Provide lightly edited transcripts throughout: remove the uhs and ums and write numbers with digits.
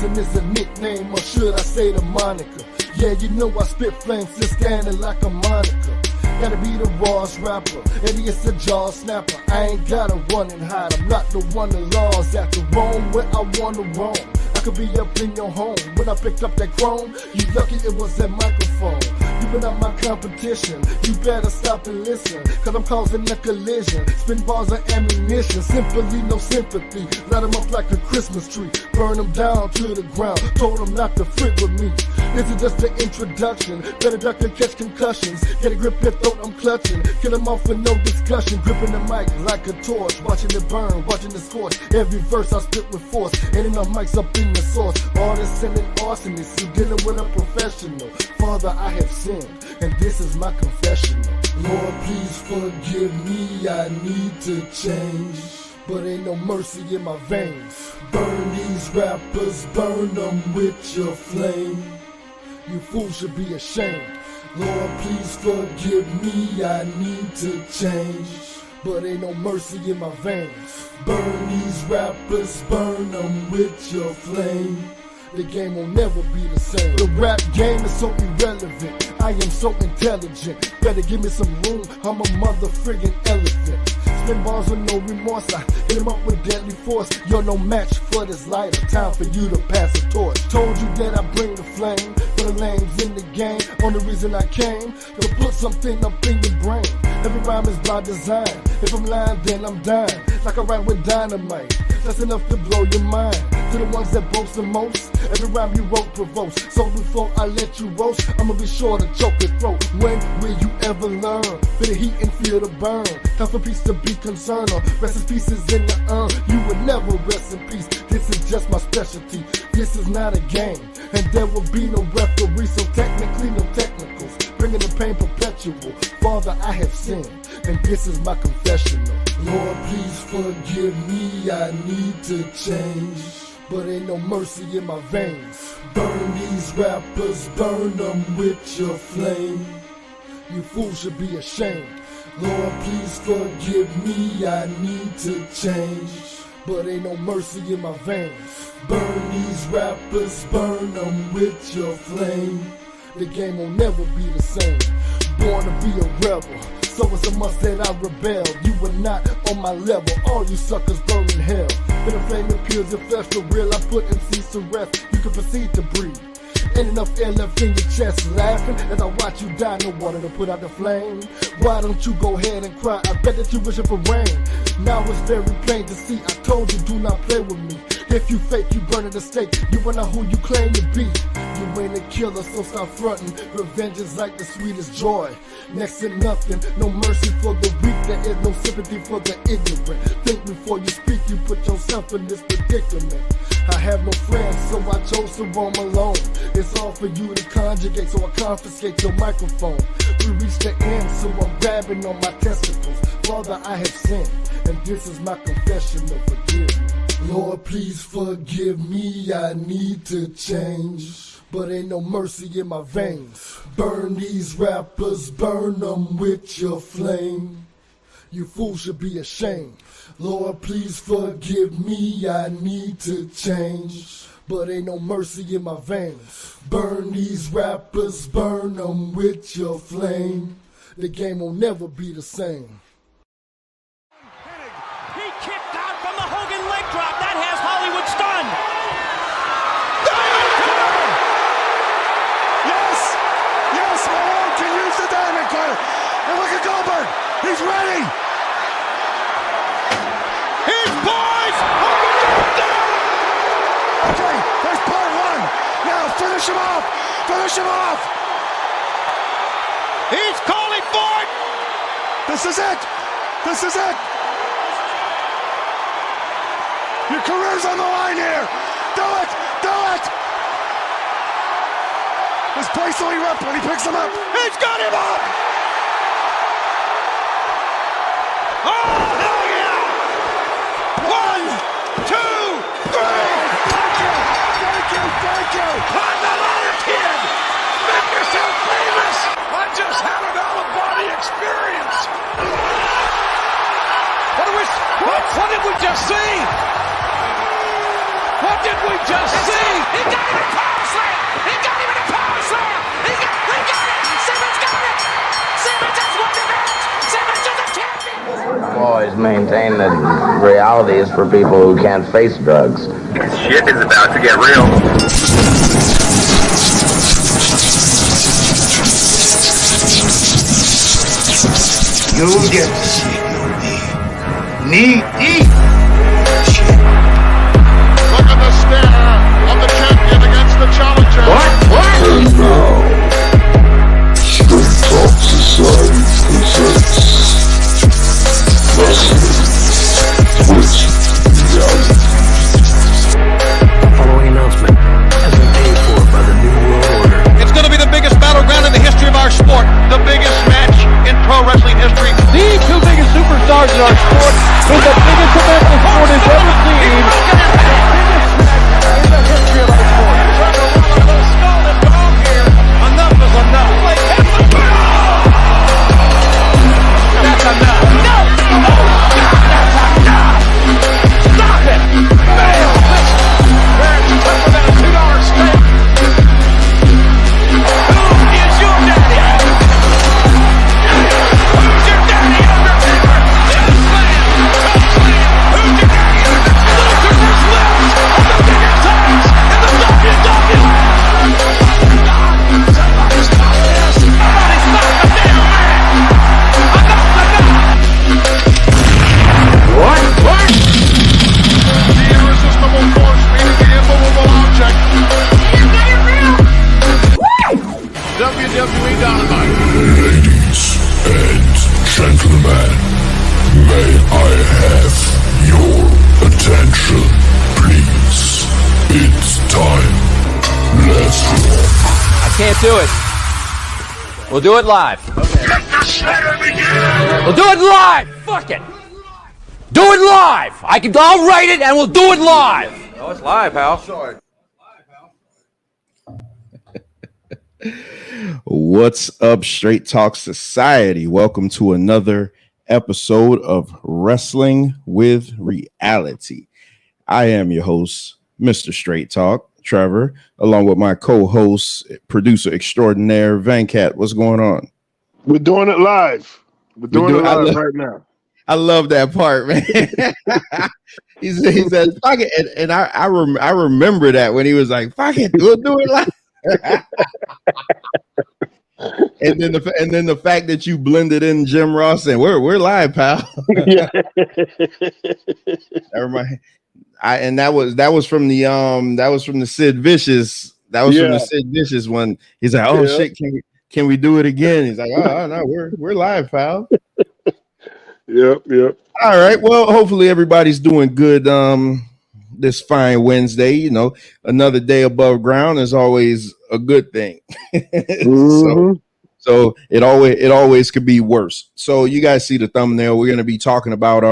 Jason is a nickname, or should I say the moniker? Yeah, you know I spit flames, just standing like a moniker. Gotta be the rawest rapper, and it's a jaw snapper. I ain't gotta run and hide, I'm not the one that laws after roam where I wanna roam. I could be up in your home. When I picked up that chrome, you lucky it was that microphone. You been out my competition, you better stop and listen, cause I'm causing a collision. Spin bars of ammunition, simply no sympathy. Light them up like a Christmas tree, burn them down to the ground. Told them not to freak with me. This is just the introduction, better duck and catch concussions. Get a grip, your throat I'm clutching, kill them off with no discussion. Gripping the mic like a torch, watching it burn, watching it scorch. Every verse I spit with force, and enough mics up in the source. Artists and an arsonist, you dealing with a professional. Father, I have sinned, and this is my confessional. Lord, please forgive me, I need to change, but ain't no mercy in my veins. Burn these rappers, burn them with your flame. You fools should be ashamed. Lord, please forgive me, I need to change, but ain't no mercy in my veins. Burn these rappers, burn them with your flame. The game will never be the same. The rap game is so irrelevant, I am so intelligent. Better give me some room, I'm a mother friggin' elephant. Spin bars with no remorse, I hit him up with deadly force. You're no match for this lighter, time for you to pass the torch. Told you that I bring the flame, for the lames in the game. Only reason I came, to put something up in your brain. Every rhyme is by design, if I'm lying then I'm dying. Like I ride with dynamite, that's enough to blow your mind. To the ones that boast the most, every rhyme you wrote provokes. So before I let you roast, I'ma be sure to choke your throat. When will you ever learn? Feel the heat and feel the burn. Time for peace to be concerned, or rest in pieces in the urn. You will never rest in peace, this is just my specialty. This is not a game, and there will be no referee. So technically no technicals, bringing the pain perpetual. Father, I have sinned, and this is my confessional. Lord, please forgive me, I need to change, but ain't no mercy in my veins. Burn these rappers, burn them with your flame. You fools should be ashamed. Lord, please forgive me, I need to change, but ain't no mercy in my veins. Burn these rappers, burn them with your flame. The game will never be the same. Born to be a rebel, so it's a must that I rebel. You were not on my level, all you suckers burn in hell. When the flame appears your flesh for real, I put MCs to rest. You can proceed to breathe. Ain't enough air left in your chest. Laughing as I watch you die, no water to put out the flame. Why don't you go ahead and cry? I bet that you wishing for rain. Now it's very plain to see, I told you do not play with me. If you fake, you burn at the stake. You are not who you claim to be. You ain't a killer, so stop fronting. Revenge is like the sweetest joy. Next to nothing, no mercy for the weak. There is no sympathy for the ignorant. Think before you speak, you put yourself in this predicament. I have no friends, so I chose to roam alone. It's all for you to conjugate, so I confiscate your microphone. We reached the end, so I'm grabbing on my testicles. Father, I have sinned, and this is my confession of forgiveness. Lord, please forgive me, I need to change, but ain't no mercy in my veins. Burn these rappers, burn them with your flame. You fools should be ashamed. Lord, please forgive me, I need to change, but ain't no mercy in my veins. Burn these rappers, burn them with your flame. The game will never be the same. He kicked out from the Hogan leg drop. That has Hollywood stunned. Yes, Malone can use the diamond cutter. And look at Goldberg. He's ready. He's poised. Okay, there's part one. Now finish him off. Finish him off. He's calling for it. This is it. This is it. Your career's on the line here. Do it. Do it. This place will erupt when he picks him up. He's got him up. Oh, hell yeah. 1, 2, 3. Thank you. Climb the ladder, kid. Make yourself famous. I just had an out-of-body experience. What did we just see? What did we just see? maintain that reality is for people who can't face drugs. Shit is about to get real. You'll get to see knee deep. Look at the stare of the champion against the challenger. And now, Straight Talk Society presents Wrestling with Reality. The following announcement has been paid for by the New World Order. It's going to be the biggest battleground in the history of our sport. The biggest match in pro wrestling history. The two biggest superstars in our sport with the biggest event the sport has ever seen. The biggest match in the history of our sport. Enough is enough. That's enough. No! That's enough! Stop it! Fail! That's tougher than a $2 steak. Who is your daddy? Who's your daddy, Undertaker? Slam! Choke slam! Who's your daddy? Lucifer's lips are the biggest times in the WWE! Somebody stop this! Somebody stop the damn man! What? The irresistible force meeting the immovable object. WWE Dynamite. Ladies and gentlemen, may I have your attention, please? It's time. Let's rock. I can't do it. We'll do it live. We'll do it live. Fuck it. Do it live. I'll write it and we'll do it live. Oh, it's live, pal. Sorry. What's up, Straight Talk Society? Welcome to another episode of Wrestling with Reality. I am your host, Mr. Straight Talk, Trevor, along with my co-host, producer extraordinaire, Venkat. What's going on? We're doing it live. We're doing it live right now. I love that part, man. he said, fuck it. And I remember that when he was like, fuck it, we'll do it live. and then the fact that you blended in Jim Ross and we're live, pal. Yeah. that was from the Sid Vicious. That was from the Sid Vicious when he's like, oh shit, can we do it again? He's like, oh no, we're live, pal. Yep. All right. Well, hopefully everybody's doing good this fine Wednesday. You know, another day above ground is always a good thing. Mm-hmm. So it always could be worse. So you guys see the thumbnail. We're gonna be talking about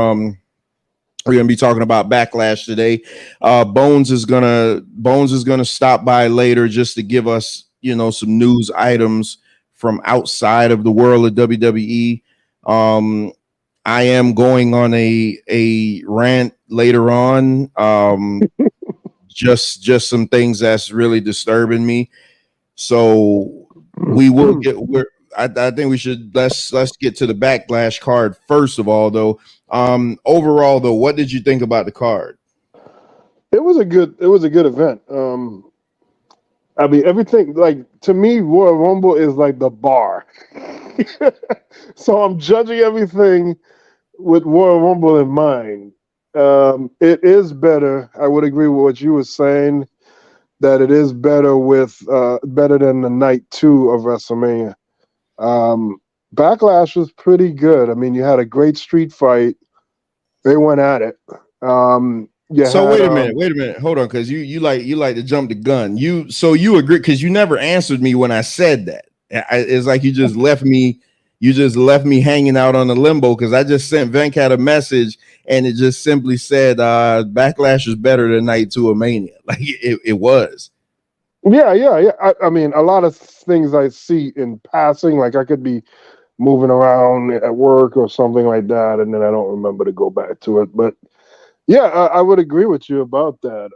Backlash today. Bones is gonna stop by later just to give us, you know, some news items from outside of the world of WWE. I am going on a rant later on. Just some things that's really disturbing me. So we will get I think we should let's get to the Backlash card first of all, though. Overall, though, what did you think about the card? It was a good event. I mean, everything, like, to me, Royal Rumble is like the bar. So I'm judging everything with Royal Rumble in mind. It is better. I would agree with what you were saying, that it is better better than the night 2 of WrestleMania. Backlash was pretty good. I mean, you had a great street fight. They went at it. Wait a minute. Hold on, because you like to jump the gun. You agree, because you never answered me when I said that. It's like you just left me. You just left me hanging out on the limbo, because I just sent Venkat a message and it just simply said Backlash is better than night 2 of Mania. Like it was. Yeah. I mean, a lot of things I see in passing, like I could be moving around at work or something like that, and then I don't remember to go back to it. But yeah, I would agree with you about that.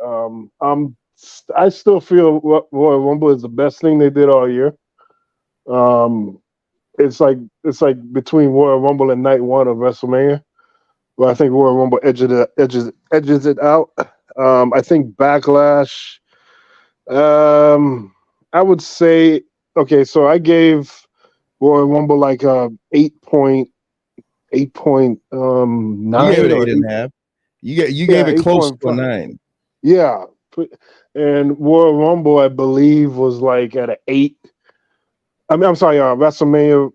I still feel Royal Rumble is the best thing they did all year. It's like between Royal Rumble and night 1 of WrestleMania. Well, I think Royal Rumble edges it out. I think Backlash. I would say okay. So I gave Royal Rumble like a 8.9 You gave it or 8.5. You yeah, gave it close to a 8.5. 9. Yeah, and Royal Rumble I believe was like at an 8. I mean, I'm sorry, WrestleMania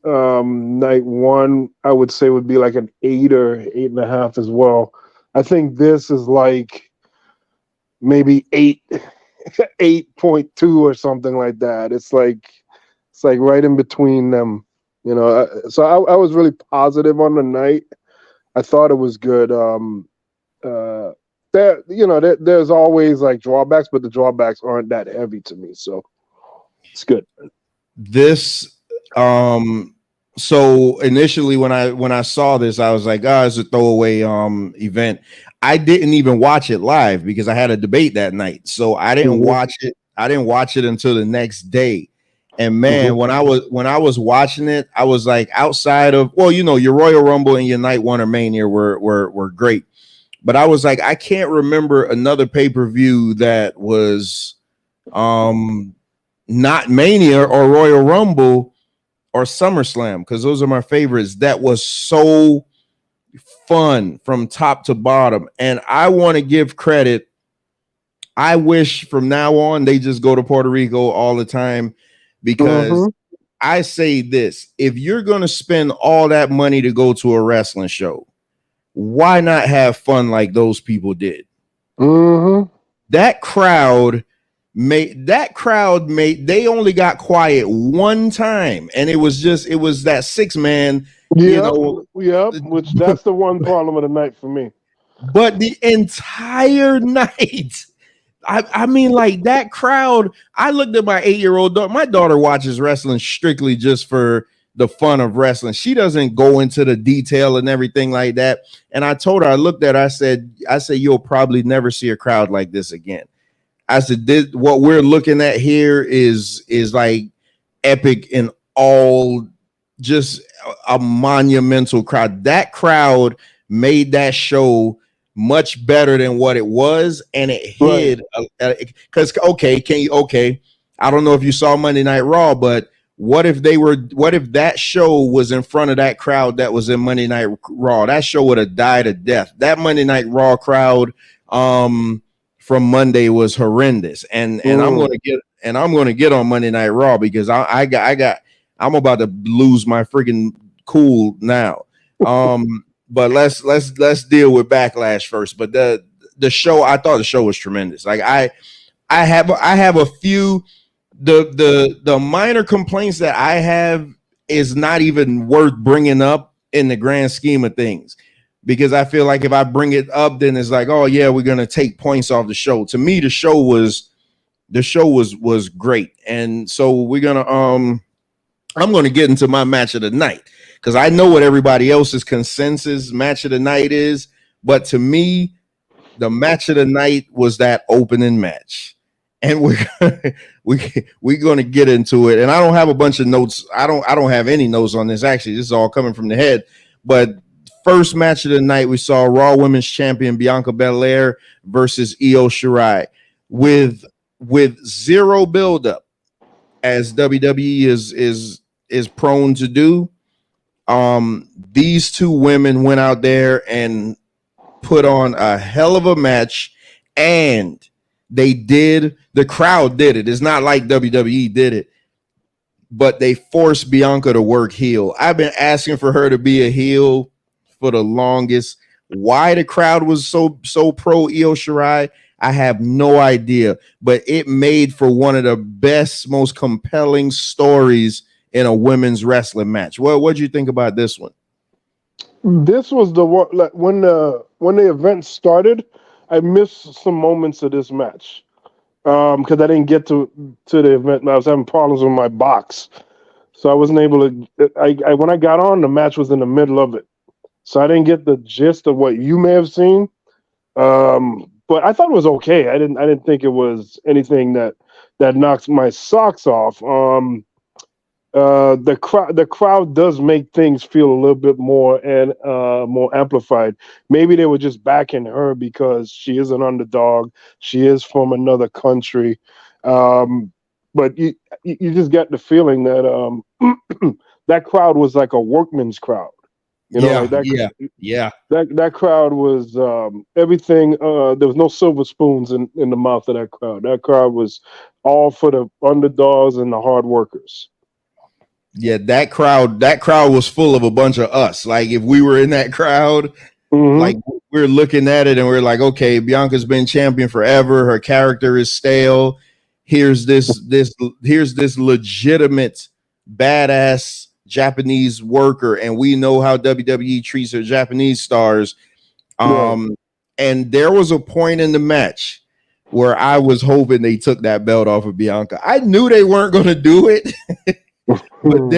night one I would say would be like an 8 or 8.5 as well. I think this is like maybe 8.2 or something like that. It's like right in between them, you know. So I was really positive on the night. I thought it was good. There's always like drawbacks, but the drawbacks aren't that heavy to me, so it's good. This so initially when I saw this, I was like, it's a throwaway event. I didn't even watch it live because I had a debate that night. So I didn't watch it. I didn't watch it until the next day. And man, when I was watching it, I was like, outside of, well, your Royal Rumble and your Night One or Mania were great. But I was like, I can't remember another pay-per-view that was not Mania or Royal Rumble or SummerSlam, because those are my favorites. That was so fun from top to bottom. And I want to give credit. I wish from now on they just go to Puerto Rico all the time, because I say this: if you're going to spend all that money to go to a wrestling show, why not have fun like those people did? That crowd made they only got quiet one time, and it was that 6-man. Which that's the one problem of the night for me. But the entire night, I mean, like that crowd. I looked at my 8-year-old daughter. My daughter watches wrestling strictly just for the fun of wrestling. She doesn't go into the detail and everything like that. And I told her, I looked at her, I said, you'll probably never see a crowd like this again. I said, what we're looking at here is like epic and all, just a monumental crowd. That crowd made that show much better than what it was, and it hid because I don't know if you saw Monday Night Raw, but what if that show was in front of that crowd that was in Monday Night Raw? That show would have died a death. That Monday Night Raw crowd from Monday was horrendous, and I'm going to get on Monday Night Raw because I'm about to lose my freaking cool now. But let's deal with Backlash first. But the show, I thought the show was tremendous. Like I have a few, the minor complaints that I have is not even worth bringing up in the grand scheme of things, because I feel like if I bring it up, then it's like, oh yeah, we're gonna take points off the show. To me, the show was great, and so we're gonna I'm gonna get into my match of the night, because I know what everybody else's consensus match of the night is, but to me, the match of the night was that opening match, and we're gonna get into it. And I don't have a bunch of notes. I don't have any notes on this. Actually, this is all coming from the head. But first match of the night, we saw Raw Women's Champion Bianca Belair versus Io Shirai with zero buildup, as WWE is prone to do. These two women went out there and put on a hell of a match, and the crowd did it. It's not like WWE did it, but they forced Bianca to work heel. I've been asking for her to be a heel for the longest. Why the crowd was so pro Io Shirai, I have no idea, but it made for one of the best, most compelling stories in a women's wrestling match. Well, what do you think about this one? This was the one, like, when the event started, I missed some moments of this match because I didn't get to the event. I was having problems with my box, so I wasn't able to. When I got on, the match was in the middle of it, so I didn't get the gist of what you may have seen. But I thought it was okay. I didn't think it was anything that knocks my socks off. The crowd does make things feel a little bit more and more amplified. Maybe they were just backing her because she is an underdog. She is from another country, but you just got the feeling that that crowd was like a workman's crowd. You know, like that. Yeah. That crowd was everything. There was no silver spoons in the mouth of that crowd. That crowd was all for the underdogs and the hard workers. Yeah, that crowd was full of a bunch of us. Like if we were in that crowd, like we're looking at it and we're like, okay, Bianca's been champion forever. Her character is stale. Here's this legitimate badass Japanese worker, and we know how WWE treats their Japanese stars. And there was a point in the match where I was hoping they took that belt off of Bianca. I knew they weren't going to do it, but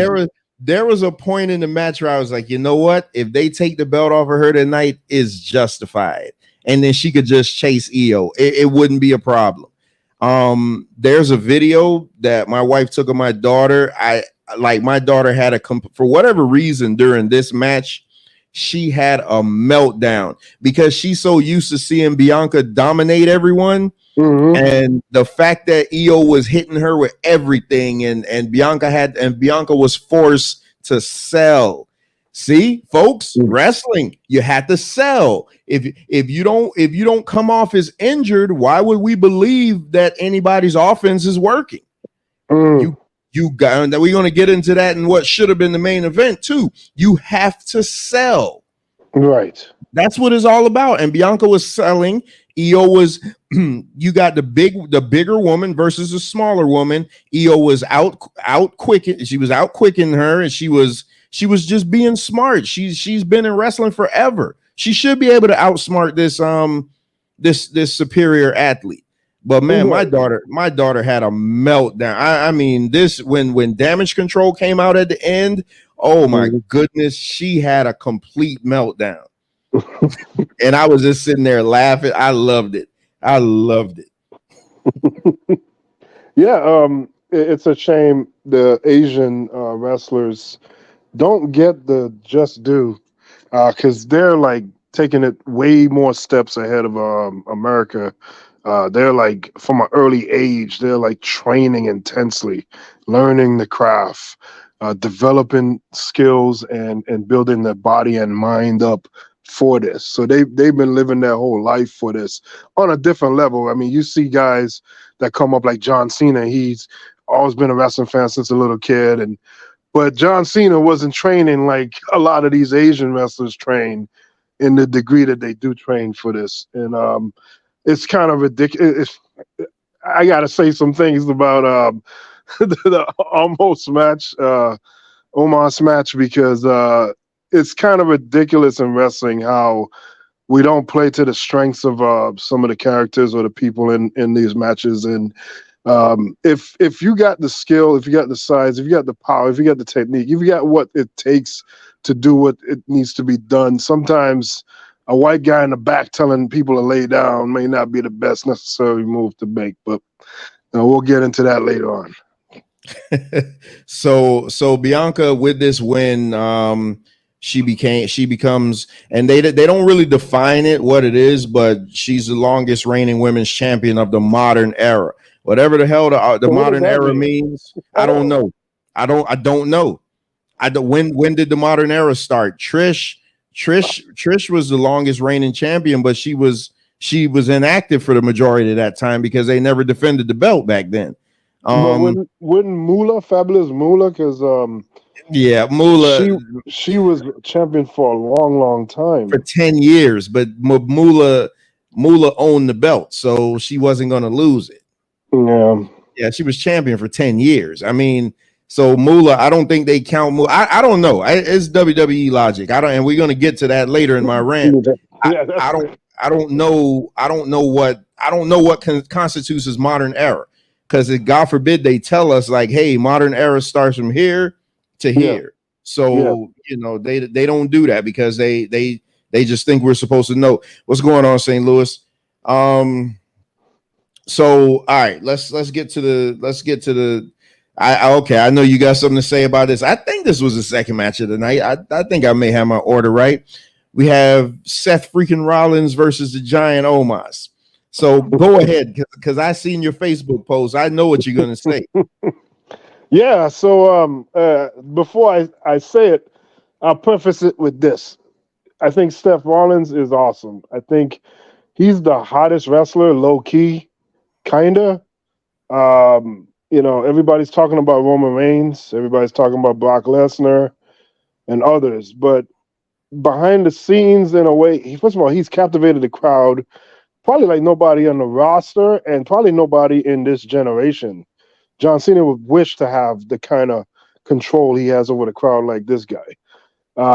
there was a point in the match where I was like, you know what? If they take the belt off of her tonight, is justified, and then she could just chase Io. It wouldn't be a problem. There's a video that my wife took of my daughter. My daughter had for whatever reason during this match, she had a meltdown because she's so used to seeing Bianca dominate everyone. And the fact that Io was hitting her with everything and Bianca was forced to sell. See, folks, wrestling, you had to sell. If you don't come off as injured, why would we believe that anybody's offense is working? You got that. We're going to get into that and what should have been the main event too. You have to sell. Right. That's what it's all about. And Bianca was selling. Io was you got the bigger woman versus a smaller woman. Io was out quick. She was out quicking her, and she was just being smart. She's been in wrestling forever. She should be able to outsmart this superior athlete. But man, my daughter had a meltdown. I mean, this when Damage Control came out at the end, oh my goodness, she had a complete meltdown. And I was just sitting there laughing. I loved it. Yeah, it's a shame the Asian wrestlers don't get the just due because they're like taking it way more steps ahead of America. They're like from an early age, they're like training intensely, learning the craft, developing skills and building their body and mind up for this. So they've been living their whole life for this on a different level. I mean, you see guys that come up like John Cena. He's always been a wrestling fan since a little kid, but John Cena wasn't training like a lot of these Asian wrestlers train in the degree that they do train for this. And it's kind of ridiculous. I got to say some things about the Omos match because it's kind of ridiculous in wrestling how we don't play to the strengths of some of the characters or the people in these matches. And if you got the skill, if you got the size, if you got the power, if you got the technique, if you got what it takes to do what it needs to be done, sometimes a white guy in the back telling people to lay down may not be the best necessary move to make. But we'll get into that later on. So Bianca with this win, she becomes, and they don't really define it what it is, but she's the longest reigning women's champion of the modern era. Whatever the hell the modern era means, I don't know. I don't know. When did the modern era start? Trish was the longest reigning champion, but she was inactive for the majority of that time because they never defended the belt back then. Wouldn't Moolah, Fabulous Moolah, because Moolah, she was champion for a long time, for 10 years, but Moolah owned the belt, so she wasn't going to lose it. Yeah, she was champion for 10 years. I mean, so Moolah, I don't think they count Moolah. I don't know. It's WWE logic. And we're going to get to that later in my rant. I don't know what constitutes as modern era, because God forbid they tell us like, hey, modern era starts from here to here. So they don't do that because they just think we're supposed to know what's going on, St. Louis. So all right, let's get to the Okay, I know you got something to say about this. I think this was the second match of the night. I think I may have my order right. We have Seth freaking Rollins versus the Giant Omos. So go ahead, because I seen your Facebook post. I know what you're gonna say. Yeah. So before I say it, I'll preface it with this. I think Seth Rollins is awesome. I think he's the hottest wrestler, low key, kinda. Everybody's talking about Roman Reigns, everybody's talking about Brock Lesnar and others, but behind the scenes, in a way, first of all, he's captivated the crowd, probably like nobody on the roster, and probably nobody in this generation. John Cena would wish to have the kind of control he has over the crowd like this guy.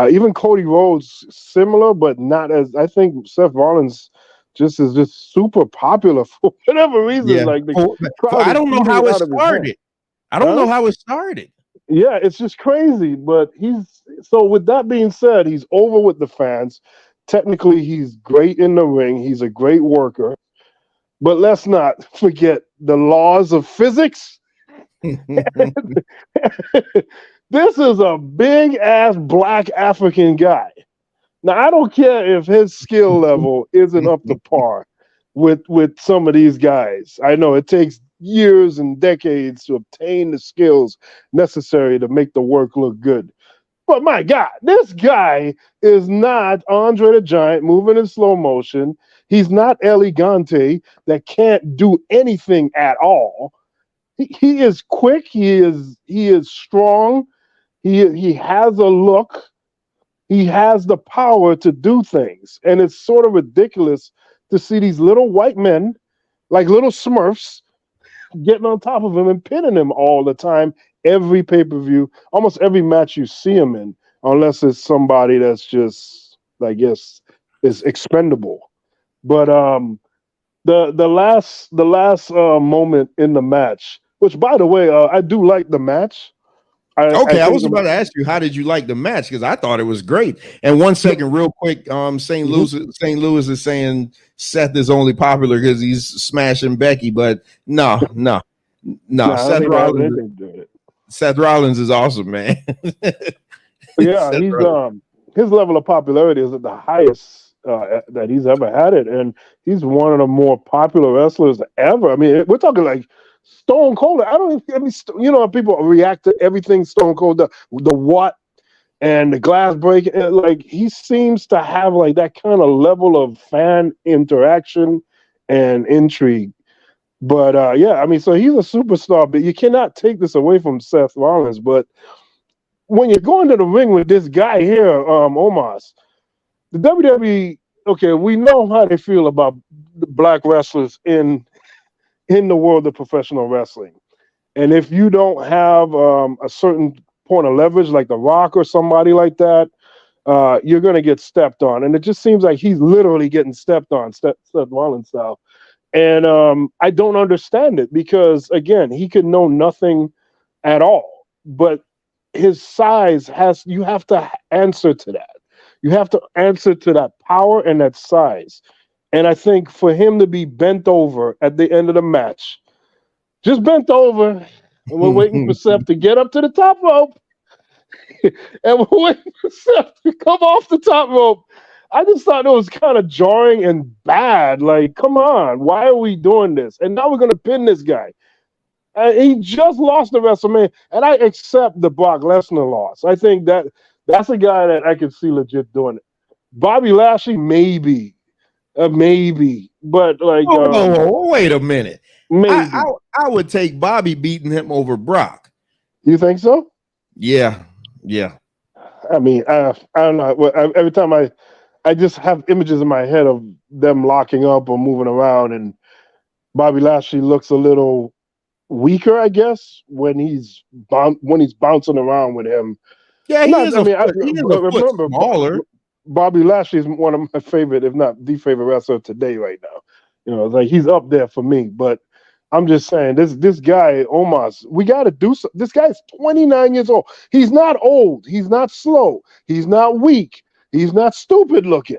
Even Cody Rhodes, similar, but not as. I think Seth Rollins is just super popular for whatever reason. Yeah. Like the crowd I don't know how it started. I don't know how it started. Yeah, it's just crazy. But so with that being said, he's over with the fans. Technically, he's great in the ring. He's a great worker. But let's not forget the laws of physics. This is a big ass black African guy. Now, I don't care if his skill level isn't up to par with some of these guys. I know it takes years and decades to obtain the skills necessary to make the work look good. But my God, this guy is not Andre the Giant moving in slow motion. He's not Elegante that can't do anything at all. He is quick. He is strong. He has a look. He has the power to do things. And it's sort of ridiculous to see these little white men, like little Smurfs, getting on top of him and pinning him all the time, every pay-per-view, almost every match you see him in, unless it's somebody that's just, I guess, is expendable. But the last moment in the match, which, by the way, I do like the match. I was about to ask you, how did you like the match? Because I thought it was great. And 1 second, real quick, St. Louis is saying Seth is only popular because he's smashing Becky, but no. Seth Rollins is awesome, man. Yeah, his level of popularity is at the highest that he's ever had it, and he's one of the more popular wrestlers ever. I mean, we're talking like Stone Cold. People react to everything Stone Cold does. The what and the glass break. Like, he seems to have like that kind of level of fan interaction and intrigue. But so he's a superstar. But you cannot take this away from Seth Rollins. But when you're going to the ring with this guy here, Omos, the WWE. Okay, we know how they feel about the black wrestlers in the world of professional wrestling. And if you don't have a certain point of leverage, like The Rock or somebody like that, you're going to get stepped on. And it just seems like he's literally getting stepped on, Seth Rollins style. And I don't understand it because, again, he could know nothing at all. But his size you have to answer to that. You have to answer to that power and that size. And I think for him to be bent over at the end of the match, just bent over, and we're waiting for Seth to get up to the top rope, and we're waiting for Seth to come off the top rope. I just thought it was kind of jarring and bad. Like, come on, why are we doing this? And now we're going to pin this guy. He just lost the WrestleMania, and I accept the Brock Lesnar loss. I think that's a guy that I could see legit doing it. Bobby Lashley, maybe, but like, wait a minute. Maybe I would take Bobby beating him over Brock. You think so? Yeah. I mean, I don't know. Every time I just have images in my head of them locking up or moving around, and Bobby Lashley looks a little weaker, I guess, when he's bouncing around with him. Yeah, he is a foot smaller. Bobby Lashley is one of my favorite, if not the favorite wrestler today right now. Like, he's up there for me. But I'm just saying, this guy, Omos, we got to do something. This guy's 29 years old. He's not old. He's not slow. He's not weak. He's not stupid looking.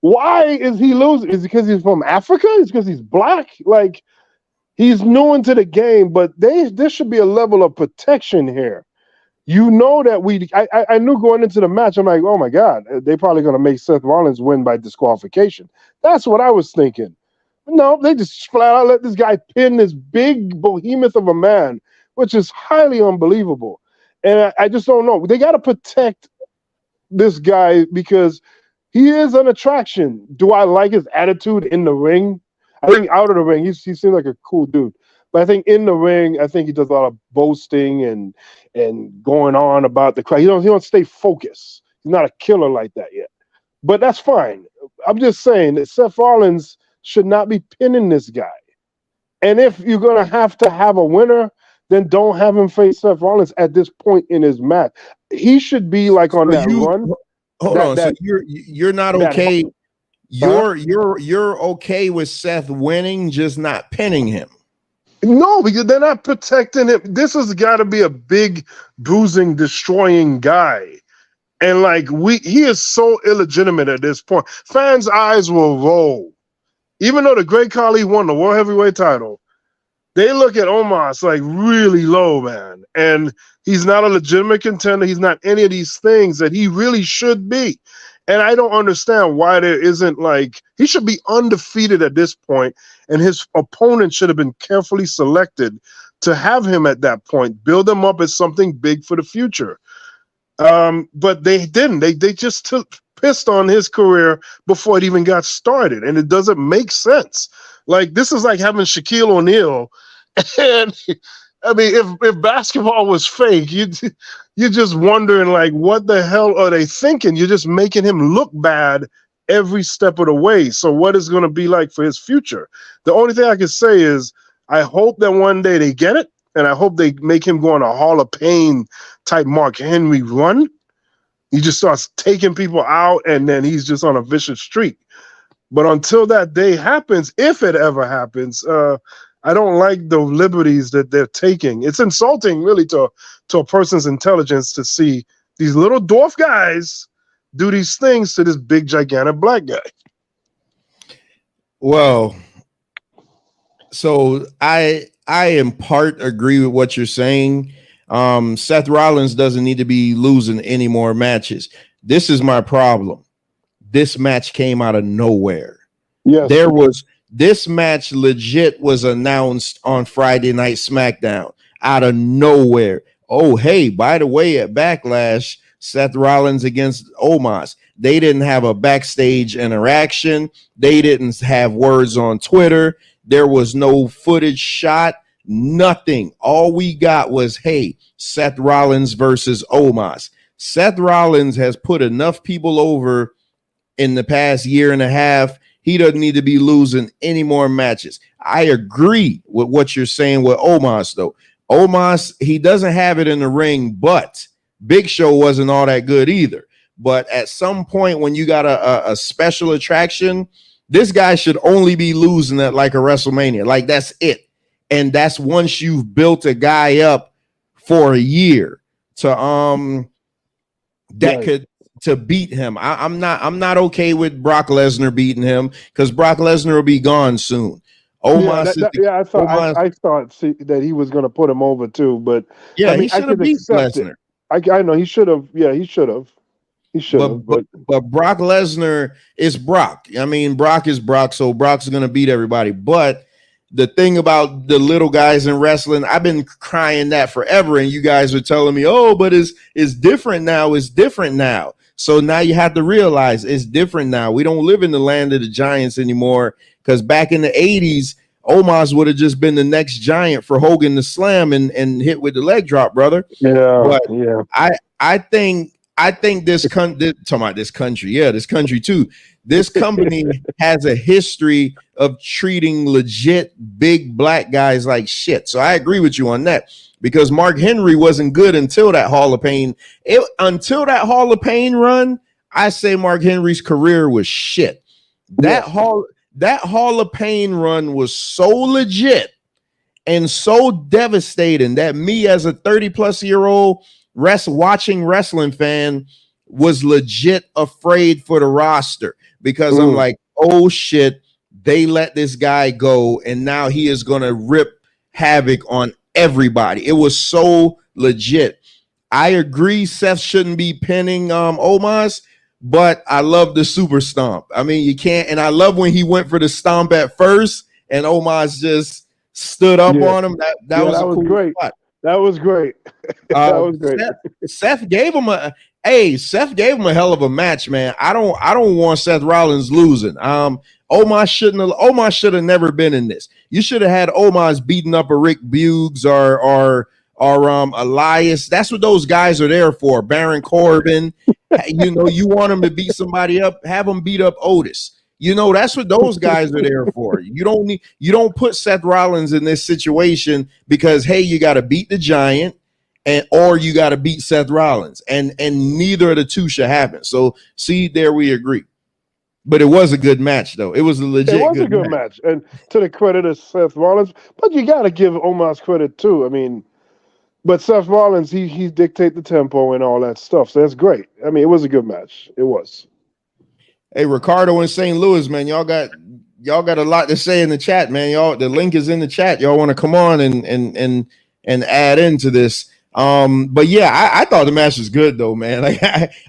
Why is he losing? Is it because he's from Africa? Is it because he's black? Like, He's new into the game, but there should be a level of protection here. You know that I knew going into the match, I'm like, oh my God, they're probably going to make Seth Rollins win by disqualification. That's what I was thinking. No, they just flat out let this guy pin this big behemoth of a man, which is highly unbelievable. And I just don't know. They got to protect this guy because he is an attraction. Do I like his attitude in the ring? I think out of the ring, he seems like a cool dude. But I think in the ring, I think he does a lot of boasting and going on about the crowd. He don't stay focused. He's not a killer like that yet. But that's fine. I'm just saying that Seth Rollins should not be pinning this guy. And if you're going to have a winner, then don't have him face Seth Rollins at this point in his match. He should be like on that run. Hold on. So you're not okay. You're okay with Seth winning, just not pinning him. No, because they're not protecting him. This has got to be a big, bruising, destroying guy. And he is so illegitimate at this point. Fans' eyes will roll. Even though the Great Khali won the World Heavyweight title, they look at Omos like really low, man. And he's not a legitimate contender. He's not any of these things that he really should be. And I don't understand why there isn't he should be undefeated at this point, and his opponent should have been carefully selected to have him at that point, build him up as something big for the future. But they didn't. They just pissed on his career before it even got started, and it doesn't make sense. This is like having Shaquille O'Neal, and I mean, if basketball was fake, you're just wondering what the hell are they thinking? You're just making him look bad every step of the way. So what is going to be like for his future? The only thing I can say is I hope that one day they get it, and I hope they make him go on a Hall of Pain type Mark Henry run. He just starts taking people out, and then he's just on a vicious streak. But until that day happens, if it ever happens, I don't like the liberties that they're taking. It's insulting, really, to a person's intelligence to see these little dwarf guys do these things to this big, gigantic black guy. Well, so I in part agree with what you're saying. Seth Rollins doesn't need to be losing any more matches. This is my problem. This match came out of nowhere. Yes. This match legit was announced on Friday Night SmackDown out of nowhere. Oh, hey, by the way, at Backlash, Seth Rollins against Omos. They didn't have a backstage interaction. They didn't have words on Twitter. There was no footage shot, nothing. All we got was, hey, Seth Rollins versus Omos. Seth Rollins has put enough people over in the past year and a half. He doesn't need to be losing any more matches. I agree with what you're saying with Omos, though. Omos, he doesn't have it in the ring, but Big Show wasn't all that good either. But at some point when you got a special attraction, this guy should only be losing at a WrestleMania. That's it. And that's once you've built a guy up for a year to to beat him. I'm not okay with Brock Lesnar beating him because Brock Lesnar will be gone soon. I thought that he was going to put him over too, but yeah, he should have beat Lesnar. I know he should have. Yeah, he should have. He should have. But Brock Lesnar is Brock. I mean, Brock is Brock, so Brock's going to beat everybody. But the thing about the little guys in wrestling, I've been crying that forever, and you guys are telling me, oh, but it's different now. It's different now. So now you have to realize it's different now. We don't live in the land of the giants anymore, because back in the 80s, Omos would have just been the next giant for Hogan to slam and hit with the leg drop, brother. Yeah, but yeah. I think this country too. This company has a history of treating legit big black guys like shit. So I agree with you on that, because Mark Henry wasn't good until that Hall of Pain. Until that Hall of Pain run, I say Mark Henry's career was shit. That Hall of Pain run was so legit and so devastating that me as a 30-plus-year-old watching wrestling fan was legit afraid for the roster, because I'm like, oh shit, they let this guy go, and now he is going to rip havoc on everybody. It was so legit. I agree Seth shouldn't be pinning Omos, but I love the super stomp. I mean, you can't, and I love when he went for the stomp at first and Omos just stood up on him. That was a cool great. spot. That was great. That was great. Seth gave him a hell of a match, man. I don't want Seth Rollins losing. Omos should have never been in this. You should have had Omos beating up a Rick Buggs or Elias. That's what those guys are there for. Baron Corbin. You want them to beat somebody up, have them beat up Otis. That's what those guys are there for. You don't put Seth Rollins in this situation because, hey, you got to beat the Giant or you got to beat Seth Rollins. And neither of the two should happen. So see, there we agree. But it was a good match, though. It was a good match. And to the credit of Seth Rollins, but you got to give Omos credit too. I mean, but Seth Rollins, he dictate the tempo and all that stuff. So that's great. I mean, it was a good match. It was. Hey, Ricardo in St. Louis, man, y'all got a lot to say in the chat, man. Y'all, the link is in the chat. Y'all want to come on and add into this. But yeah, I thought the match was good though, man. Like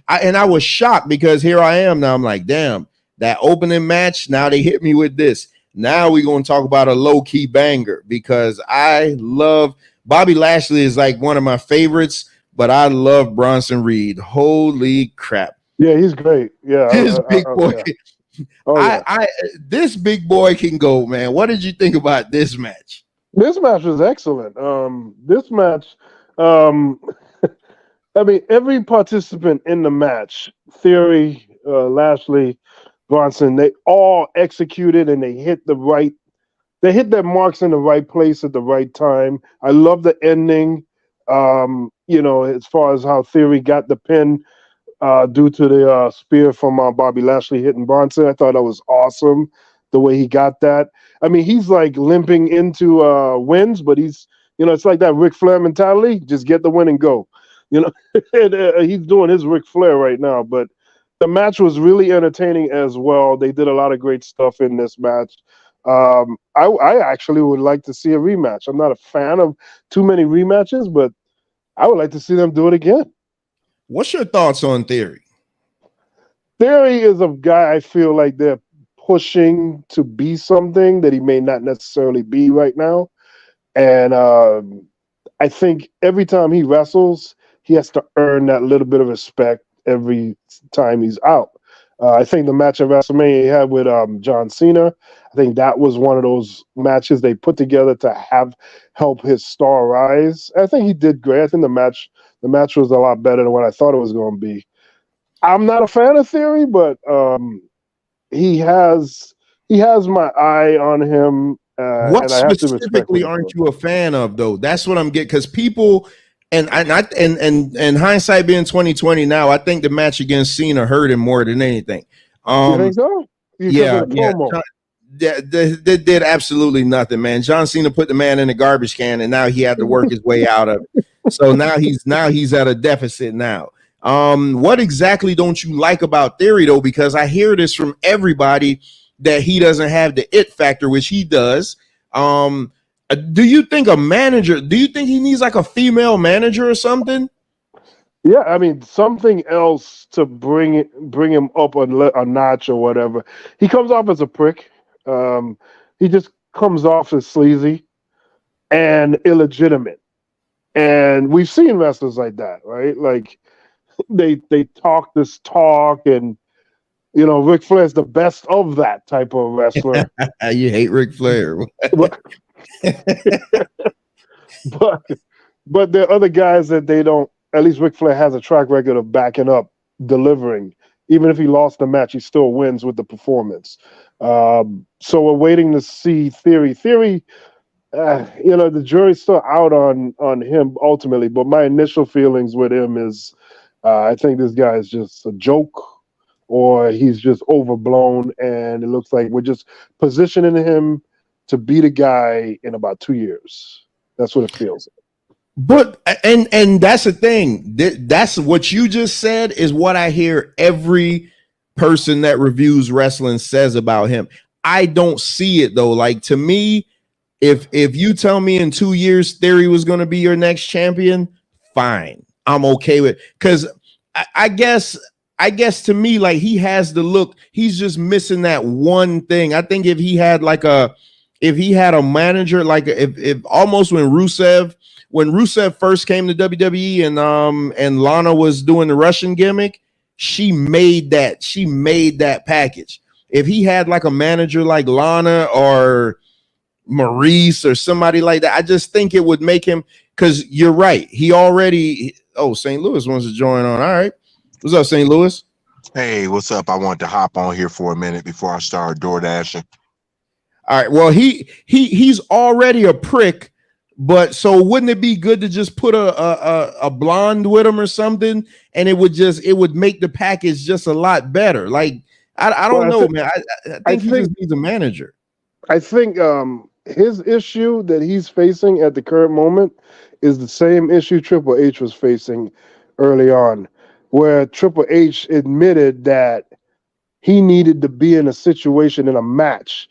I was shocked because here I am now. I'm like, damn, that opening match. Now they hit me with this. Now we're gonna talk about a low key banger because I love Bobby Lashley is like one of my favorites, but I love Bronson Reed. Holy crap. Yeah, he's great. Yeah, this big boy. Yeah. Oh, yeah. This big boy can go, man. What did you think about this match? This match was excellent. This match, I mean, every participant in the match, Theory, Lashley, Bronson, they all executed and they hit their marks in the right place at the right time. I love the ending. As far as how Theory got the pin. Due to the spear from Bobby Lashley hitting Bronson. I thought that was awesome, the way he got that. I mean, he's like limping into wins, but he's, it's like that Ric Flair mentality. Just get the win and go. And, he's doing his Ric Flair right now. But the match was really entertaining as well. They did a lot of great stuff in this match. I actually would like to see a rematch. I'm not a fan of too many rematches, but I would like to see them do it again. What's your thoughts on Theory? Theory is a guy I feel like they're pushing to be something that he may not necessarily be right now. And I think every time he wrestles, he has to earn that little bit of respect every time he's out. I think the match at WrestleMania he had with John Cena, I think that was one of those matches they put together to help his star rise. I think he did great. I think the match was a lot better than what I thought it was going to be. I'm not a fan of Theory, but he has my eye on him. What specifically aren't you a fan of, though? That's what I'm getting, because people and hindsight being 2020 now, I think the match against Cena hurt him more than anything. You think so? Yeah. They did absolutely nothing, man. John Cena put the man in a garbage can, and now he had to work his way out of it. So now he's at a deficit now. What exactly don't you like about Theory, though? Because I hear this from everybody that he doesn't have the it factor, which he does. Do you think he needs like a female manager or something? Yeah, I mean, something else to bring him up a notch or whatever. He comes off as a prick. He just comes off as sleazy and illegitimate. And we've seen wrestlers like that, right? Like they talk this talk, and Ric Flair's the best of that type of wrestler. You hate Ric Flair. but there are other guys that they don't. At least Ric Flair has a track record of backing up, delivering. Even if he lost the match, he still wins with the performance. So we're waiting to see Theory. Theory, the jury's still out on him ultimately. But my initial feelings with him is, I think this guy is just a joke, or he's just overblown, and it looks like we're just positioning him to be the guy in about 2 years. That's what it feels like. But and that's the thing. That's what you just said is what I hear every person that reviews wrestling says about him. I don't see it though. Like to me, if you tell me in 2 years Theory was going to be your next champion, fine, I'm okay with. Because I guess to me, like he has the look. He's just missing that one thing. I think if he had a manager, like if almost when Rusev first came to WWE and Lana was doing the Russian gimmick, she made that package. If he had like a manager like Lana or Maurice or somebody like that, I just think it would make him, because you're right. St. Louis wants to join on. All right. What's up, St. Louis? Hey, what's up? I wanted to hop on here for a minute before I start door dashing. All right. Well, he's already a prick, but so wouldn't it be good to just put a blonde with him or something, and it would make the package just a lot better. Like I don't know, man. I think he just needs a manager. I think his issue that he's facing at the current moment is the same issue Triple H was facing early on, where Triple H admitted that he needed to be in a situation in a match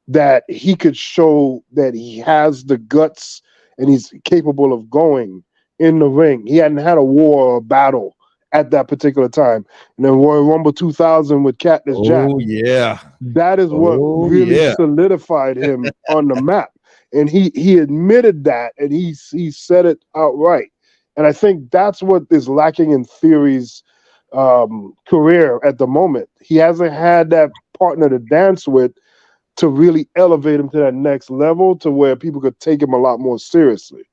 that he could show that he has the guts and he's capable of going in the ring. He hadn't had a war or a battle at that particular time. And then Royal Rumble 2000 with Cactus Jack. Oh, yeah. That is what really solidified him on the map. And he admitted that, and he said it outright. And I think that's what is lacking in Theory's career at the moment. He hasn't had that partner to dance with to really elevate him to that next level to where people could take him a lot more seriously.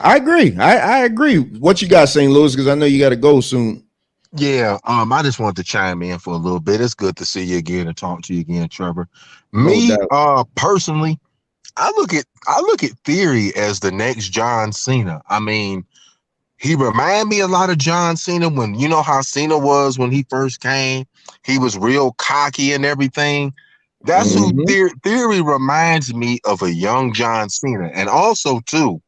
I agree. I agree. What you got, St. Louis? Because I know you got to go soon. Yeah, I just wanted to chime in for a little bit. It's good to see you again and talk to you again, Trevor. Me, personally, I look at Theory as the next John Cena. I mean, he remind me a lot of John Cena when you know how Cena was when he first came. He was real cocky and everything. That's who Theory reminds me of, a young John Cena. And also, too,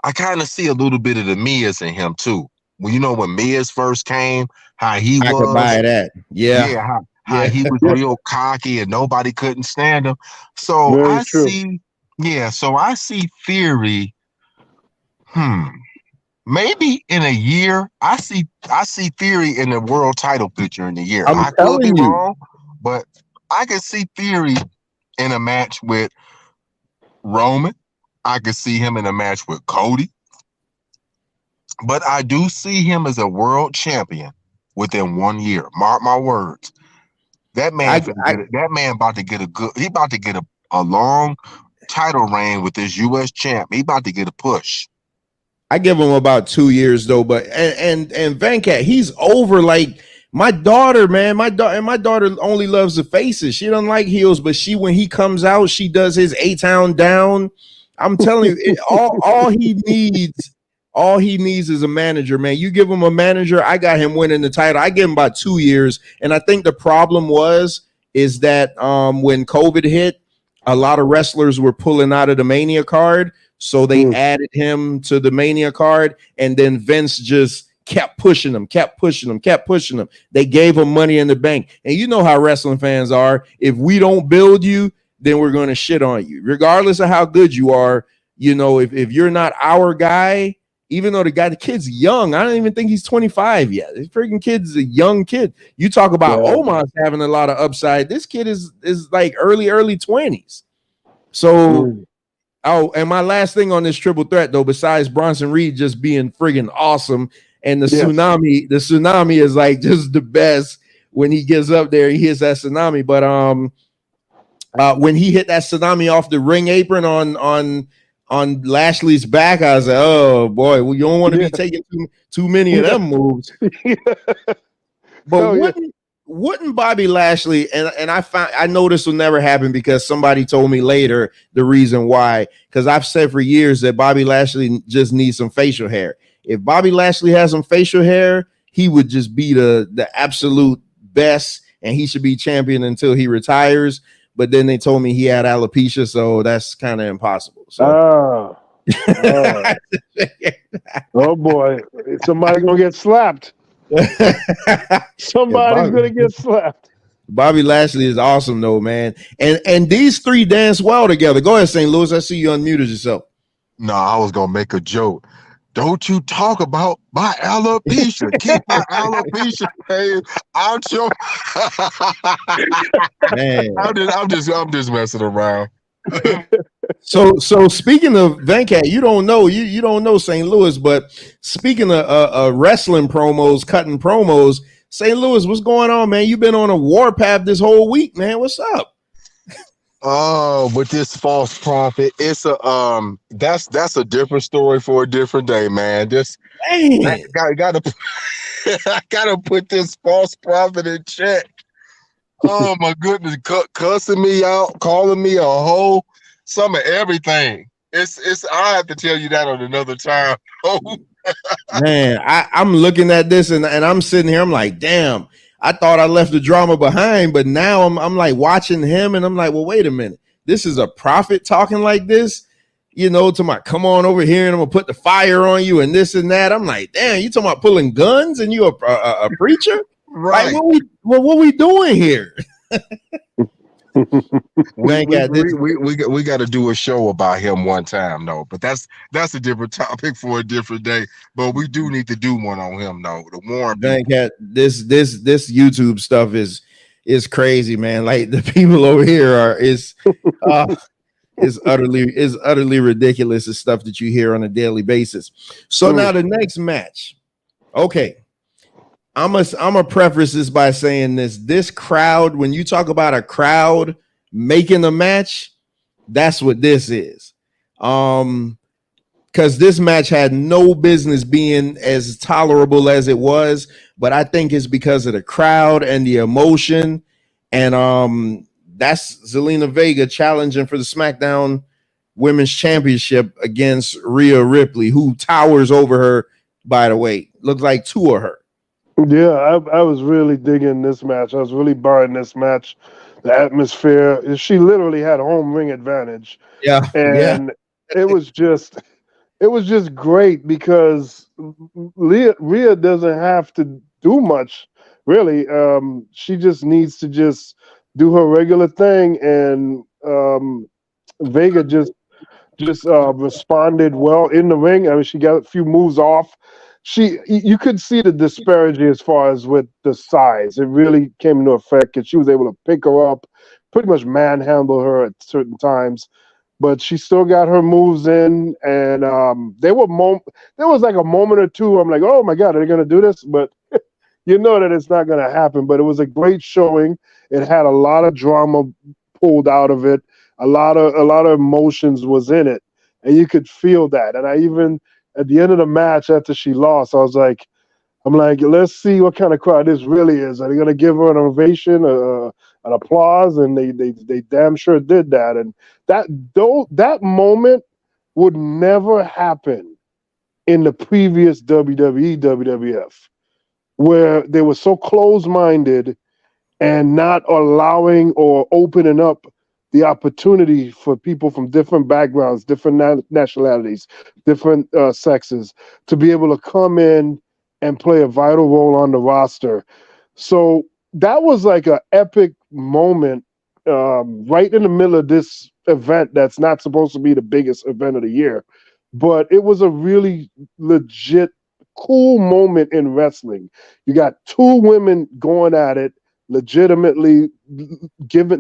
I kind of see a little bit of the Miz in him, too. Well, you know, when Miz first came, how he was. I could buy that. Yeah. Yeah, how he was real cocky and nobody couldn't stand him. So I see Theory, maybe in a year, I see Theory in the world title picture in a year. I could be wrong, but I can see Theory in a match with Roman. I could see him in a match with Cody. But I do see him as a world champion within 1 year. Mark my words. That man about to get a long title reign with this US champ. He about to get a push. I give him about 2 years though, but and Venkat, he's over. Like my daughter, man, my daughter only loves the faces. She doesn't like heels, but when he comes out, she does his A-Town down. I'm telling you, all he needs is a manager, man. You give him a manager, I got him winning the title. I give him about 2 years, and I think the problem is that when COVID hit, a lot of wrestlers were pulling out of the Mania card. So they added him to the Mania card, and then Vince just kept pushing them. They gave him Money in the Bank. And you know how wrestling fans are. If we don't build you, then we're going to shit on you. Regardless of how good you are, you know, if you're not our guy, even though the kid's young, I don't even think he's 25 yet. This freaking kid's a young kid. You talk about Omar's having a lot of upside. This kid is like early 20s. So... Oh, and my last thing on this triple threat, though, besides Bronson Reed just being friggin' awesome, and the tsunami is like just the best when he gets up there, he hits that tsunami. But when he hit that tsunami off the ring apron on Lashley's back, I was like, oh boy, well, you don't want to be taking too many of them moves. But wouldn't Bobby Lashley, and I know this will never happen because somebody told me later the reason why, because I've said for years that Bobby Lashley just needs some facial hair. If Bobby Lashley has some facial hair, he would just be the absolute best, and he should be champion until he retires. But then they told me he had alopecia, so that's kind of impossible. So. Oh boy, somebody's gonna get slapped. Somebody's gonna get slapped. Bobby Lashley is awesome though, man. And these three dance well together. Go ahead, St. Louis. I see you unmuted yourself. No, I was gonna make a joke. Don't you talk about my alopecia. Keep my alopecia pain out your Man. I'm just messing around. So speaking of Venkat, you don't know St. Louis, but speaking of wrestling promos, cutting promos, St. Louis, what's going on, man? You've been on a warpath this whole week, man. What's up? Oh, with this false prophet, it's a that's a different story for a different day, man. I gotta I gotta put this false prophet in check. Oh my goodness, cussing me out, calling me a hoe, some of everything. It's I have to tell you that on another time. Oh Man, I'm looking at this and I'm sitting here, I'm like, damn, I thought I left the drama behind, but now I'm like watching him and I'm like, well, wait a minute. This is a prophet talking like this, you know, to my come on over here and I'm gonna put the fire on you and this and that. I'm like, damn, you talking about pulling guns and you a preacher? right. Like, what we doing here? we got to do a show about him one time, though. But that's a different topic for a different day. But we do need to do one on him, though. The warn Venkat, this YouTube stuff is crazy, man. Like the people over here is utterly ridiculous. The stuff that you hear on a daily basis. So now the next match, okay. I'm a preface this by saying this crowd, when you talk about a crowd making a match, that's what this is. Because this match had no business being as tolerable as it was, but I think it's because of the crowd and the emotion. And that's Zelina Vega challenging for the SmackDown Women's Championship against Rhea Ripley, who towers over her, by the way. Looks like two of her. Yeah, I was really digging this match. I was really buying this match. The atmosphere. She literally had home ring advantage. Yeah, and it was just great because Rhea doesn't have to do much, really. She just needs to just do her regular thing, and Vega just responded well in the ring. I mean, she got a few moves off. You could see the disparity as far as with the size. It really came into effect, and she was able to pick her up, pretty much manhandle her at certain times. But she still got her moves in, and there was like a moment or two. I'm like, oh my god, are they gonna do this? But you know that it's not gonna happen. But it was a great showing. It had a lot of drama pulled out of it. A lot of emotions was in it, and you could feel that. And I even at the end of the match after she lost, I'm like, let's see what kind of crowd this really is. Are they going to give her an ovation, an applause? And they damn sure did that. And that moment would never happen in the previous WWE, WWF, where they were so close-minded and not allowing or opening up the opportunity for people from different backgrounds, different nationalities, different sexes to be able to come in and play a vital role on the roster. So that was like an epic moment right in the middle of this event that's not supposed to be the biggest event of the year. But it was a really legit, cool moment in wrestling. You got two women going at it, legitimately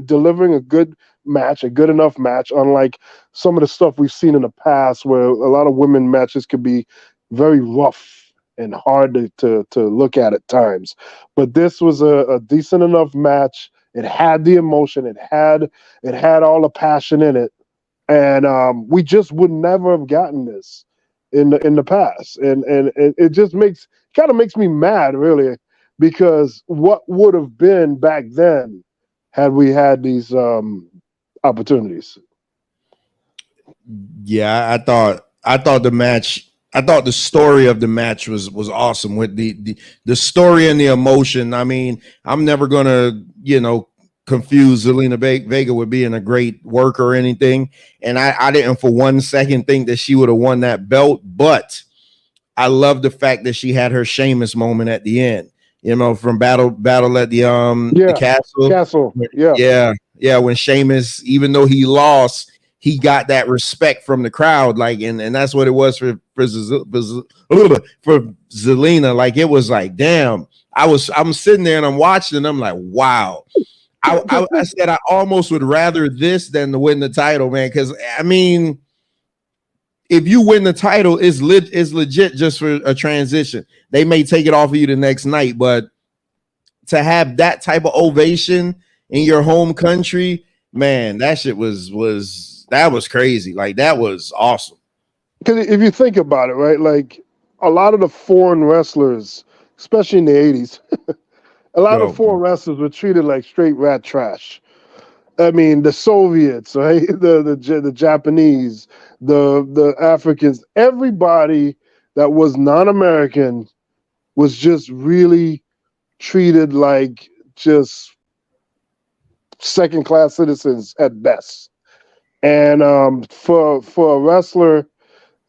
delivering a good match, a good enough match, unlike some of the stuff we've seen in the past where a lot of women matches could be very rough and hard to look at times. But this was a decent enough match. It had the emotion, it had all the passion in it, and we just would never have gotten this in the past. And it just kind of makes me mad, really, because what would have been back then had we had these opportunities. Yeah, I thought the match, I thought the story of the match was awesome with the story and the emotion. I mean, I'm never gonna, confuse Zelina Vega with being a great worker or anything. And I didn't for 1 second think that she would have won that belt, but I love the fact that she had her Sheamus moment at the end. You know, from battle at the castle. Yeah. When Sheamus, even though he lost, he got that respect from the crowd. Like, and that's what it was for Zelina. Like, it was like, damn. I'm sitting there and I'm watching, and I'm like, wow. I said I almost would rather this than to win the title, man. Because I mean, if you win the title, it's legit just for a transition. They may take it off of you the next night, but to have that type of ovation in your home country, man, that shit was crazy. Like, that was awesome. Because if you think about it, right, like a lot of the foreign wrestlers, especially in the 80s, a lot of foreign wrestlers were treated like straight rat trash. I mean, the Soviets, right? The Japanese, the Africans, everybody that was non-American was just really treated like just second-class citizens at best. And for a wrestler,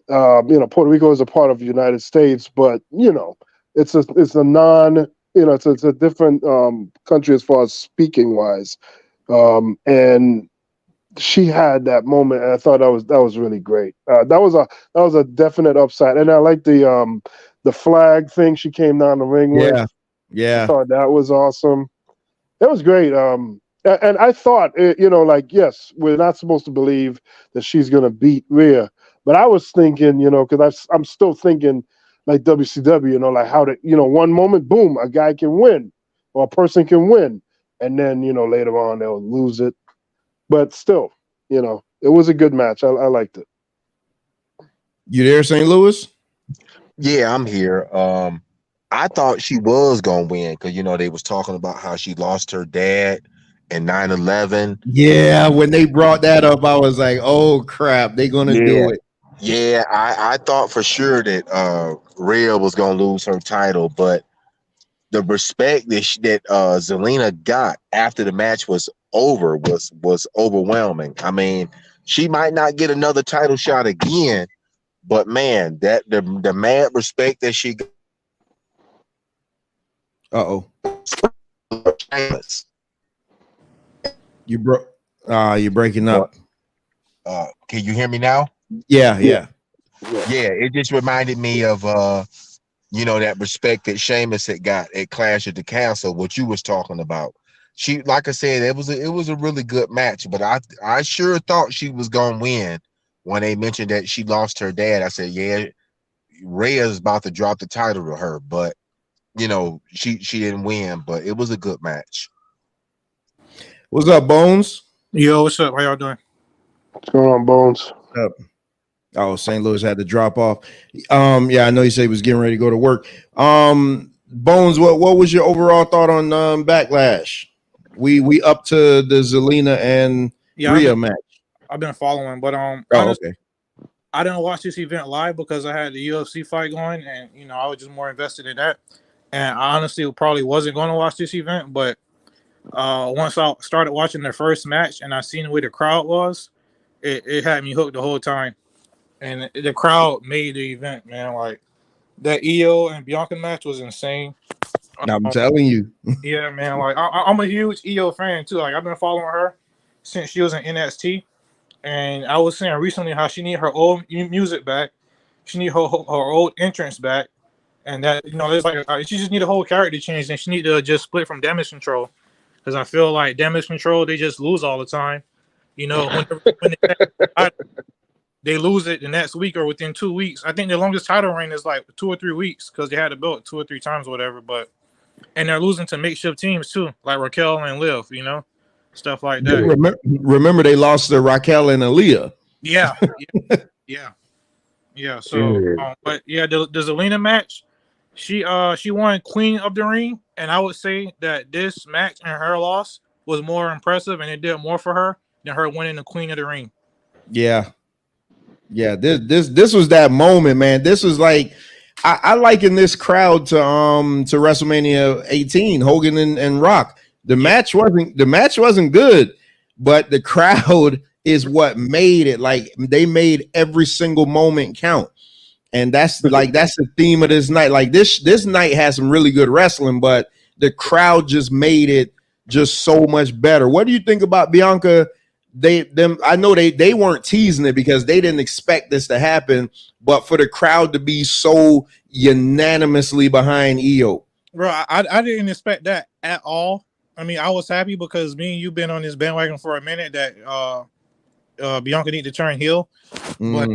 Puerto Rico is a part of the United States, but it's a non, it's a different country as far as speaking wise. And she had that moment, and I thought that was really great. That was a definite upside, and I like the flag thing she came down the ring with. Yeah, I thought that was awesome. It was great. And I thought, yes, we're not supposed to believe that she's gonna beat Rhea, but I was thinking, because I'm still thinking like WCW, like how to, one moment, boom, a guy can win or a person can win, and then later on they'll lose it. But still, it was a good match. I liked it. You there, St. Louis? Yeah, I'm here. I thought she was gonna win because they was talking about how she lost her dad in 9/11. Yeah, when they brought that up, I was like, oh crap, they're gonna do it. Yeah, I thought for sure that Rhea was gonna lose her title, but the respect that Zelina got after the match was over was overwhelming. I mean, she might not get another title shot again, but man, that the mad respect that she got. You're breaking up. Can you hear me now? Yeah. It just reminded me of that respect that Sheamus had got at Clash at the Castle, what you was talking about. She, like I said, it was a really good match, but I sure thought she was gonna win when they mentioned that she lost her dad. I said, yeah, Rhea's about to drop the title to her, but she didn't win, but it was a good match. What's up, Bones? Yo, what's up? How y'all doing? What's going on, Bones? What's up? Oh, St. Louis had to drop off. I know he said he was getting ready to go to work. Bones, what was your overall thought on Backlash? We up to the Zelina and Rhea match. I've been following, but honestly, okay. I didn't watch this event live because I had the UFC fight going, and I was just more invested in that. And I honestly probably wasn't going to watch this event, but once I started watching the first match and I seen where the crowd was, it had me hooked the whole time. And the crowd made the event, man. Like, that EO and Bianca match was insane. I'm telling you. Yeah, man. Like, I'm a huge EO fan too. Like, I've been following her since she was in NXT. And I was saying recently how she need her old music back. She need her old entrance back. And that, there's like she just need a whole character change, and she need to just split from Damage Control, because I feel like Damage Control, they just lose all the time. When they lose it the next week or within 2 weeks. I think their longest title reign is like 2 or 3 weeks because they had the belt 2 or 3 times or whatever. And they're losing to makeshift teams too, like Raquel and Liv, stuff like that. Remember they lost to Raquel and Aaliyah. Yeah. So, but yeah, the Zelina match, she won Queen of the Ring, and I would say that this match and her loss was more impressive, and it did more for her than her winning the Queen of the Ring. Yeah, this was that moment, man. This was like I liken this crowd to WrestleMania 18, Hogan and Rock. The match wasn't good, but the crowd is what made it. Like, they made every single moment count. And that's the theme of this night. Like this night has some really good wrestling, but the crowd just made it just so much better. What do you think about Bianca? I know they weren't teasing it because they didn't expect this to happen, but for the crowd to be so unanimously behind Io. Bro, I didn't expect that at all. I mean, I was happy because me and you've been on this bandwagon for a minute that Bianca need to turn heel. But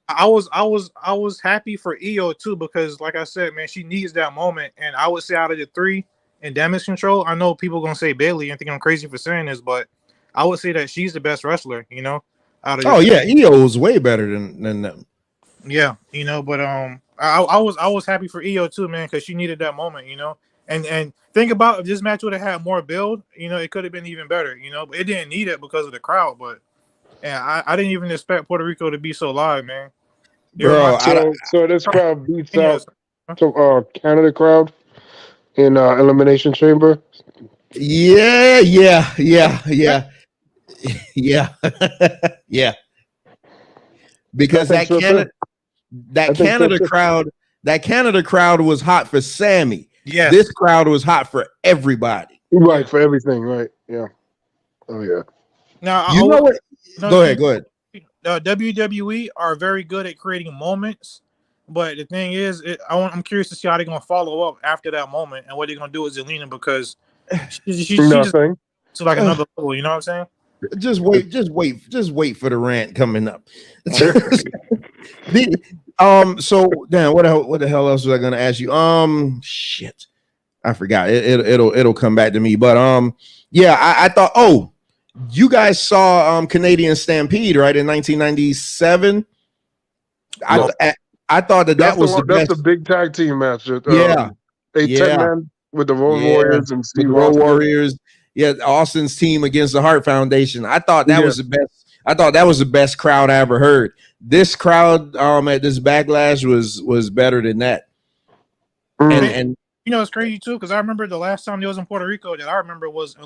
I was happy for Io too because, like I said, man, she needs that moment. And I would say out of the three in damage control, I know people are gonna say Bailey and think I'm crazy for saying this, but I would say that she's the best wrestler. You know, out of Io is way better than them. Yeah, you know, but I was happy for Io too, man, because she needed that moment, you know. And think about if this match would have had more build, you know, it could have been even better, you know. But it didn't need it because of the crowd. But yeah, I didn't even expect Puerto Rico to be so live, man. Bro, so this crowd beats out to Canada crowd in Elimination Chamber. Yeah. Because that Canada crowd was hot for Sammy. Yeah, this crowd was hot for everybody. Right, for everything. Right. Yeah. Oh yeah. Now you know what? Go ahead. WWE are very good at creating moments, but the thing is, I'm curious to see how they're gonna follow up after that moment and what they're gonna do with Zelina because she's just to like another level. You know what I'm saying? Just wait for the rant coming up. So damn, what the hell else was I gonna ask you? Shit, I forgot. It'll come back to me. But I thought. You guys saw Canadian Stampede, right, in 1997. I thought that was the best. That's the big tag team match. 10-man with the Road Warriors and Steve Road Warriors. Yeah, Austin's team against the Hart Foundation. I thought that was the best. I thought that was the best crowd I ever heard. This crowd at this Backlash was better than that. And you know it's crazy too because I remember the last time they was in Puerto Rico that I remember was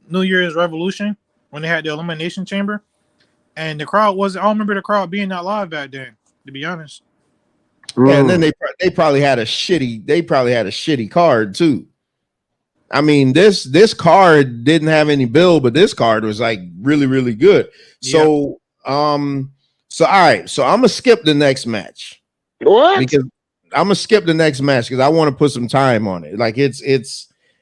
New Year's Revolution when they had the Elimination Chamber, and the crowd was. I don't remember the crowd being that live back then, to be honest. Yeah, and then they probably had a shitty card too. I mean, this card didn't have any build, but this card was like really, really good. So, all right. So I'm gonna skip the next match. What? Because I'm gonna skip the next match because I want to put some time on it. Like it's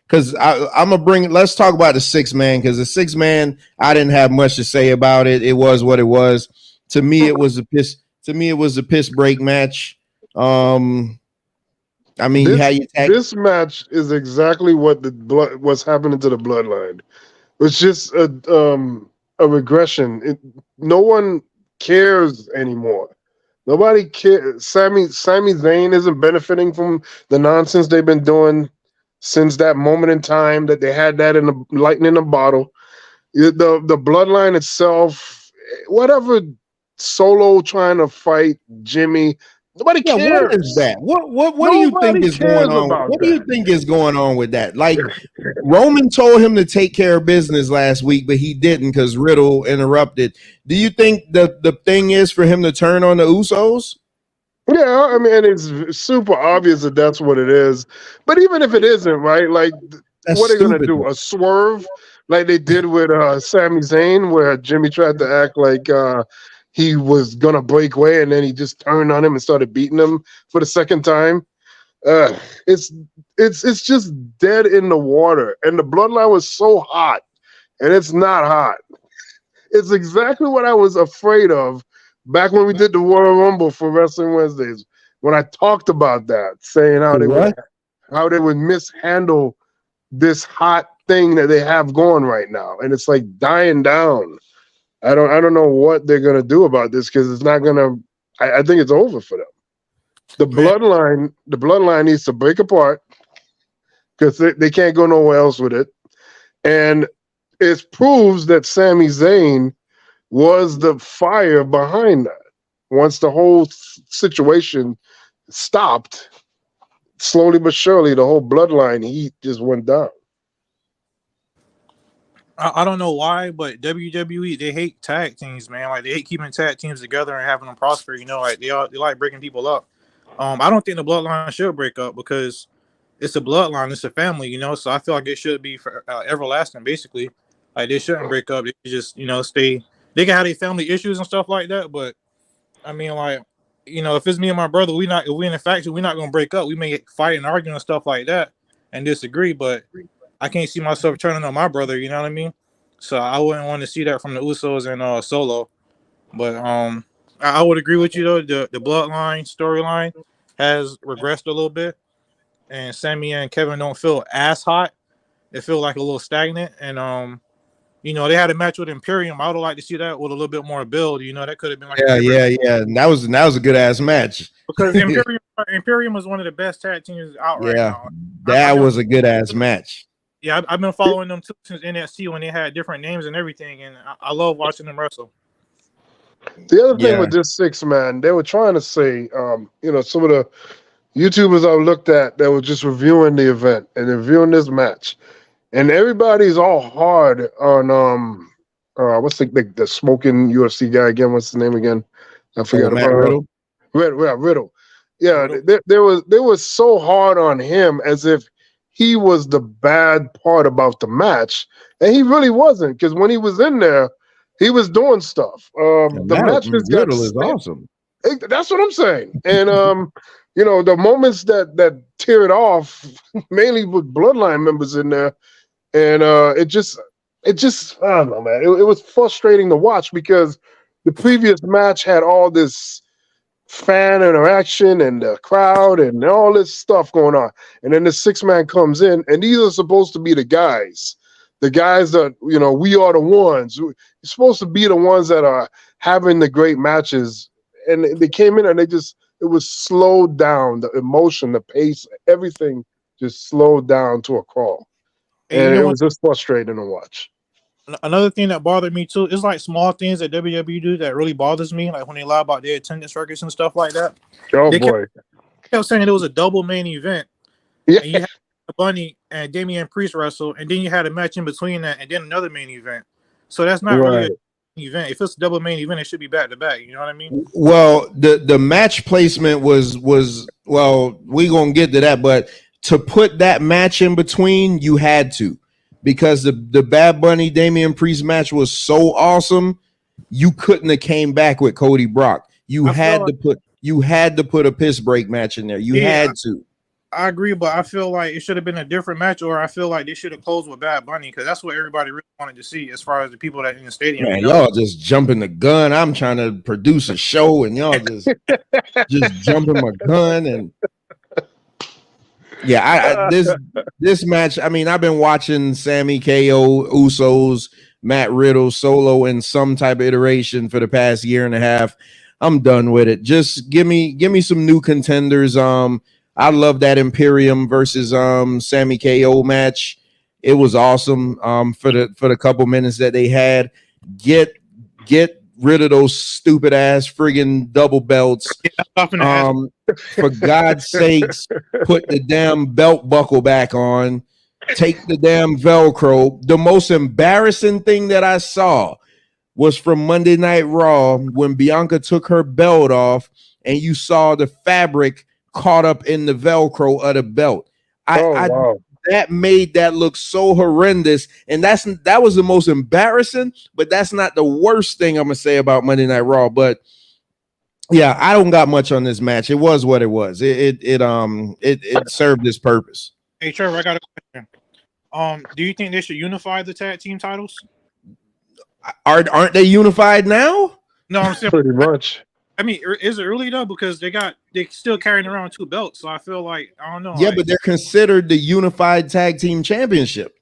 because I'm gonna bring. Let's talk about the 6-man because the 6-man I didn't have much to say about it. It was what it was. To me, it was a piss. To me, it was a piss break match. I mean, this match is exactly what's happening to the Bloodline. It's just a regression. No one cares anymore. Nobody cares. Sami Zayn isn't benefiting from the nonsense they've been doing since that moment in time that they had that in the lightning in a bottle. The Bloodline itself, whatever Solo trying to fight Jimmy. Nobody cares. What is that? What do you think is going on? What do you think is going on with that? Like Roman told him to take care of business last week, but he didn't because Riddle interrupted. Do you think the thing is for him to turn on the Usos? Yeah, I mean, it's super obvious that that's what it is. But even if it isn't, right? Like, what are they gonna do? A swerve like they did with Sami Zayn, where Jimmy tried to act like he was gonna break away, and then he just turned on him and started beating him for the second time. It's just dead in the water, and the Bloodline was so hot, and it's not hot. It's exactly what I was afraid of back when we did the Royal Rumble for Wrestling Wednesdays. When I talked about that, saying how they would mishandle this hot thing that they have going right now, and it's like dying down. I don't know what they're gonna do about this because it's not gonna. I think it's over for them. The bloodline needs to break apart because they can't go nowhere else with it, and it proves that Sami Zayn was the fire behind that. Once the whole situation stopped, slowly but surely, the whole bloodline heat just went down. I don't know why, but WWE, they hate tag teams, man. Like, they hate keeping tag teams together and having them prosper. You know, like they like breaking people up. I don't think the bloodline should break up because it's a bloodline, it's a family, you know. So I feel like it should be for everlasting, basically. Like, they shouldn't break up. They should just, you know, stay. They can have their family issues and stuff like that, but I mean, like, you know, if it's me and my brother, if we in a faction, we're not gonna break up. We may fight and argue and stuff like that and disagree, but I can't see myself turning on my brother. You know what I mean? So I wouldn't want to see that from the Usos and Solo. But I would agree with you though. The bloodline storyline has regressed a little bit, and Sammy and Kevin don't feel as hot. They feel like a little stagnant, and you know, they had a match with Imperium. I would have liked to see that with a little bit more build. You know, that could have been like yeah. And that was a good ass match because Imperium was one of the best tag teams out right now. That was a good ass match. Yeah, I've been following them too since NXT when they had different names and everything, and I love watching them wrestle. The other thing with this 6-man, they were trying to say, you know, some of the YouTubers I've looked at that were just reviewing the event and reviewing this match, and everybody's all hard on what's the smoking UFC guy again? What's his name again? I forgot about Riddle. Riddle. Yeah, they were so hard on him as if he was the bad part about the match, and he really wasn't, because when he was in there, he was doing stuff. The match Riddle is awesome. That's what I'm saying. And you know, the moments that tear it off, mainly with Bloodline members in there, and it just I don't know, man. It was frustrating to watch because the previous match had all this fan interaction and the crowd and all this stuff going on, and then the 6-man comes in, and these are supposed to be the guys that, you know, we are the ones. You're supposed to be the ones that are having the great matches, and they came in and it was slowed down. The emotion, the pace, everything just slowed down to a crawl, and it was just frustrating to watch. Another thing that bothered me too is like small things that WWE do that really bothers me, like when they lie about their attendance records and stuff like that. Oh boy, kept saying it was a double main event. Yeah, and you had Bunny and Damian Priest wrestle, and then you had a match in between that, and then another main event. So that's not really an event. If it's a double main event, it should be back to back. You know what I mean? Well, the match placement was well, we gonna get to that, but to put that match in between, you had to. Because the Bad Bunny Damian Priest match was so awesome, you couldn't have came back with Cody Brock. You had to put a piss break match in there. You had to. I agree, but I feel like it should have been a different match, or I feel like they should have closed with Bad Bunny, because that's what everybody really wanted to see as far as the people that in the stadium. Man, y'all just jumping the gun. I'm trying to produce a show, and y'all just jumping my gun. And yeah, this match, I mean, I've been watching Sammy, KO, Usos, Matt Riddle, Solo in some type of iteration for the past year and a half. I'm done with it. Just give me some new contenders. I love that Imperium versus Sammy KO match. It was awesome. For the couple minutes that they had. Get rid of those stupid ass friggin' double belts. For God's sakes, put the damn belt buckle back on. Take the damn Velcro. The most embarrassing thing that I saw was from Monday Night Raw when Bianca took her belt off and you saw the fabric caught up in the Velcro of the belt. Wow. That made that look so horrendous, and that was the most embarrassing, but that's not the worst thing I'm gonna say about Monday Night Raw. But yeah, I don't got much on this match. It was what it was. It served its purpose. Hey Trevor, I got a question. Do you think they should unify the tag team titles? Aren't they unified now? No, I'm saying pretty much. I mean, is it really though? Because they still carrying around two belts, so I feel like I don't know. Yeah, but they're considered the unified tag team championship.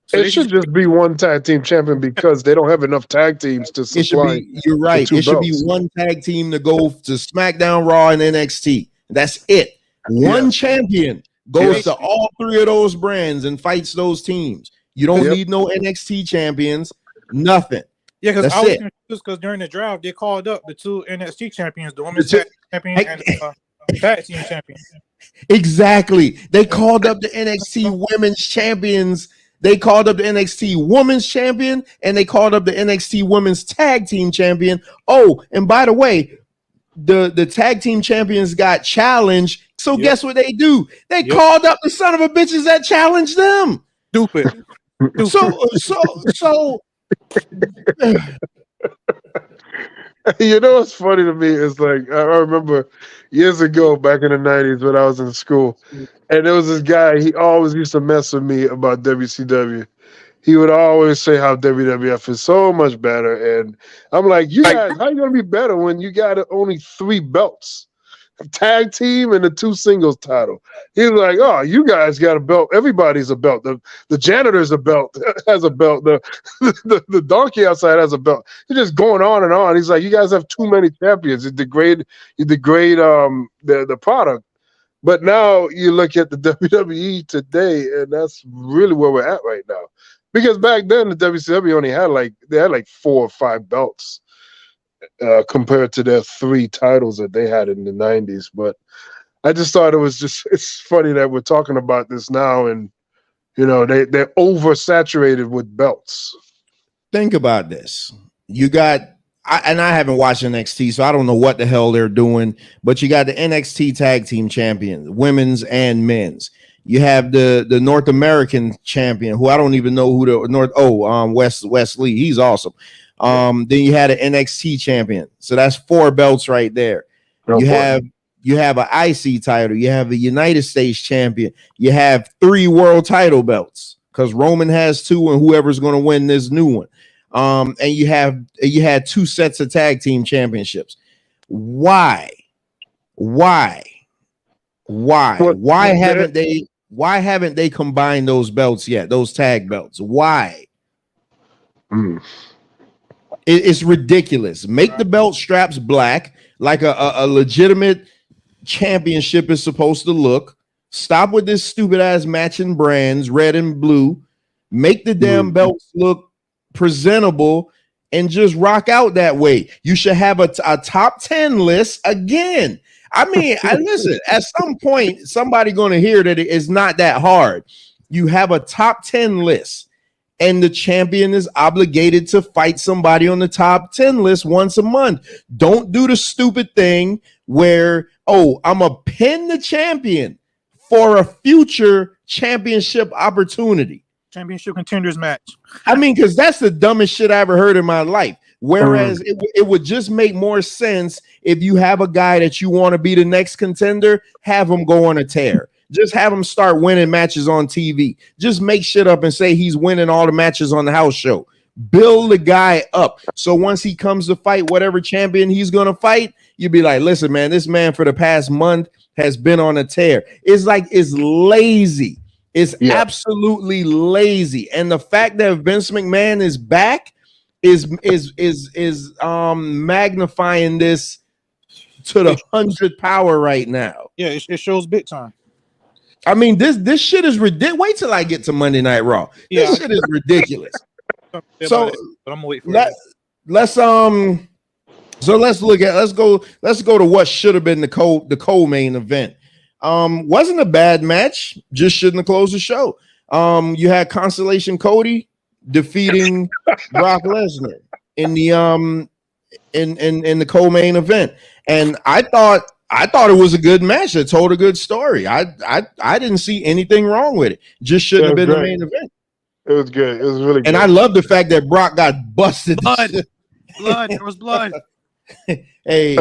So it should just be one tag team champion because they don't have enough tag teams to supply. You're right. It should be one tag team to go to SmackDown, Raw, and NXT. That's it. One champion goes to all three of those brands and fights those teams. You don't need no NXT champions. Nothing. Yeah, because I was confused because during the draft they called up the two NXT champions, the women's tag champion and the tag team champion. Exactly. They called up the NXT women's champions They called up the NXT Women's Champion, and they called up the NXT Women's Tag Team Champion. Oh, and by the way, the Tag Team Champions got challenged. So guess what they do? They called up the son of a bitches that challenged them. Stupid. So You know what's funny to me is like I remember years ago back in the 90s when I was in school, and there was this guy, he always used to mess with me about WCW. He would always say how WWF is so much better. And I'm like, you guys, how you gonna be better when you got only 3 belts? A tag team and the 2 singles title. He was like, oh, you guys got a belt. Everybody's a belt. The janitor's a belt, has a belt. The donkey outside has a belt. He's just going on and on. He's like, you guys have too many champions. You degrade the product. But now you look at the WWE today, and that's really where we're at right now. Because back then the WCW only had like 4 or 5 belts. Compared to their 3 titles that they had in the 90s. But I just thought it's funny that we're talking about this now, and they're oversaturated with belts. Think about this. You got I haven't watched NXT, so I don't know what the hell they're doing, but you got the NXT Tag Team Champion, women's and men's. You have the North American champion, who I don't even know who Wesley. He's awesome. Then you had an NXT champion, so that's 4 belts right there. You have an IC title, you have a United States champion, you have 3 world title belts because Roman has 2, and whoever's going to win this new one. And you had 2 sets of tag team championships. Why haven't they combined those belts yet? Those tag belts? Why? It's ridiculous. Make the belt straps black like a legitimate championship is supposed to look. Stop with this stupid ass matching brands, red and blue. Make the damn belts look presentable and just rock out that way. You should have a top 10 list again. I mean, listen, at some point, somebody going to hear that it's not that hard. You have a top 10 list. And the champion is obligated to fight somebody on the top 10 list once a month. Don't do the stupid thing where, I'm going to pin the champion for a future championship opportunity. Championship contenders match. I mean, because that's the dumbest shit I ever heard in my life. Whereas it would just make more sense if you have a guy that you want to be the next contender, have him go on a tear. Just have him start winning matches on TV. Just make shit up and say he's winning all the matches on the house show. Build the guy up. So once he comes to fight whatever champion he's going to fight, you'll be like, listen, man, this man for the past month has been on a tear. It's lazy. It's absolutely lazy. And the fact that Vince McMahon is back is magnifying this to the 100th power right now. Yeah, it shows big time. I mean, this shit is ridiculous. Wait till I get to Monday Night Raw. This shit is ridiculous. So but I'm gonna wait for it. Let's go to what should have been the co-main event. Wasn't a bad match, just shouldn't have closed the show. You had Constellation Cody defeating Brock Lesnar in the in the co-main event, and I thought it was a good match that told a good story. I didn't see anything wrong with it. Just shouldn't have been the main event. It was good. It was really good. And I love the fact that Brock got busted. Blood. There was blood. Hey,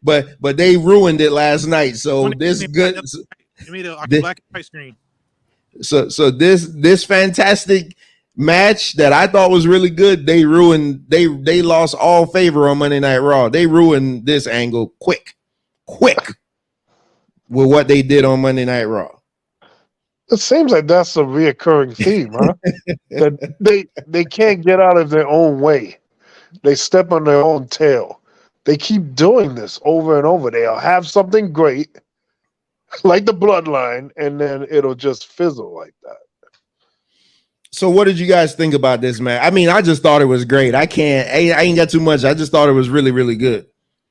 but they ruined it last night. So this good. They made a black and white screen. So this fantastic match that I thought was really good, they ruined. They lost all favor on Monday Night Raw. They ruined this angle quick with what they did on Monday Night Raw. It seems like that's a reoccurring theme, huh? That they can't get out of their own way. They step on their own tail. They keep doing this over and over. They'll have something great, like the Bloodline, and then it'll just fizzle like that. So what did you guys think about this, man? I mean, I just thought it was great. I ain't got too much. I just thought it was really, really good.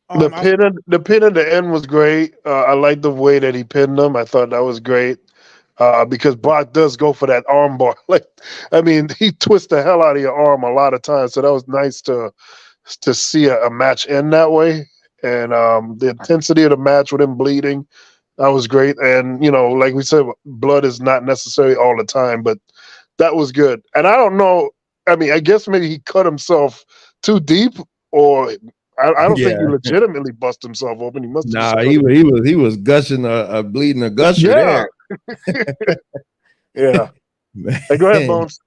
The pin at the end was great. I liked the way that he pinned them. I thought that was great. because Brock does go for that arm bar. Like, I mean, he twists the hell out of your arm a lot of times. So that was nice to see a match end that way. And the intensity of the match with him bleeding, that was great. And, you know, like we said, blood is not necessary all the time, but that was good. And I don't know. I mean, I guess maybe he cut himself too deep, or I don't think he legitimately bust himself open. He must have. Nah, he was gushing a bleeding a gusher there. Yeah. Hey, go ahead, Bones.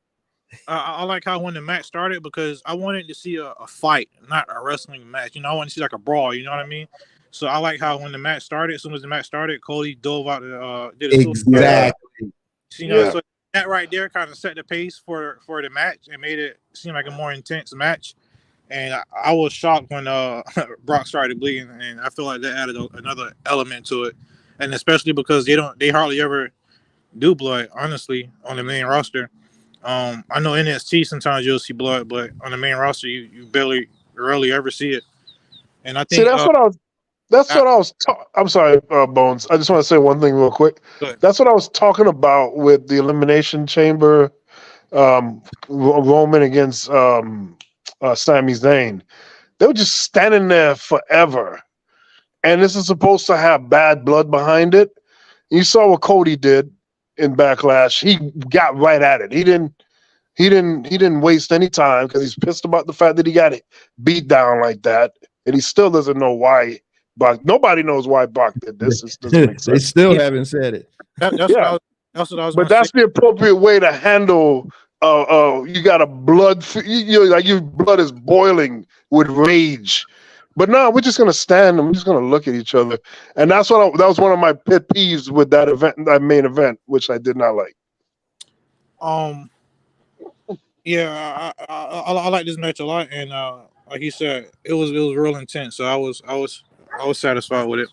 I like how when the match started, because I wanted to see a fight, not a wrestling match. You know, I wanted to see like a brawl. You know what I mean? So I like how when the match started, as soon as the match started, Cody dove out and did a exactly. You know, so that right there kind of set the pace for the match and made it seem like a more intense match. And I was shocked when Brock started bleeding, and I feel like that added another element to it, and especially because they hardly ever do blood, honestly, on the main roster. I know NXT sometimes you'll see blood, but on the main roster you rarely ever see it. And I think that's what I was. I'm sorry, Bones. I just want to say one thing real quick. That's what I was talking about with the Elimination Chamber, Roman against Sami Zayn. They were just standing there forever, and this is supposed to have bad blood behind it. You saw what Cody did in Backlash. He got right at it. He didn't waste any time because he's pissed about the fact that he got beat down like that, and he still doesn't know why. Brock, nobody knows why Brock did this. It doesn't make sense. They still haven't said it. That's what I was. But that's the appropriate way to handle. You got a blood. Like your blood is boiling with rage. But no, we're just gonna stand and we're just gonna look at each other, and that was one of my pet peeves with that event, that main event, which I did not like. Yeah, I like this match a lot, and like you said, it was real intense. So I was satisfied with it.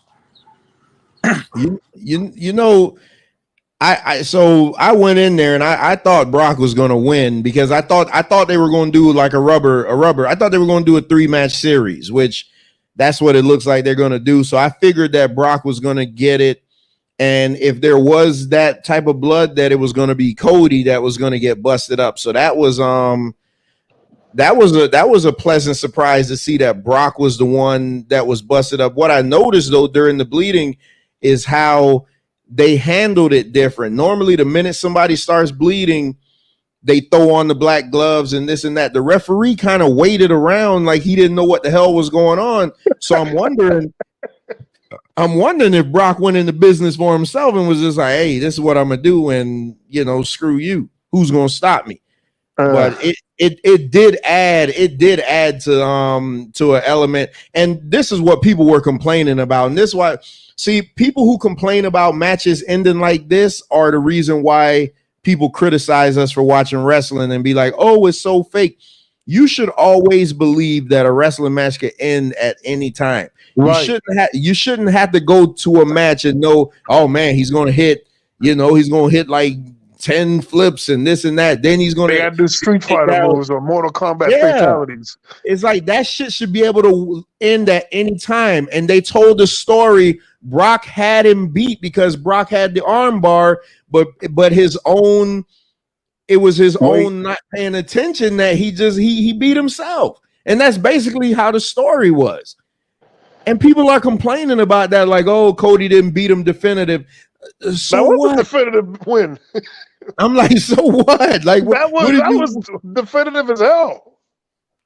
You know, I went in there and I thought Brock was going to win because I thought they were going to do like a rubber. I thought they were going to do a 3-match series, which that's what it looks like they're going to do. So I figured that Brock was going to get it. And if there was that type of blood, that it was going to be Cody that was going to get busted up. So that was a pleasant surprise to see that Brock was the one that was busted up. What I noticed though during the bleeding is how they handled it different. Normally, the minute somebody starts bleeding, they throw on the black gloves and this and that. The referee kind of waited around like he didn't know what the hell was going on. So I'm wondering if Brock went into business for himself and was just like, hey, this is what I'm going to do. And, you know, screw you. Who's going to stop me? But it did add to an element. And this is what people were complaining about. And this is why, see, people who complain about matches ending like this are the reason why people criticize us for watching wrestling and be like, oh, it's so fake. You should always believe that a wrestling match can end at any time. Right. You shouldn't have to go to a match and know, oh man, he's going to hit like 10 flips and this and that. Then he's going to do Street Fighter moves or Mortal Kombat fatalities. It's like that shit should be able to end at any time. And they told the story. Brock had him beat because Brock had the arm bar, but his own. It was his own not paying attention that he beat himself. And that's basically how the story was. And people are complaining about that, like, oh, Cody didn't beat him definitive. So that was a definitive win. I'm like, so what? Like that was definitive as hell.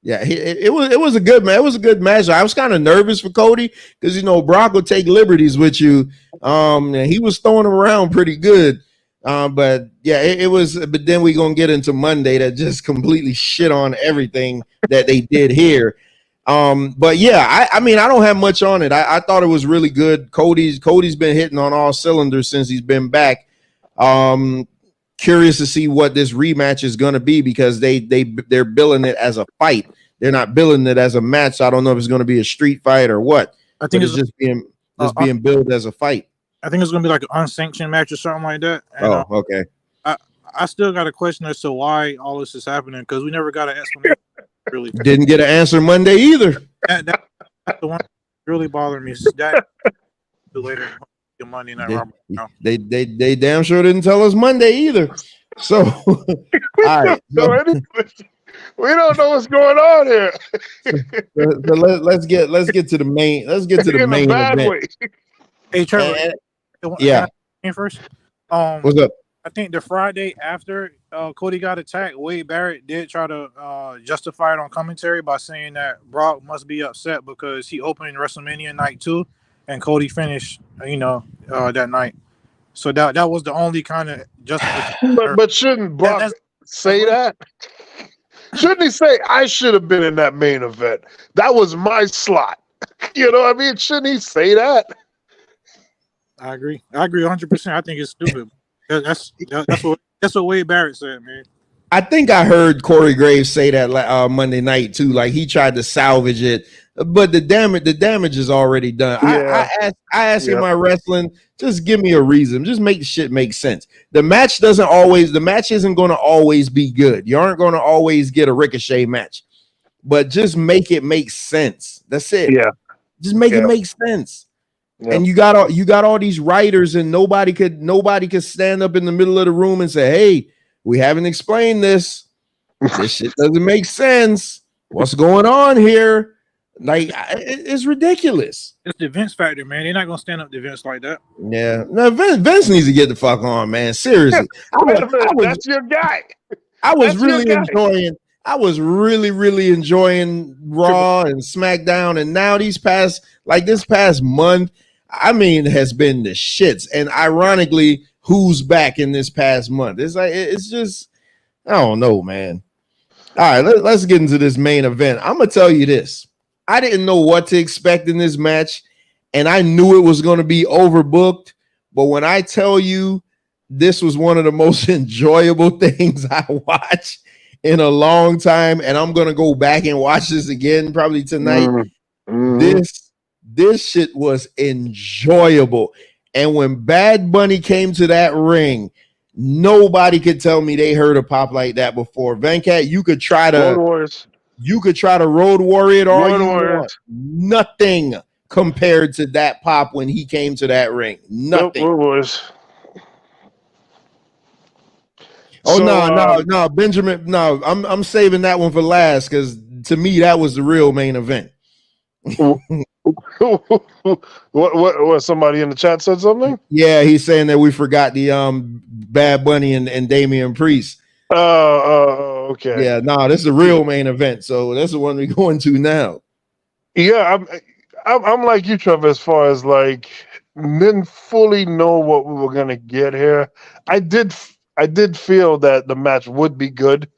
Yeah, it was a good match. It was a good match. I was kind of nervous for Cody because Brock will take liberties with you. And he was throwing him around pretty good. But yeah, it was. But then we're gonna get into Monday that just completely shit on everything that they did here. But yeah, I mean, I don't have much on it. I thought it was really good. Cody's been hitting on all cylinders since he's been back. Curious to see what this rematch is gonna be because they're billing it as a fight. They're not billing it as a match. So I don't know if it's gonna be a street fight or what. I think it's just being billed as a fight. I think it's gonna be like an unsanctioned match or something like that. And, okay. I still got a question as to why all this is happening because we never got an explanation. Really, didn't get an answer Monday either. That's the one that really bothered me. That later. Your Monday Night Raw. They damn sure didn't tell us Monday either. So, all right. We don't know what's going on here. So let's get to the main. Let's get to the main event. Way. Hey Trevor, yeah. First, what's up? I think the Friday after Cody got attacked, Wade Barrett did try to justify it on commentary by saying that Brock must be upset because he opened WrestleMania night 2 and Cody finished, that night. So that was the only kind of justification. But shouldn't Brock say that? Shouldn't he say, I should have been in that main event? That was my slot. You know what I mean? Shouldn't he say that? I agree 100%. I think it's stupid. That's what Wade Barrett said, man. I think I heard Corey Graves say that Monday night too. Like he tried to salvage it, but the damage is already done. Yeah. I asked him, my wrestling, just give me a reason. Just make the shit make sense. The match isn't going to always be good. You aren't going to always get a Ricochet match, but just make it make sense. That's it. Yeah. Just make it make sense. Yep. And you got all these writers, and nobody could stand up in the middle of the room and say, "Hey, we haven't explained this. This shit doesn't make sense. What's going on here?" Like, it's ridiculous. It's the Vince factor, man. They're not gonna stand up to Vince like that. Yeah, no, Vince needs to get the fuck on, man. Seriously, that's your guy. I was really enjoying Raw and SmackDown, and now this past month, I mean, has been the shits. And ironically, who's back in this past month? It's just, I don't know, man. All right, let's get into this main event. I'm gonna tell you this: I didn't know what to expect in this match, and I knew it was going to be overbooked. But when I tell you, this was one of the most enjoyable things I watched in a long time, and I'm gonna go back and watch this again probably tonight. Mm-hmm. This shit was enjoyable. And when Bad Bunny came to that ring, nobody could tell me they heard a pop like that before. Venkat, you could try to Road Warrior it all you want. Nothing compared to that pop when he came to that ring. Nothing. No, Benjamin. No, I'm saving that one for last because to me that was the real main event. What? Somebody in the chat said something? Yeah, he's saying that we forgot the Bad Bunny and Damian Priest. Okay. Yeah, no, this is the real main event, so that's the one we're going to now. Yeah, I'm like you, Trevor, as far as like didn't fully know what we were gonna get here. I did feel that the match would be good,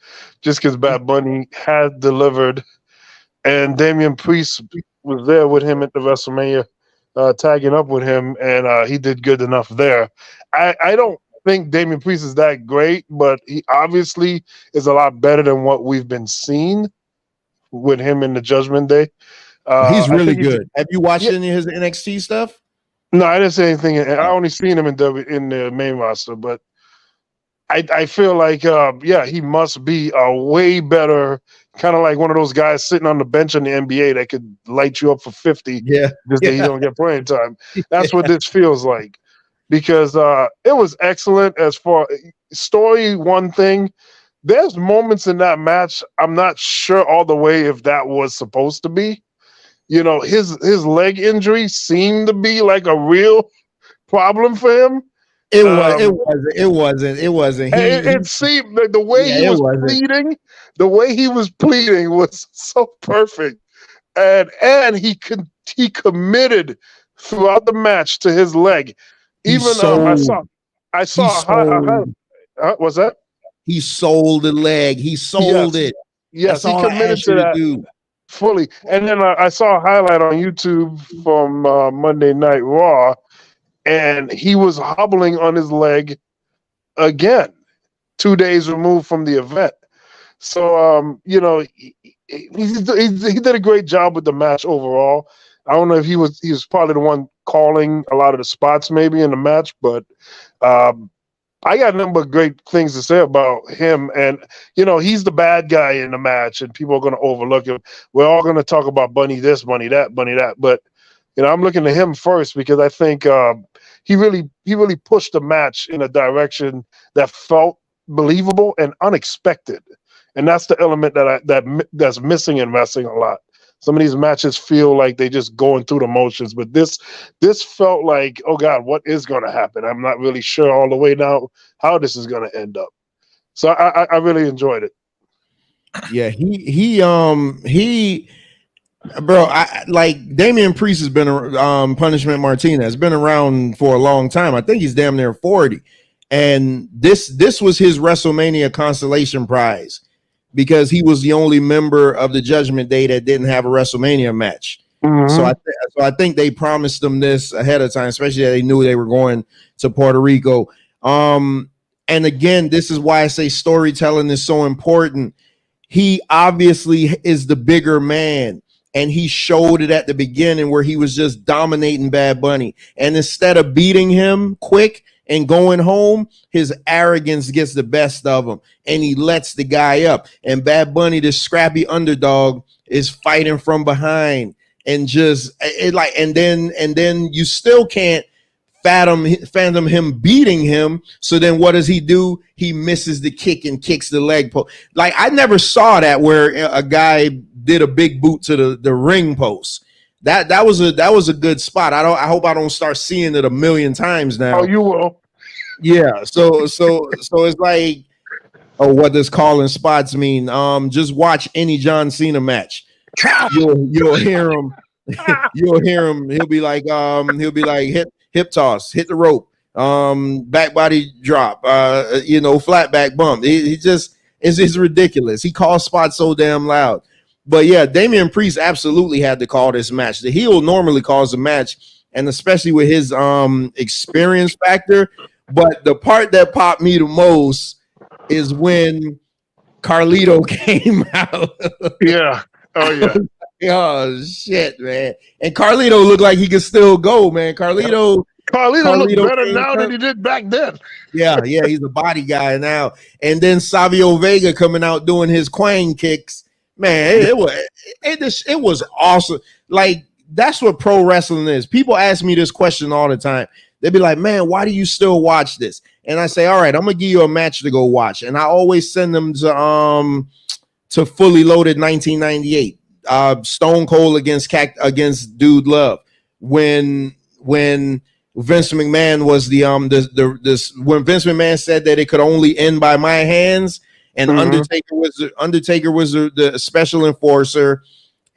just because Bad Bunny had delivered, and Damian Priest was there with him at the WrestleMania, tagging up with him, and he did good enough there. I don't think Damian Priest is that great, but he obviously is a lot better than what we've been seeing with him in the Judgment Day. He's really good. Have you watched any of his NXT stuff? No, I didn't say anything. I only seen him in the main roster, but I feel like he must be a way better, kind of like one of those guys sitting on the bench in the NBA that could light you up for 50. Yeah, just that you don't get playing time. That's what this feels like, because it was excellent as far story. One thing, there's moments in that match I'm not sure all the way if that was supposed to be. You know, his leg injury seemed to be like a real problem for him. It wasn't. It seemed like the way he was pleading. The way he was pleading was so perfect, and he committed throughout the match to his leg. Even I saw. What's that? He sold the leg. He sold it. Yes, he committed to that fully. And then I saw a highlight on YouTube from Monday Night Raw. And he was hobbling on his leg again, 2 days removed from the event. So, he did a great job with the match overall. I don't know if he was probably the one calling a lot of the spots maybe in the match, but I got a number of great things to say about him. And, he's the bad guy in the match, and people are going to overlook him. We're all going to talk about Bunny this, Bunny that, Bunny that. But, I'm looking at him first because I think he really pushed the match in a direction that felt believable and unexpected. And that's the element that's missing in wrestling a lot. Some of these matches feel like they just going through the motions, but this felt like, oh God, what is going to happen? I'm not really sure all the way now how this is going to end up. So I really enjoyed it. Yeah, bro, I like Damian Priest has been Punishment Martinez been around for a long time. I think he's damn near 40. And this was his WrestleMania consolation prize because he was the only member of the Judgment Day that didn't have a WrestleMania match. Mm-hmm. So I think they promised him this ahead of time, especially that they knew they were going to Puerto Rico. And again, this is why I say storytelling is so important. He obviously is the bigger man, and he showed it at the beginning where he was just dominating Bad Bunny. And instead of beating him quick and going home, his arrogance gets the best of him, and he lets the guy up. And Bad Bunny, this scrappy underdog, is fighting from behind, and then you still can't fathom him beating him. So then what does he do? He misses the kick and kicks the leg post. Like, I never saw that where a guy did a big boot to the ring post. That was a good spot. I hope I don't start seeing it a million times now. Oh, you will. Yeah. So it's like, oh, what does calling spots mean? Just watch any John Cena match. You'll hear him. You'll hear him. He'll be like hip toss, hit the rope, back body drop, flat back bump. He just it's ridiculous. He calls spots so damn loud. But yeah, Damian Priest absolutely had to call this match. The heel normally calls a match, and especially with his experience factor. But the part that popped me the most is when Carlito came out. Yeah. Oh yeah. Oh shit, man! And Carlito looked like he could still go, man. Carlito looked better now than he did back then. Yeah, he's a body guy now. And then Savio Vega coming out doing his Quang kicks, man. It was awesome. Like, that's what pro wrestling is. People ask me this question all the time. They'd be like, "Man, why do you still watch this?" And I say, "All right, I'm gonna give you a match to go watch." And I always send them to Fully Loaded 1998. Stone Cold against Dude Love, when Vince McMahon was when Vince McMahon said that it could only end by my hands, and Undertaker was the special enforcer,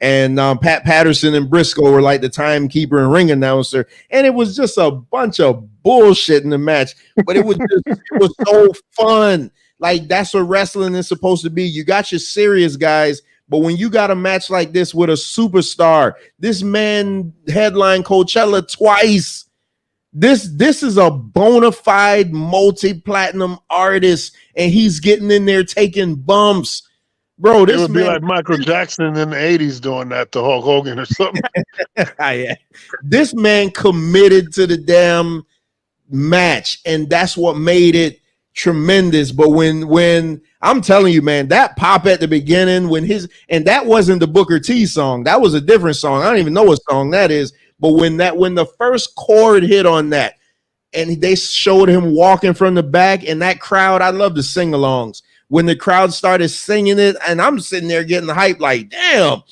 and Pat Patterson and Briscoe were like the timekeeper and ring announcer, and it was just a bunch of bullshit in the match, but it was so fun. Like, that's what wrestling is supposed to be. You got your serious guys, but when you got a match like this with a superstar, this man headlined Coachella twice. This is a bona fide multi-platinum artist, and he's getting in there taking bumps. Bro, this would be like Michael Jackson in the 80s doing that to Hulk Hogan or something. Yeah. This man committed to the damn match, and that's what made it tremendous. But when I'm telling you, man, that pop at the beginning and that wasn't the Booker T song, that was a different song. I don't even know what song that is. But when the first chord hit on that, and they showed him walking from the back, and that crowd, I love the sing-alongs. When the crowd started singing it, and I'm sitting there getting hype, like, damn,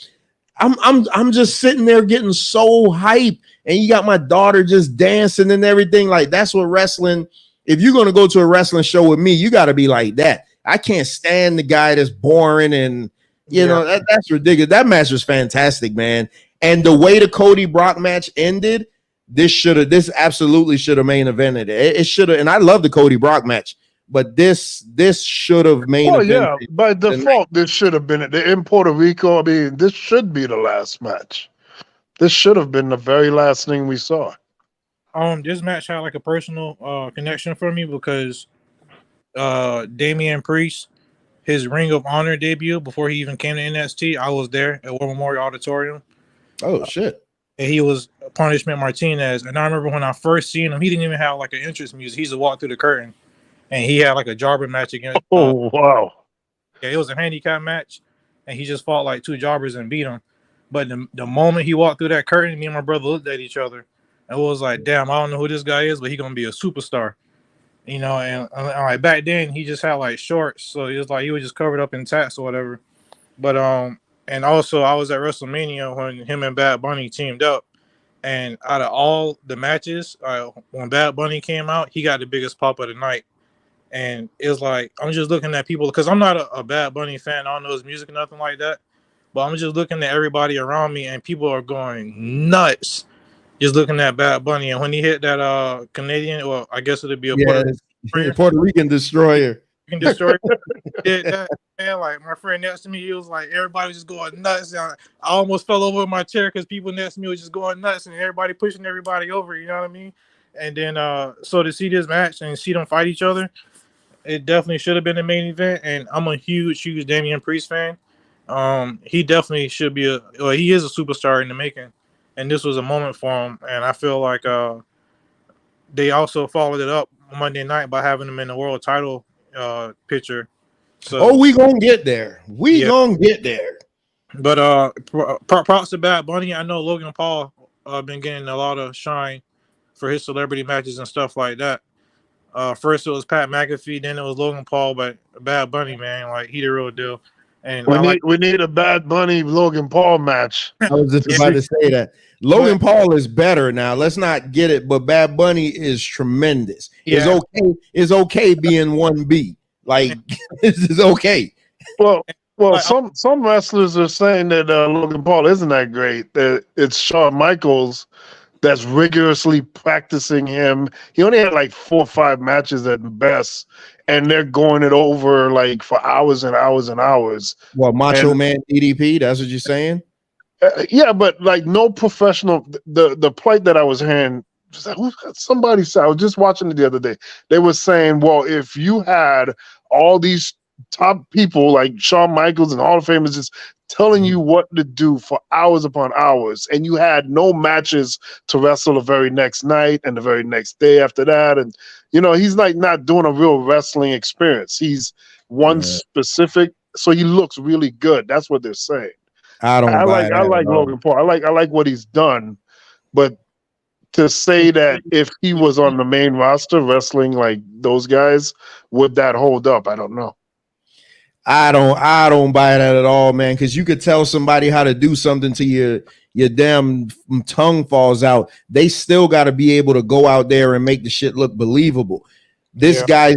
I'm just sitting there getting so hype, and you got my daughter just dancing and everything. Like, that's what wrestling. If you're gonna go to a wrestling show with me, you got to be like that. I can't stand the guy that's boring, and that's ridiculous. That match was fantastic, man. And the way the Cody Brock match ended, this absolutely should have main evented. It should have, and I love the Cody Brock match, but this should have main evented. Yeah, by default, this should have been in Puerto Rico. I mean, this should be the last match. This should have been the very last thing we saw. This match had like a personal connection for me because Damian Priest, his Ring of Honor debut before he even came to NXT, I was there at War Memorial Auditorium. Oh shit! And he was Punishment Martinez, and I remember when I first seen him, he didn't even have like an entrance music. He just walked through the curtain, and he had like a jobber match against. Oh wow! Yeah, it was a handicap match, and he just fought like two jobbers and beat them. But the moment he walked through that curtain, me and my brother looked at each other. It was like, damn, I don't know who this guy is, but he gonna be a superstar. You know, and like back then he just had like shorts, so it was like he was just covered up in tats or whatever. But and also I was at WrestleMania when him and Bad Bunny teamed up, and out of all the matches, when Bad Bunny came out, he got the biggest pop of the night. And it was like I'm just looking at people because I'm not a Bad Bunny fan. I don't know his music or nothing like that. But I'm just looking at everybody around me, and people are going nuts just looking at Bad Bunny. And when he hit that Canadian, well, I guess it'd be a Puerto Rican destroyer. You can destroy did that, man. Like my friend next to me, he was like, everybody was just going nuts. I almost fell over in my chair because people next to me was just going nuts and everybody pushing everybody over. You know what I mean? And then so to see this match and see them fight each other, it definitely should have been the main event. And I'm a huge Damian Priest fan. He definitely should be he is a superstar in the making. And this was a moment for him. And I feel like they also followed it up Monday night by having him in the world title picture. So we gonna get there. We gonna get there. But props to Bad Bunny. I know Logan Paul been getting a lot of shine for his celebrity matches and stuff like that. First it was Pat McAfee, then it was Logan Paul, but Bad Bunny, man, like he the real deal. And we need a Bad Bunny Logan Paul match. I was just about to say that. Logan Paul is better now. Let's not get it, but Bad Bunny is tremendous. Yeah. It's okay being 1B. Like this is okay. Well, some wrestlers are saying that Logan Paul isn't that great. That it's Shawn Michaels that's rigorously practicing him. He only had like 4 or 5 matches at best, and they're going it over like for hours and hours and hours. Well, Macho Man DDP, that's what you're saying? Yeah, but like no professional. The plight that I was hearing, somebody said, I was just watching it the other day. They were saying, well, if you had all these top people like Shawn Michaels and Hall of Famers just telling you what to do for hours upon hours, and you had no matches to wrestle the very next night and the very next day after that, and you know he's like not doing a real wrestling experience. He's one specific, so he looks really good. That's what they're saying. I like Logan Paul. I like what he's done, but to say that if he was on the main roster wrestling like those guys, would that hold up? I don't know. I don't buy that at all, man, because you could tell somebody how to do something to your damn tongue falls out. They still got to be able to go out there and make the shit look believable. This guy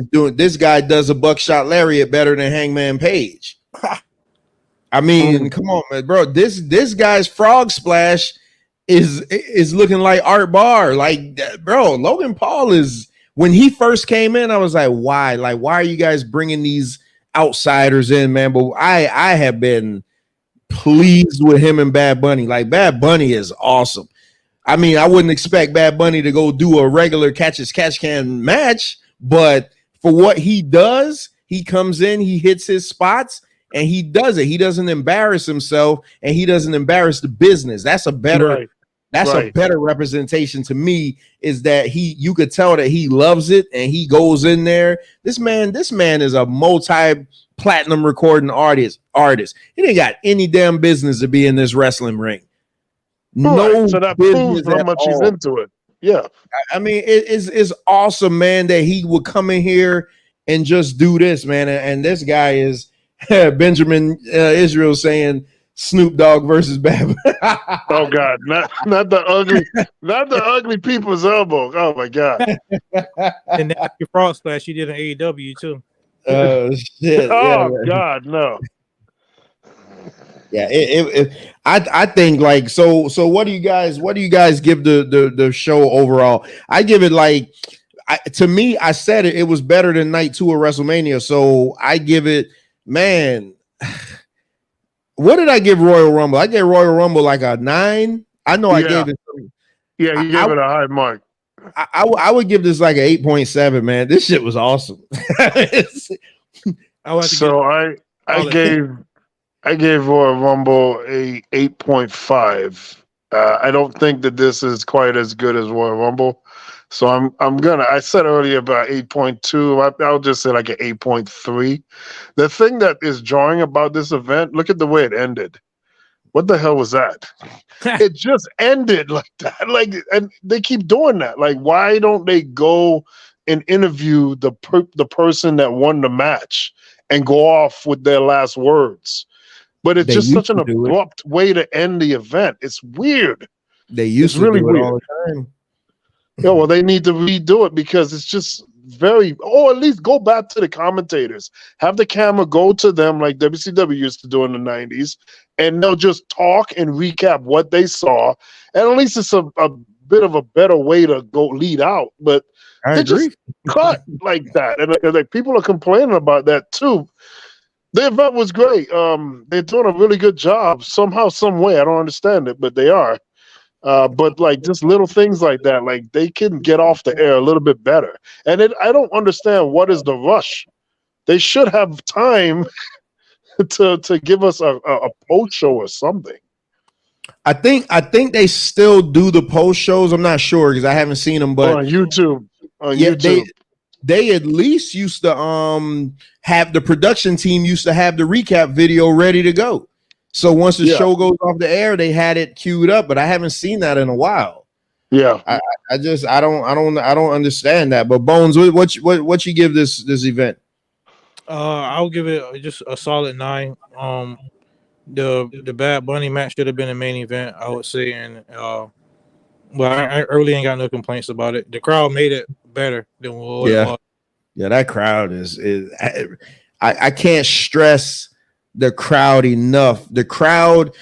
does a buckshot lariat better than Hangman Page. I mean, come on, man, bro. This guy's frog splash is looking like Art Barr. Like, bro, Logan Paul is, when he first came in, I was like, why? Like, why are you guys bringing these outsiders in, man? But I have been pleased with him and Bad Bunny. Like, Bad Bunny is awesome. I mean, I wouldn't expect Bad Bunny to go do a regular catch can match, but for what he does, he comes in, he hits his spots, and he does it. He doesn't embarrass himself, and he doesn't embarrass the business. That's a better a better representation to me, is that you could tell that he loves it and he goes in there. This man is a multi-platinum recording artist. He ain't got any damn business to be in this wrestling ring. No, so that proves how much he's into it. Yeah. I mean, it's awesome, man, that he would come in here and just do this, man. And this guy is Benjamin Israel saying Snoop Dogg versus Bad. Oh God, not the ugly people's elbow. Oh my God. And that frog splash he did in AEW too. Oh shit. Oh God, no. Yeah, I think like so what do you guys give the show overall? I give it like, to me, I said it was better than night 2 of WrestleMania, so I give it, man. What did I give Royal Rumble? I gave Royal Rumble like a 9. I know I gave it. Yeah, you gave it a high mark. I would give this like an 8.7, man. This shit was awesome. I gave Royal Rumble a 8.5. I don't think that this is quite as good as Royal Rumble. So I said earlier about 8.2. I'll just say like an 8.3. The thing that is jarring about this event, look at the way it ended. What the hell was that? It just ended like that. Like, and they keep doing that. Like, why don't they go and interview the person that won the match and go off with their last words? But it's They just used such an to do it. abrupt way to end the event. It's weird. They used It's to really do it weird. all the time. Yeah, well, they need to redo it because it's just very, or at least go back to the commentators. Have the camera go to them like WCW used to do in the 90s, and they'll just talk and recap what they saw. And at least it's a bit of a better way to go lead out. But I they agree. just cut like that. And like people are complaining about that too. The event was great. They're doing a really good job somehow, some way. I don't understand it, but they are. But like just little things like that, like they can get off the air a little bit better. And I don't understand what is the rush. They should have time to give us a post show or something. I think they still do the post shows. I'm not sure because I haven't seen them, but on YouTube. YouTube. They at least used to have the production team used to have the recap video ready to go. So once the show goes off the air, they had it queued up, but I haven't seen that in a while. Yeah, I don't understand that. But Bones, what you give this event? I'll give it just a solid 9. The Bad Bunny match should have been a main event, I would say, and I really ain't got no complaints about it. The crowd made it better than what it was. Yeah, that crowd is I can't stress the crowd enough. The crowd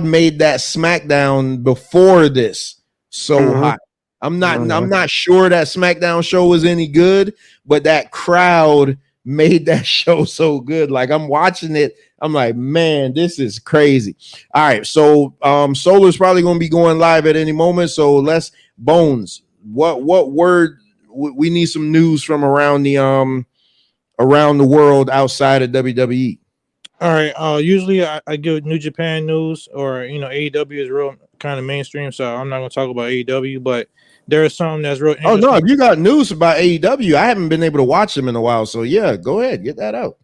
made that SmackDown before this so hot. I'm not sure that SmackDown show was any good, but that crowd made that show so good. Like I'm watching it, I'm like, man, this is crazy. All right, so Solar's probably gonna be going live at any moment. So let's Bones. What word? We need some news from around the world outside of WWE. All right. Usually I give New Japan news, or AEW is real kind of mainstream, so I'm not gonna talk about AEW, but there is something that's real interesting. Oh no, if you got news about AEW, I haven't been able to watch them in a while. So yeah, go ahead, get that out.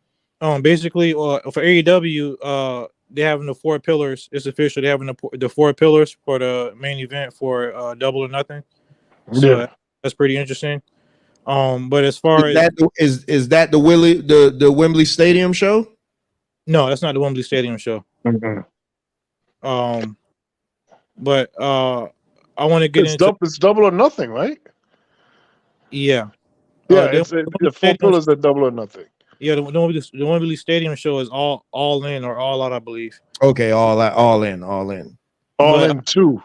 Basically, for AEW, they're having the 4 pillars. It's official. They're having the 4 pillars for the main event for Double or Nothing. So that's pretty interesting. But as far as is that the Wembley Stadium show? No, that's not the Wembley Stadium show. But I want to get into it's Double or Nothing, right? Yeah. Yeah, the 4 pillars are Double or Nothing. Yeah, the Wembley Stadium show is all in or all out, I believe. Okay, all in. All in two.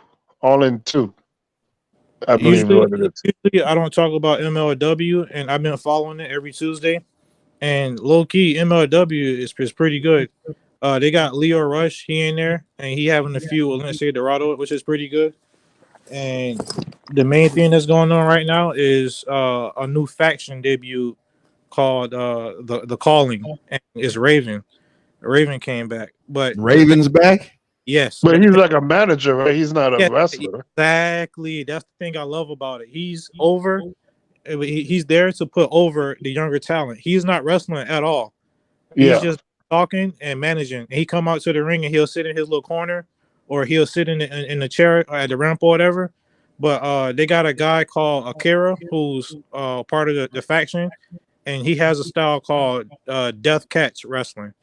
I believe usually I don't talk about MLW, and I've been following it every Tuesday. And low key, MLW is pretty good. They got Leo Rush, he in there, and he having a feud with Lince Dorado, which is pretty good. And the main thing that's going on right now is a new faction debut called the Calling, and it's Raven. Raven came back, but Raven's back. Yes, but he's like a manager, right? He's not a wrestler. Exactly, that's the thing I love about it. He's over. He's there to put over the younger talent. He's not wrestling at all. He's just talking and managing. And he come out to the ring and he'll sit in his little corner, or he'll sit in the chair at the ramp or whatever. But they got a guy called Akira who's part of the faction, and he has a style called death catch wrestling,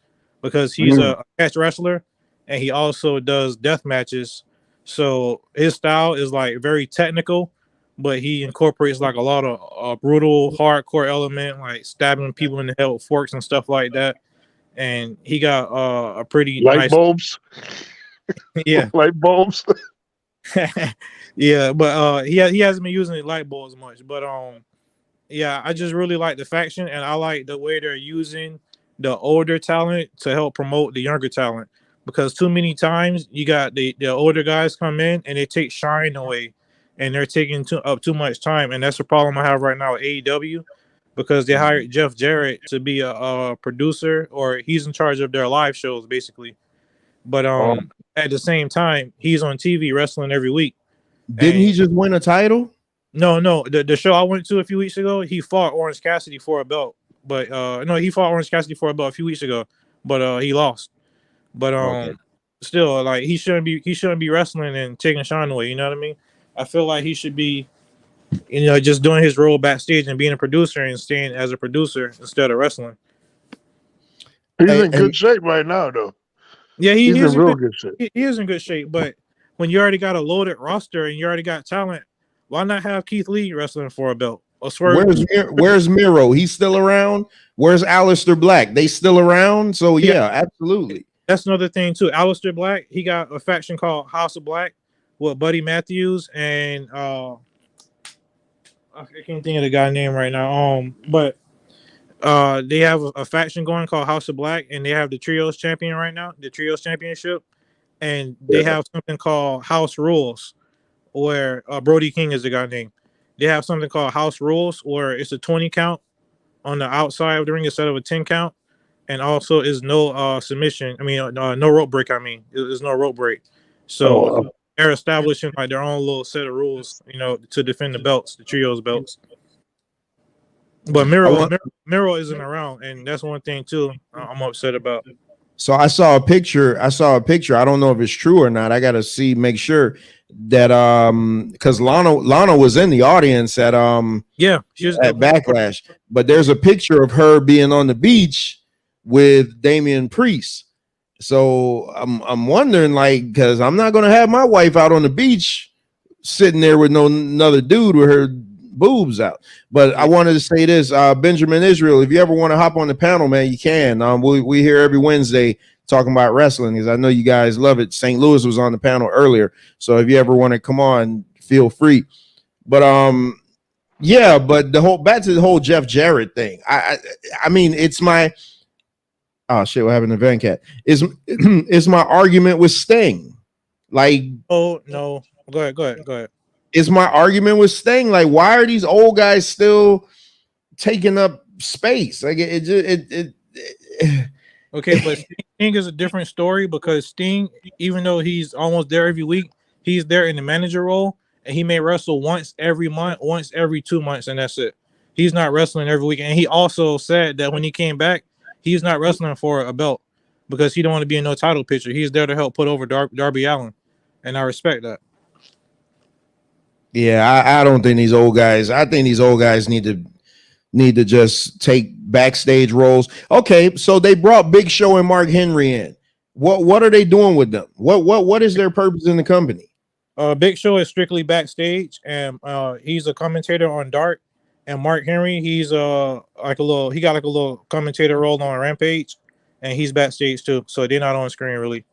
because he's a catch wrestler and he also does death matches. So his style is like very technical, but he incorporates like a lot of brutal, hardcore element, like stabbing people in the head with forks and stuff like that. And he got a pretty light bulbs. Yeah, light bulbs. Yeah, but he hasn't been using the light bulbs much. But yeah, I just really like the faction, and I like the way they're using the older talent to help promote the younger talent. Because too many times you got the older guys come in and they take shine away, and they're taking up too much time, and that's the problem I have right now with AEW, because they hired Jeff Jarrett to be a producer, or he's in charge of their live shows basically. But at the same time, he's on TV wrestling every week. Didn't he just win a title? No. The show I went to a few weeks ago, he fought Orange Cassidy for a belt. But no, he fought Orange Cassidy for a belt a few weeks ago, but he lost. But still, like he shouldn't be wrestling and taking shine away. You know what I mean? I feel like he should be, just doing his role backstage and being a producer and staying as a producer instead of wrestling. He's in good shape right now, though. Yeah, he's in real good shape. He is in good shape, but when you already got a loaded roster and you already got talent, why not have Keith Lee wrestling for a belt? Or Where's Miro? He's still around. Where's Aleister Black? They still around? So yeah, absolutely. That's another thing too. Aleister Black, he got a faction called House of Black with Buddy Matthews and I can't think of the guy's name right now. But they have a faction going called House of Black, and they have the Trios champion right now, the Trios championship, and they have something called House Rules, where Brody King is the guy name. They have something called House Rules, where it's a 20 count on the outside of the ring instead of a 10 count, and also is no submission. I mean, no rope break. There's no rope break. So they're establishing like their own little set of rules, to defend the belts, the Trios belts. But Miro isn't around, and that's one thing too I'm upset about. So I saw a picture. I don't know if it's true or not. I gotta make sure that because Lana was in the audience at she was at Backlash, but there's a picture of her being on the beach with Damian Priest. So I'm wondering, like, because I'm not gonna have my wife out on the beach sitting there with another dude with her boobs out. But I wanted to say this, Benjamin Israel, if you ever want to hop on the panel, man, you can. We here every Wednesday talking about wrestling, because I know you guys love it. St. Louis was on the panel earlier, so if you ever want to come on, feel free. But but back to the whole Jeff Jarrett thing. I mean, it's my what happened to Van Cat is my argument with Sting. Like, oh no, go ahead. Is my argument with Sting, like, why are these old guys still taking up space? Like it okay, but Sting is a different story, because Sting, even though he's almost there every week, he's there in the manager role, and he may wrestle once every month, once every 2 months, and that's it. He's not wrestling every week. And he also said that when he came back, he's not wrestling for a belt because he don't want to be in no title picture. He's there to help put over Darby Allin, and I respect that. Yeah, I don't think these old guys. I think these old guys need to just take backstage roles. Okay, so they brought Big Show and Mark Henry in. What are they doing with them? What is their purpose in the company? Big Show is strictly backstage, and he's a commentator on Dark. And Mark Henry, he's he got like a little commentator role on Rampage, and he's backstage too. So they're not on screen really.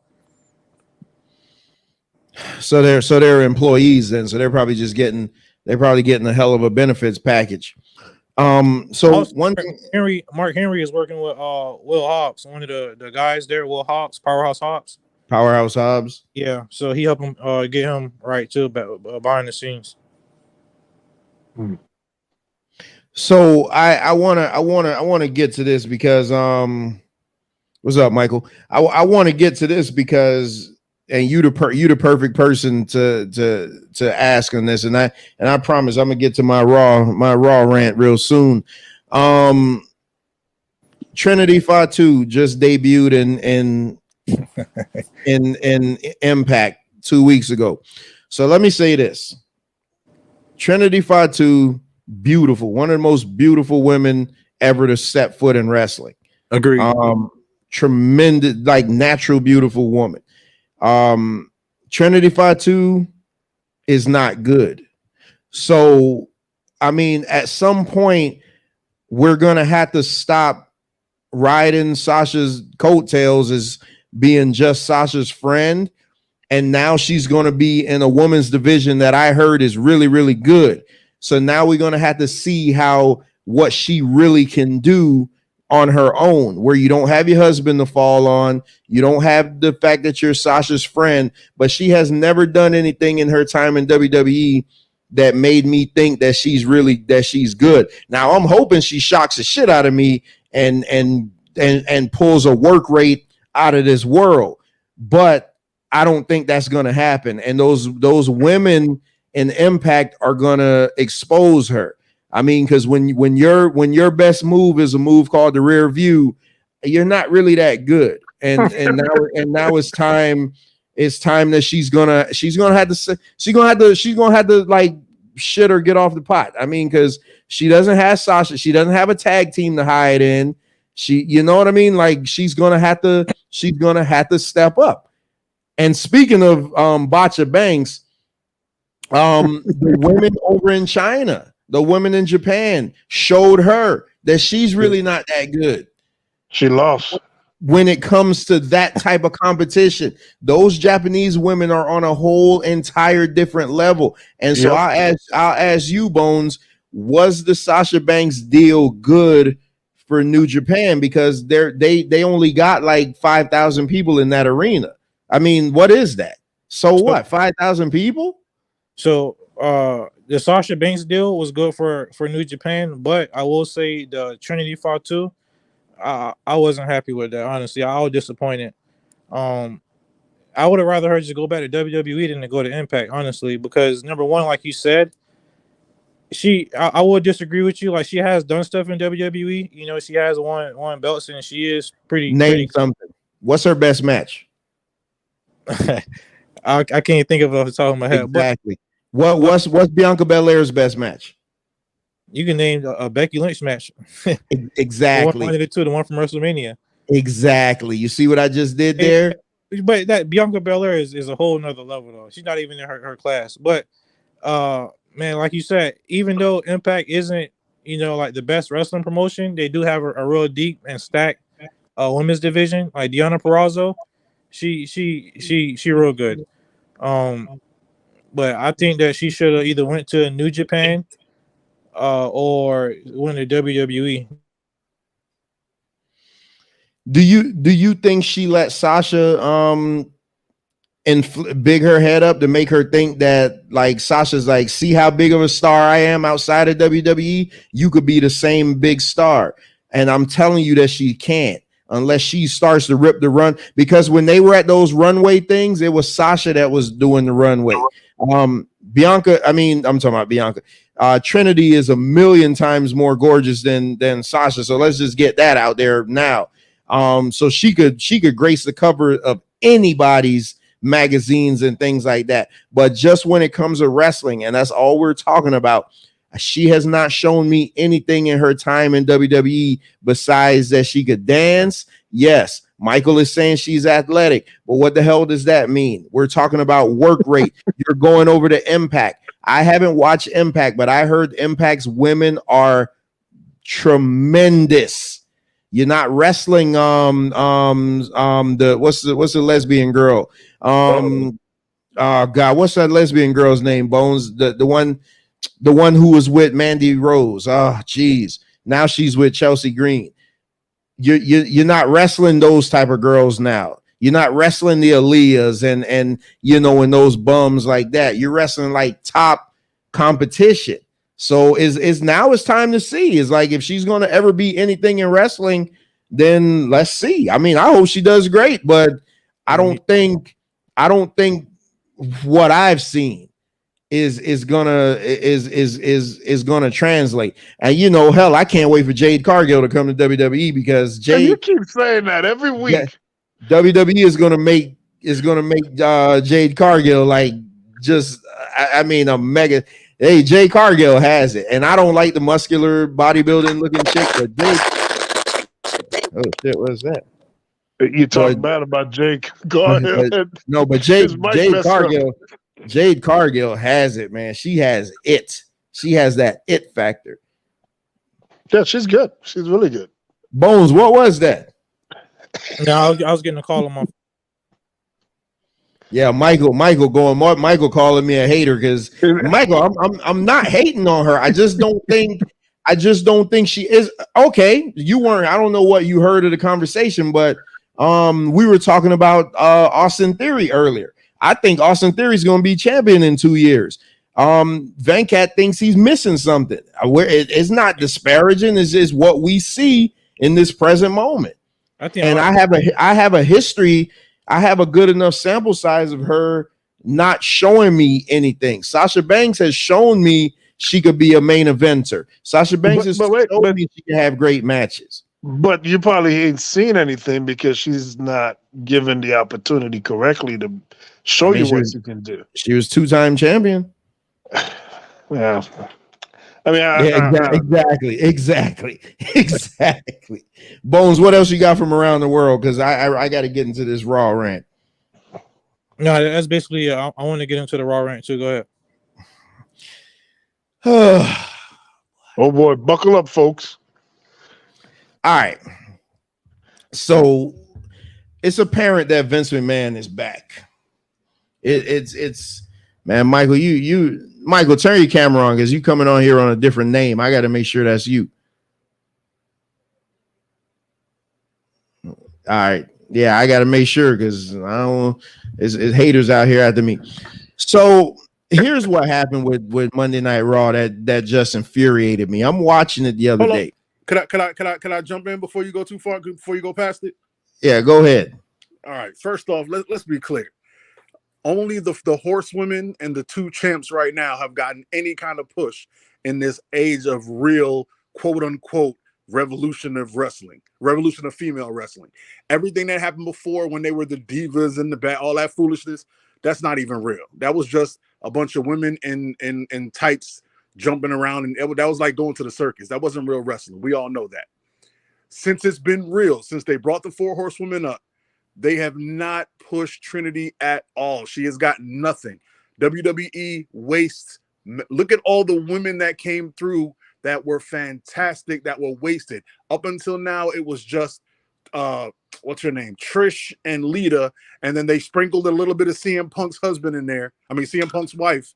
So they're employees then. So they're probably getting a hell of a benefits package. So also, one thing, Mark Henry is working with Will Hobbs, one of the guys there, Will Hobbs, Powerhouse Hobbs. Yeah, so he helped him get him right too, behind the scenes. So I wanna get to this because what's up, Michael? I want to get to this because. And you the perfect person to ask on this, and I promise I'm gonna get to my raw rant real soon. Trinity Fatu just debuted in Impact 2 weeks ago. So let me say this: Trinity Fatu, beautiful, one of the most beautiful women ever to set foot in wrestling. Agreed. Tremendous, like natural, beautiful woman. Trinity Fatu is not good. So, I mean, at some point, we're going to have to stop riding Sasha's coattails as being just Sasha's friend. And now she's going to be in a women's division that I heard is really, really good. So now we're going to have to see what she really can do on her own, where you don't have your husband to fall on, you don't have the fact that you're Sasha's friend, but she has never done anything in her time in WWE that made me think that she's good. Now I'm hoping she shocks the shit out of me and pulls a work rate out of this world, but I don't think that's going to happen. And those women in Impact are going to expose her. I mean, because when your best move is a move called the rear view, you're not really that good. and now it's time. It's time that she's gonna have to like shit or get off the pot. I mean, because she doesn't have Sasha, she doesn't have a tag team to hide in. You know what I mean? Like she's gonna have to step up. And speaking of Backlash Banks, the women over in China, the women in Japan showed her that she's really not that good. She lost. When it comes to that type of competition, those Japanese women are on a whole entire different level. And so I'll ask you, Bones, was the Sasha Banks deal good for New Japan? Because they only got like 5,000 people in that arena. I mean, what is that? So what? 5,000 people? So the Sasha Banks deal was good for New Japan, but I will say the Trinity Fatu, I wasn't happy with that. Honestly, I was disappointed. I would have rather her just go back to WWE than to go to Impact, honestly, because number one, like you said, I would disagree with you. Like she has done stuff in WWE. You know, she has won belts and she is pretty something. What's her best match? I can't think of it off the top of my head. Exactly. What's Bianca Belair's best match? You can name a Becky Lynch match. Exactly. The one from WrestleMania. Exactly. You see what I just did there? But that Bianca Belair is a whole nother level though. She's not even in her class. But man, like you said, even though Impact isn't, like the best wrestling promotion, they do have a real deep and stacked women's division. Like Deonna Purrazzo, she real good. But I think that she should have either went to New Japan or went to WWE. Do you think she let Sasha big her head up to make her think that like Sasha's like, see how big of a star I am outside of WWE? You could be the same big star. And I'm telling you that she can't unless she starts to rip the run, because when they were at those runway things, it was Sasha that was doing the runway. Bianca, I'm talking about Bianca. Trinity is a million times more gorgeous than Sasha. So let's just get that out there now. So she could grace the cover of anybody's magazines and things like that. But just when it comes to wrestling, and that's all we're talking about, she has not shown me anything in her time in WWE besides that she could dance. Yes, Michael is saying she's athletic, but what the hell does that mean? We're talking about work rate. You're going over to Impact. I haven't watched Impact, but I heard Impact's women are tremendous. You're not wrestling what's the lesbian girl? Oh God, what's that lesbian girl's name? Bones, the one who was with Mandy Rose. Oh geez, now she's with Chelsea Green. You're not wrestling those type of girls now. You're not wrestling the Aaliyahs and and those bums like that. You're wrestling like top competition. So now it's time to see. It's like if she's going to ever be anything in wrestling, then let's see. I mean, I hope she does great, but I don't think what I've seen is gonna translate. And hell, I can't wait for Jade Cargill to come to WWE because Jade. You keep saying that every week. Yeah, WWE is gonna make Jade Cargill like just a mega. Hey, Jade Cargill has it, and I don't like the muscular bodybuilding looking chick, but Jade. Oh shit, what's that? You talk bad about Jake. Go ahead. No, but Jade Cargill has it, man. She has it. She has that it factor. Yeah, she's good. She's really good. Bones, what was that? No, I was getting a call on my. Yeah, Michael calling me a hater because Michael, I'm not hating on her. I just don't think she is okay. You weren't. I don't know what you heard of the conversation, but we were talking about Austin Theory earlier. I think Austin Theory is going to be champion in 2 years. Venkat thinks he's missing something. It's not disparaging. It's just what we see in this present moment. I have a history. I have a good enough sample size of her not showing me anything. Sasha Banks has shown me she could be a main eventer. Sasha Banks has shown me she can have great matches. But you probably ain't seen anything because she's not given the opportunity correctly to show you what she can do. She was 2-time champion. Yeah. I mean, Exactly. Bones, what else you got from around the world? Because I got to get into this Raw rant. No, that's basically. I want to get into the Raw rant too. Go ahead. Oh boy, buckle up, folks. All right. So it's apparent that Vince McMahon is back. It's man, Michael, Michael, turn your camera on because you coming on here on a different name. I got to make sure that's you. All right. Yeah, I got to make sure because I don't. It's haters out here after me. So here's what happened with Monday Night Raw that just infuriated me. I'm watching it the other day. Can I jump in before you go too far? Before you go past it? Yeah, go ahead. All right. First off, let's be clear. Only the horsewomen and the two champs right now have gotten any kind of push in this age of real quote unquote revolution of female wrestling. Everything that happened before when they were the divas and the back, all that foolishness, that's not even real. That was just a bunch of women in tights jumping around, and that was like going to the circus. That wasn't real wrestling. We all know that. Since it's been real, since they brought the 4 horsewomen up, they have not pushed Trinity at all. She has got nothing. WWE wastes. Look at all the women that came through that were fantastic, that were wasted. Up until now, it was just, what's her name? Trish and Lita. And then they sprinkled a little bit of CM Punk's husband in there. I mean, CM Punk's wife.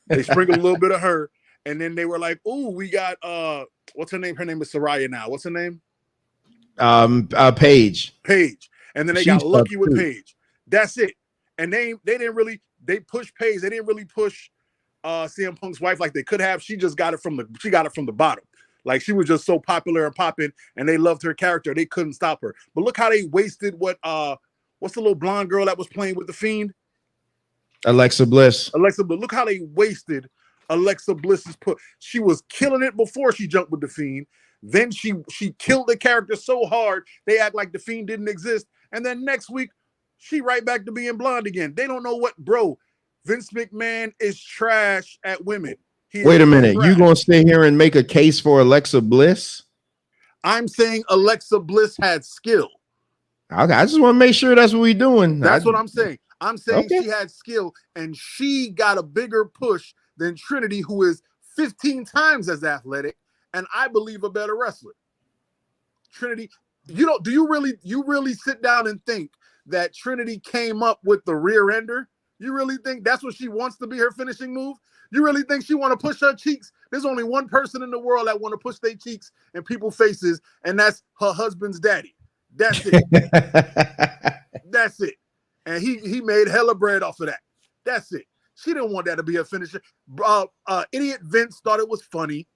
They sprinkled a little bit of her. And then they were like, oh, we got, what's her name? Her name is Saraya now. What's her name? Paige. And then they got lucky with Paige. That's it. And they pushed Paige. They didn't really push CM Punk's wife like they could have. She just got it from the bottom. Like she was just so popular and popping, and they loved her character. They couldn't stop her. But look how they wasted what's the little blonde girl that was playing with the Fiend? Alexa Bliss. Look how they wasted Alexa Bliss's put. She was killing it before she jumped with the Fiend. Then she killed the character so hard they act like the Fiend didn't exist. And then next week, she right back to being blonde again. They don't know what, bro. Vince McMahon is trash at women. Wait a minute. You gonna stay here and make a case for Alexa Bliss? I'm saying Alexa Bliss had skill. Okay, I just want to make sure that's what we're doing. That's what I'm saying. I'm saying she had skill, and she got a bigger push than Trinity, who is 15 times as athletic, and I believe a better wrestler. Trinity, do you really sit down and think that Trinity came up with the rear ender? You really think that's what she wants to be her finishing move? You really think she want to push her cheeks? There's only one person in the world that want to push their cheeks in people's faces, and that's her husband's daddy. That's it. That's it. And he made hella bread off of that. That's it. She didn't want that to be a finisher. Idiot Vince thought it was funny.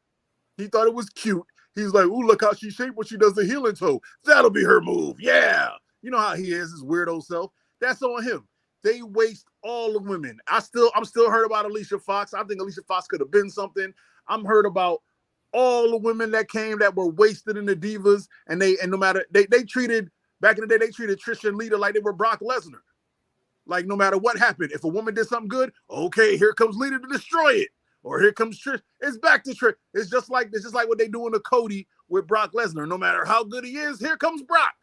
He thought it was cute. He's like, ooh, look how she shaped when she does the healing toe. That'll be her move. Yeah. You know how he is, his weirdo self. That's on him. They waste all the women. I'm still heard about Alicia Fox. I think Alicia Fox could have been something. I'm heard about all the women that came that were wasted in the divas, and no matter they treated back in the day, they treated Trish and Lita like they were Brock Lesnar. Like no matter what happened, if a woman did something good, okay, here comes Lita to destroy it. Or here comes Trish. It's back to Trish. It's just like what they doing to Cody with Brock Lesnar. No matter how good he is, here comes Brock.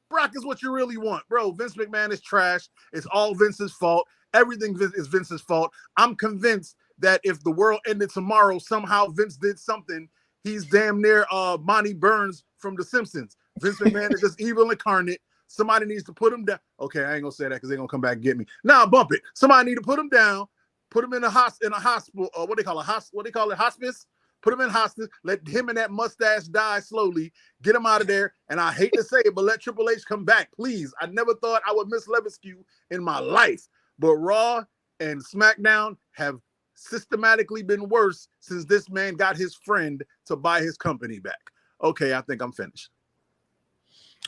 Brock is what you really want, bro. Vince McMahon is trash. It's all Vince's fault. Everything is Vince's fault. I'm convinced that if the world ended tomorrow, somehow Vince did something. He's damn near Monty Burns from The Simpsons. Vince McMahon is just evil incarnate. Somebody needs to put him down. Okay, I ain't gonna say that because they're gonna come back and get me. Nah, bump it. Somebody need to put him down. Put him in a hospital. What they call it? Hospice. Put him in hospice. Let him and that mustache die slowly. Get him out of there. And I hate to say it, but let Triple H come back, please. I never thought I would miss Levesque in my life, but Raw and SmackDown have systematically been worse since this man got his friend to buy his company back. Okay, I think I'm finished.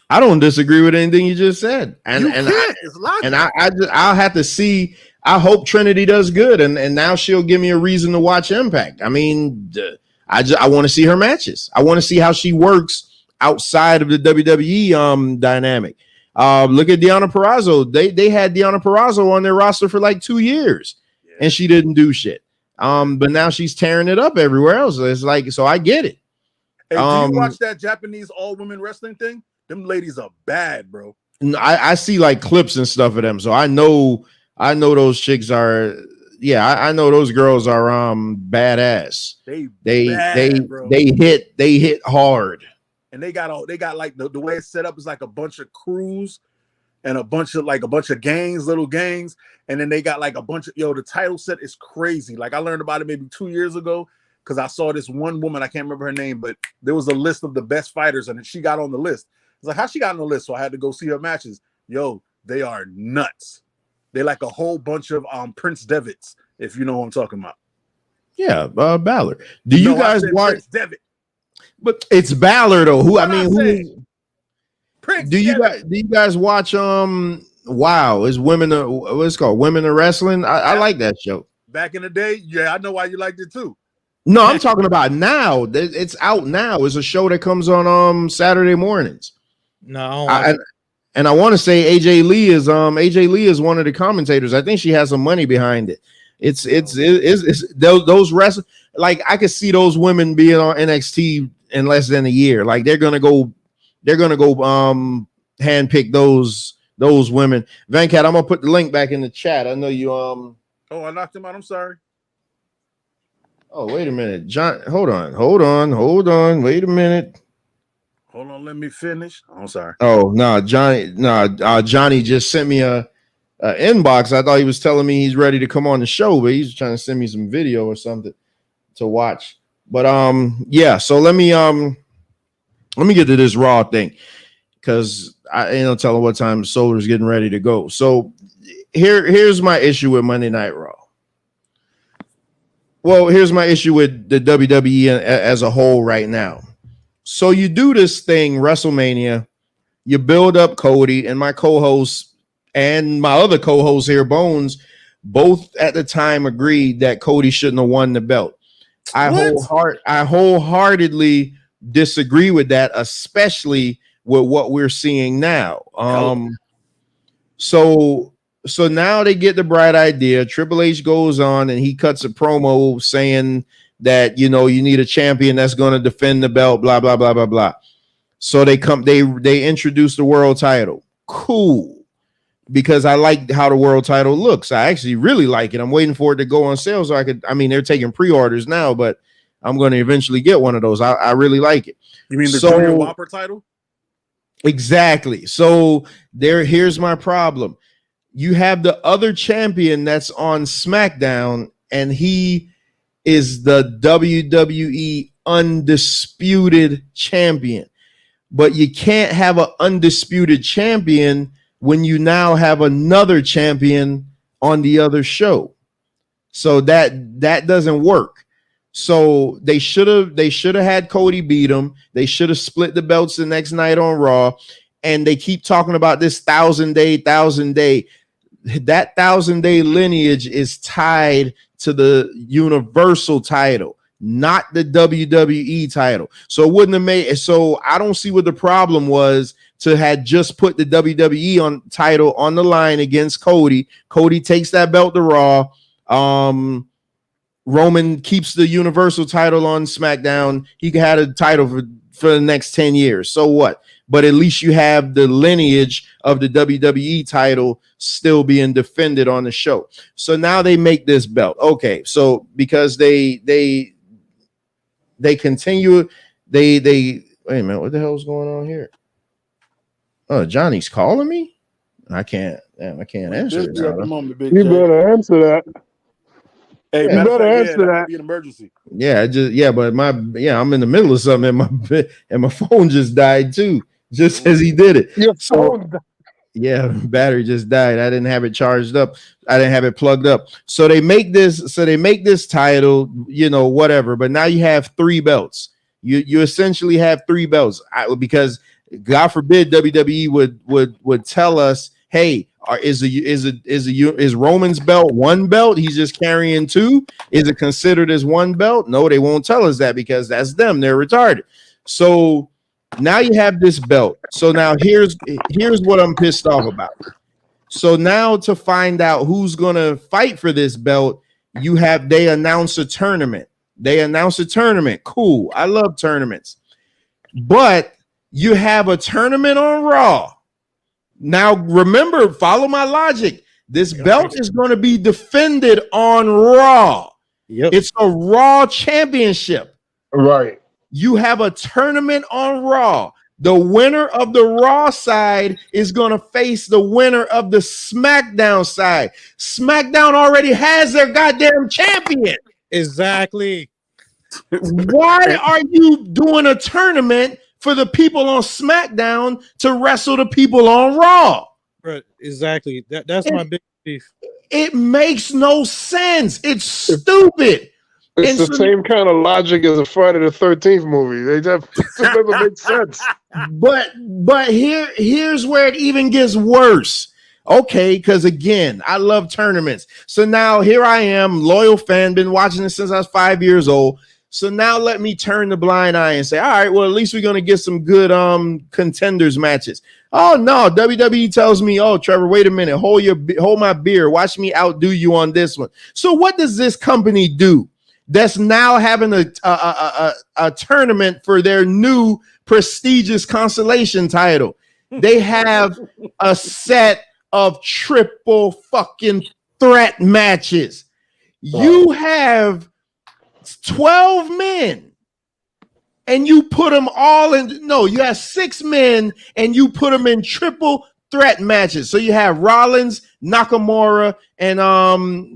I don't disagree with anything you just said, I'll have to see. I hope Trinity does good, and now she'll give me a reason to watch Impact. I mean, I want to see her matches. I want to see how she works outside of the WWE dynamic. Look at Deonna Purrazzo. They had Deonna Purrazzo on their roster for like 2 years, and she didn't do shit. But now she's tearing it up everywhere else. It's like, so I get it. Hey, do you watch that Japanese all women wrestling thing? Them ladies are bad, bro. I see like clips and stuff of them, so I know those chicks are. Yeah, I know those girls are badass. They hit hard. And they got like the way it's set up is like a bunch of crews and a bunch of gangs, little gangs, and then they got like a bunch of the title set is crazy. Like I learned about it maybe 2 years ago because I saw this one woman, I can't remember her name, but there was a list of the best fighters and she got on the list. It's like how she got on the list, so I had to go see her matches. Yo, they are nuts. They like a whole bunch of Prince Devitt's, if you know what I'm talking about. Yeah, Balor. Do you guys watch Prince Devitt? But it's Balor though. Do you guys watch Wow, is women what's it called? Women in Wrestling? I like that show. Back in the day, yeah, I know why you liked it too. No, I'm talking about now. It's out now. It's a show that comes on Saturday mornings. No, and I want to say AJ Lee is one of the commentators. I think she has some money behind it. It's those wrestlers, like I could see those women being on NXT in less than a year. Like they're gonna go handpick those women. Venkat, I'm gonna put the link back in the chat. I know you Oh, I knocked him out. I'm sorry. Oh, wait a minute. John, hold on. Wait a minute. Hold on, let me finish. I'm sorry. Oh, no, Johnny just sent me a inbox. I thought he was telling me he's ready to come on the show, but he's trying to send me some video or something to watch. But yeah, so let me get to this Raw thing because I ain't no telling what time Solar's getting ready to go. So here's my issue with Monday Night Raw. Well, here's my issue with the WWE as a whole right now. So you do this thing, WrestleMania, you build up Cody, and my co-host and my other co-host here, Bones, both at the time agreed that Cody shouldn't have won the belt. I wholeheartedly disagree with that, especially with what we're seeing now. So now they get the bright idea. Triple H goes on and he cuts a promo saying that, you need a champion that's going to defend the belt, blah, blah, blah, blah, blah. So they introduce the world title. Cool. Because I like how the world title looks. I actually really like it. I'm waiting for it to go on sale so they're taking pre-orders now, but I'm going to eventually get one of those. I really like it. You mean the Junior Whopper title? Exactly. So here's my problem. You have the other champion that's on SmackDown, and he is the WWE undisputed champion. But you can't have an undisputed champion when you now have another champion on the other show. So that doesn't work. So they should have had Cody beat him. They should have split the belts the next night on Raw. And they keep talking about this 1,000-day. That 1,000-day lineage is tied to the Universal title, not the WWE title. So it wouldn't have made. So I don't see what the problem was to had just put the WWE title on the line against Cody. Cody takes that belt to Raw. Roman keeps the Universal title on SmackDown. He had a title for the next 10 years. So what? But at least you have the lineage of the WWE title still being defended on the show. So now they make this belt. Okay, so because they continue, they wait a minute, what the hell's going on here? Oh, Johnny's calling me? I can't answer it now. You better answer that. Hey, you better answer that. Be an emergency. Yeah, but I'm in the middle of something and my phone just died too. Just as he did it. Your phone died. Yeah, battery just died. I didn't have it charged up. I didn't have it plugged up. So they make this title, whatever. But now you have 3 belts. You essentially have 3 belts. Because God forbid WWE would tell us, hey, is Roman's belt 1 belt? He's just carrying 2. Is it considered as 1 belt? No, they won't tell us that because that's them. They're retarded. So Now you have this belt. So now here's what I'm pissed off about. So now to find out who's gonna fight for this belt, they announce a tournament. Cool. I love tournaments. But you have a tournament on Raw. Now remember, follow my logic. This belt is going to be defended on Raw. Yep. It's a Raw championship. Right. You have a tournament on Raw. The winner of the Raw side is going to face the winner of the SmackDown side. SmackDown already has their goddamn champion. Exactly. Why are you doing a tournament for the people on SmackDown to wrestle the people on Raw? Right, exactly. That's my big beef. It makes no sense. It's stupid. It's the same kind of logic as a Friday the 13th movie. It doesn't make sense. But here's where it even gets worse. Okay, because again, I love tournaments. So now here I am, loyal fan, been watching this since I was 5 years old. So now let me turn the blind eye and say, all right, well, at least we're going to get some good contenders matches. Oh, no, WWE tells me, oh, Trevor, wait a minute, hold my beer. Watch me outdo you on this one. So what does this company do that's now having a tournament for their new prestigious consolation title? They have a set of triple fucking threat matches. You have 12 men and you put them all in. No, you have 6 men and you put them in triple threat matches. So you have Rollins, Nakamura, and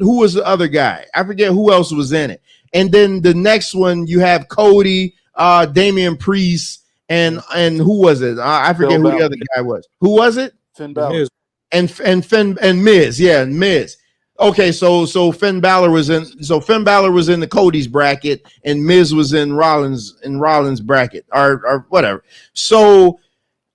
who was the other guy? I forget who else was in it. And then the next one you have Cody, Damian Priest, and who was it? I forget who the other guy was. Who was it? Finn Balor. And Miz. Yeah, Miz. Okay, so Finn Balor was in the Cody's bracket and Miz was in Rollins bracket or whatever. So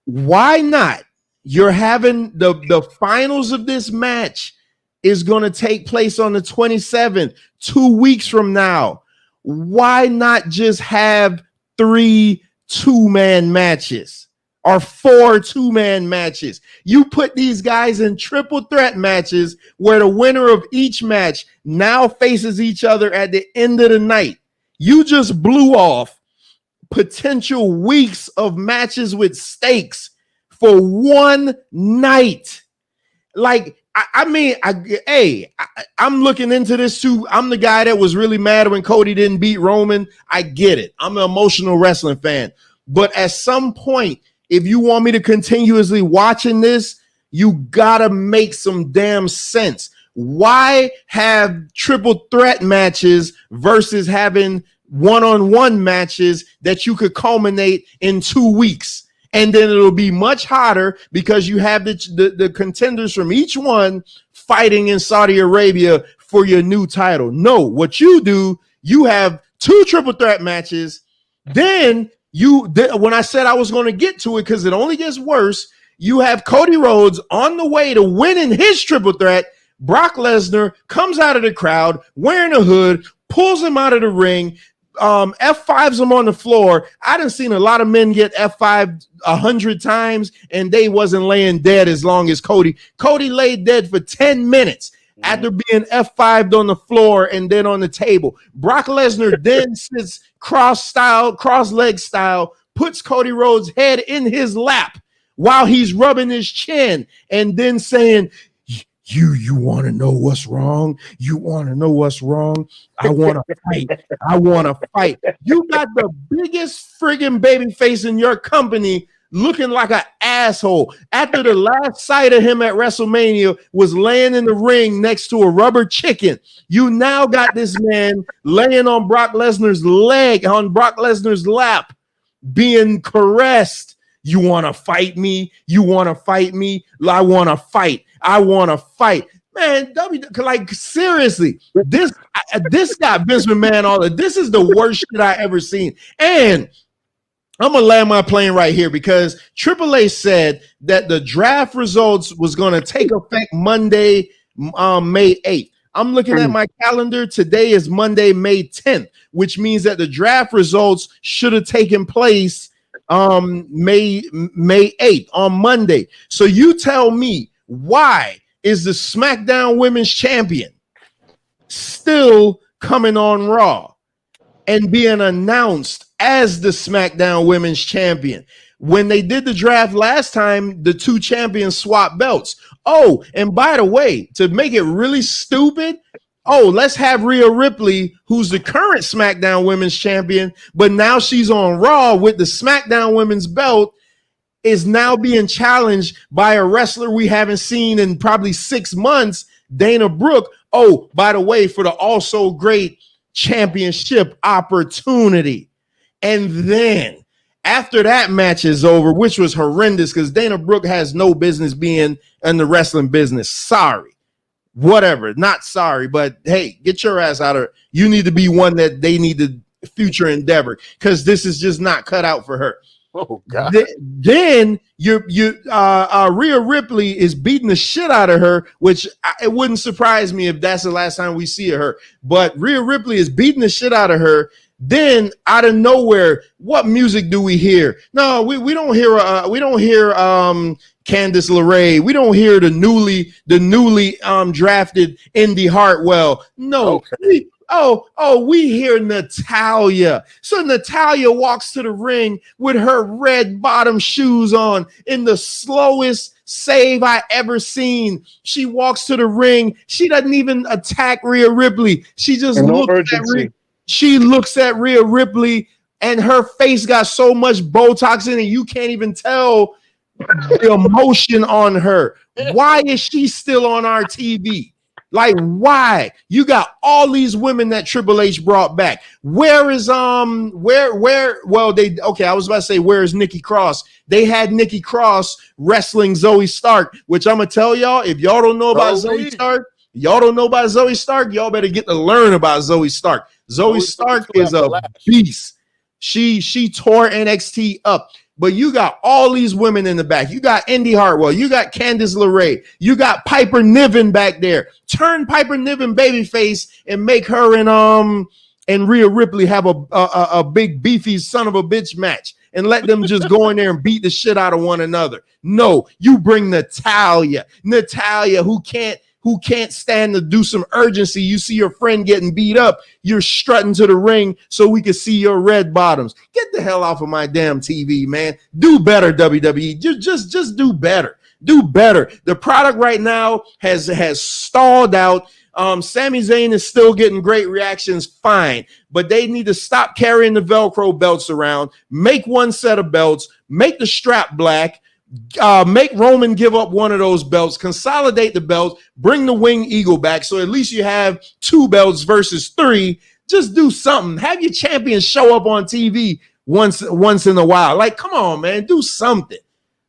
why not? You're having the finals of this match is going to take place on the 27th, 2 weeks from now. Why not just have 3 2-man matches or 4 2-man matches? You put these guys in triple threat matches where the winner of each match now faces each other at the end of the night. You just blew off potential weeks of matches with stakes for one night. Like, I'm looking into this too. I'm the guy that was really mad when Cody didn't beat Roman. I get it. I'm an emotional wrestling fan. But at some point, if you want me to continuously watching this, you gotta make some damn sense. Why have triple threat matches versus having one-on-one matches that you could culminate in 2 weeks? And then it'll be much hotter because you have the contenders from each one fighting in Saudi Arabia for your new title. No, what you do, you have 2 triple threat matches. Then when I said I was going to get to it, because it only gets worse, you have Cody Rhodes on the way to winning his triple threat. Brock Lesnar comes out of the crowd wearing a hood, pulls him out of the ring, F5s him on the floor. I done seen a lot of men get F5 100 times and they wasn't laying dead as long as Cody. Cody laid dead for 10 minutes after being F5'd on the floor and then on the table. Brock Lesnar then sits cross-leg style, puts Cody Rhodes' head in his lap while he's rubbing his chin and then saying, You want to know what's wrong? You want to know what's wrong? I want to fight. I want to fight. You got the biggest friggin' baby face in your company looking like an asshole. After the last sight of him at WrestleMania was laying in the ring next to a rubber chicken, you now got this man laying on Brock Lesnar's leg, on Brock Lesnar's lap, being caressed. You want to fight me? You want to fight me? I want to fight. I want to fight. Man, like seriously, this guy Vince McMahon, this is the worst shit I ever seen. And I'm gonna land my plane right here because AAA said that the draft results was gonna take effect Monday, May 8th. I'm looking at my calendar. Today is Monday, May 10th, which means that the draft results should have taken place May 8th on Monday. So you tell me, why is the SmackDown Women's Champion still coming on Raw and being announced as the SmackDown Women's Champion? When they did the draft last time, the two champions swapped belts. Oh, and by the way, to make it really stupid, let's have Rhea Ripley, who's the current SmackDown Women's Champion, but now she's on Raw with the SmackDown Women's belt, is now being challenged by a wrestler we haven't seen in probably 6 months, Dana Brooke. Oh, by the way, for the also great championship opportunity. And then after that match is over, which was horrendous because Dana Brooke has no business being in the wrestling business. Sorry. Whatever. Not sorry, but hey, get your ass out of it. You need to be one that they need to future endeavor because this is just not cut out for her. Oh God. Then Rhea Ripley is beating the shit out of her, which it wouldn't surprise me if that's the last time we see her. But Rhea Ripley is beating the shit out of her. Then out of nowhere, what music do we hear? No, we don't hear Candice LeRae. We don't hear the newly drafted Indy Hartwell. No. Okay. We hear Natalya. So Natalya walks to the ring with her red bottom shoes on in the slowest save I ever seen. She walks to the ring. She doesn't even attack Rhea Ripley. She just looks at Rhea. She looks at Rhea Ripley and her face got so much Botox in it, you can't even tell the emotion on her. Why is she still on our TV? Like, why? You got all these women that Triple H brought back. Where is I was about to say, where is Nikki Cross? They had Nikki Cross wrestling Zoe Stark, which I'm gonna tell y'all, if y'all don't know about Zoe Stark, y'all better get to learn about Zoe Stark. Zoe Stark is a beast. She tore NXT up. But you got all these women in the back. You got Indy Hartwell. You got Candice LeRae. You got Piper Niven back there. Turn Piper Niven babyface and make her and Rhea Ripley have a big beefy son of a bitch match and let them just go in there and beat the shit out of one another. No, you bring Natalya who can't stand to do some urgency. You see your friend getting beat up, you're strutting to the ring so we can see your red bottoms. Get the hell off of my damn TV, man. Do better, WWE. Just do better. Do better. The product right now has stalled out. Sami Zayn is still getting great reactions, fine, but they need to stop carrying the Velcro belts around. Make one set of belts. Make the strap black. Make Roman give up one of those belts, consolidate the belts, bring the Winged Eagle back so at least you have 2 belts versus 3. Just do something. Have your champion show up on TV once in a while. Like, come on, man, do something.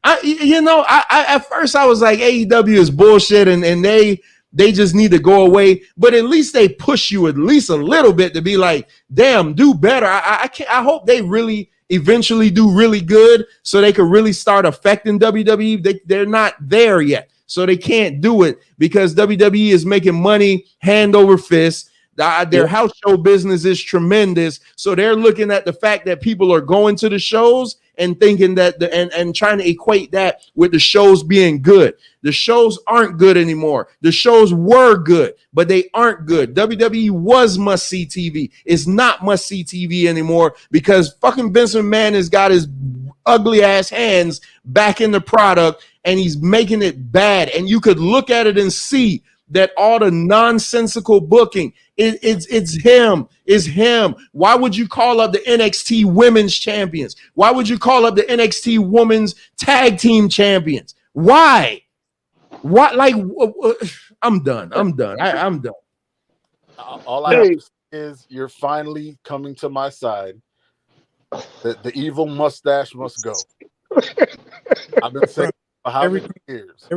I at first I was like, AEW is bullshit and they just need to go away, but at least they push you at least a little bit to be like, damn, do better. I hope they really eventually do really good so they could really start affecting WWE. They're not there yet, so they can't do it because WWE is making money hand over fist. Their house show business is tremendous, so they're looking at the fact that people are going to the shows and thinking that and trying to equate that with the shows being good. The shows aren't good anymore. The shows were good, but they aren't good. WWE was must-see TV. It's not must-see TV anymore because fucking Vince McMahon has got his ugly ass hands back in the product and he's making it bad. And you could look at it and see that all the nonsensical booking, it's him. Why would you call up the NXT Women's Champions? Why would you call up the NXT Women's Tag Team Champions? Why? What? Like, I'm done. I'm done. All I have to say is you're finally coming to my side. The evil mustache must go. I've been saying for how many years.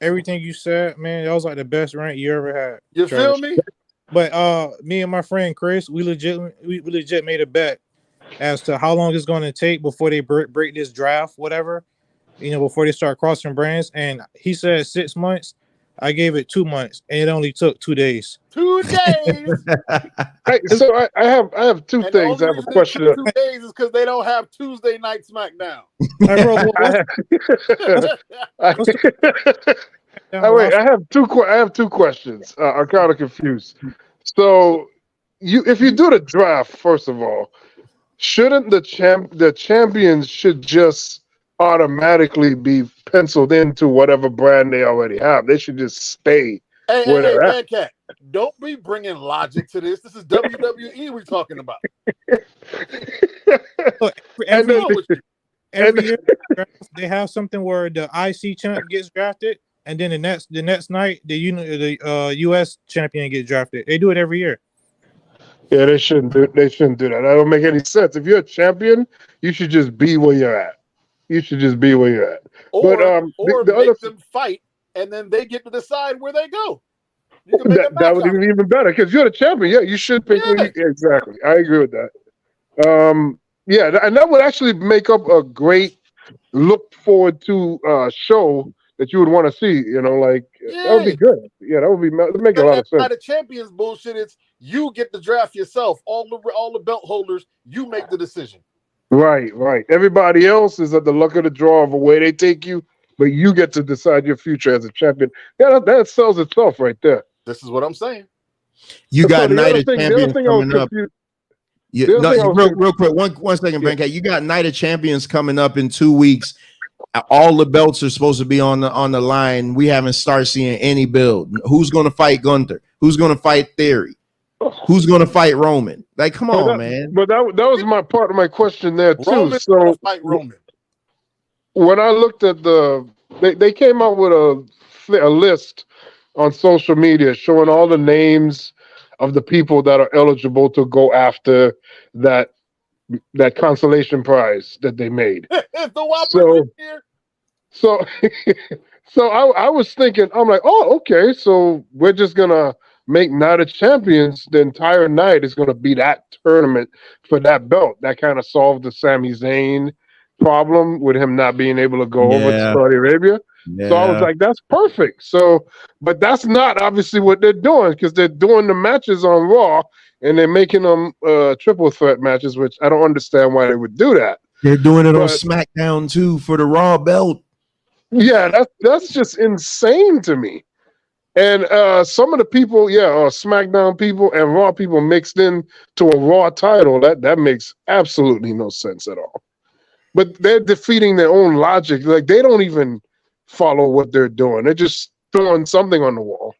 Everything you said, man, that was like the best rant you ever had. You feel me? But me and my friend Chris, we legit made a bet as to how long it's going to take before they break this draft, whatever, before they start crossing brands. And he said 6 months. I gave it 2 months, and it only took 2 days. 2 days. So I have two And things. the I only have a reason question. it took 2 days is because they don't have Tuesday night SmackDown. Hey, bro, I have two questions. I'm kind of confused. So, if you do the draft, first of all, shouldn't the champions should just automatically be penciled into whatever brand they already have? They should just stay where they're at. Bad Cat, don't be bringing logic to this. This is WWE we're talking about. Look, every year they have something where the IC champ gets drafted, and then the next night the US champion gets drafted. They do it every year. Yeah, they shouldn't do that. That don't make any sense. If you're a champion, you should just be where you're at. Or make them fight, and then they get to decide where they go. You can make that would be even better because you're the champion. Yeah, you should pick. Exactly, I agree with that. Yeah, and that would actually make up a great look forward to show that you would want to see. That would be good. Yeah, that would make a lot of sense. The champions bullshit. It's you get the draft yourself. All the belt holders, you make the decision. Right. Everybody else is at the luck of the draw of where they take you, but you get to decide your future as a champion. Yeah, that sells itself right there. This is what I'm saying. You got Night of Champions coming up. Real quick, one second, Bank. You got Night of Champions coming up in 2 weeks. All the belts are supposed to be on the line. We haven't started seeing any build. Who's going to fight Gunther? Who's going to fight Theory? Who's going to fight Roman? Like, come on, man. But that was my part of my question there too. Roman's going to fight Roman. When I looked at they came out with a list on social media showing all the names of the people that are eligible to go after that consolation prize that they made. So I was thinking, I'm like, oh, okay, so we're just gonna make Night of Champions. The entire night is gonna be that tournament for that belt. That kind of solved the Sami Zayn problem with him not being able to go over to Saudi Arabia. Yeah. So I was like, that's perfect. So, but that's not obviously what they're doing because they're doing the matches on Raw and they're making them triple threat matches, which I don't understand why they would do that. They're doing it on SmackDown too for the Raw belt. Yeah, that's just insane to me. And some of the people, SmackDown people and Raw people mixed in to a Raw title. That makes absolutely no sense at all. But they're defeating their own logic. Like they don't even follow what they're doing. They're just throwing something on the wall.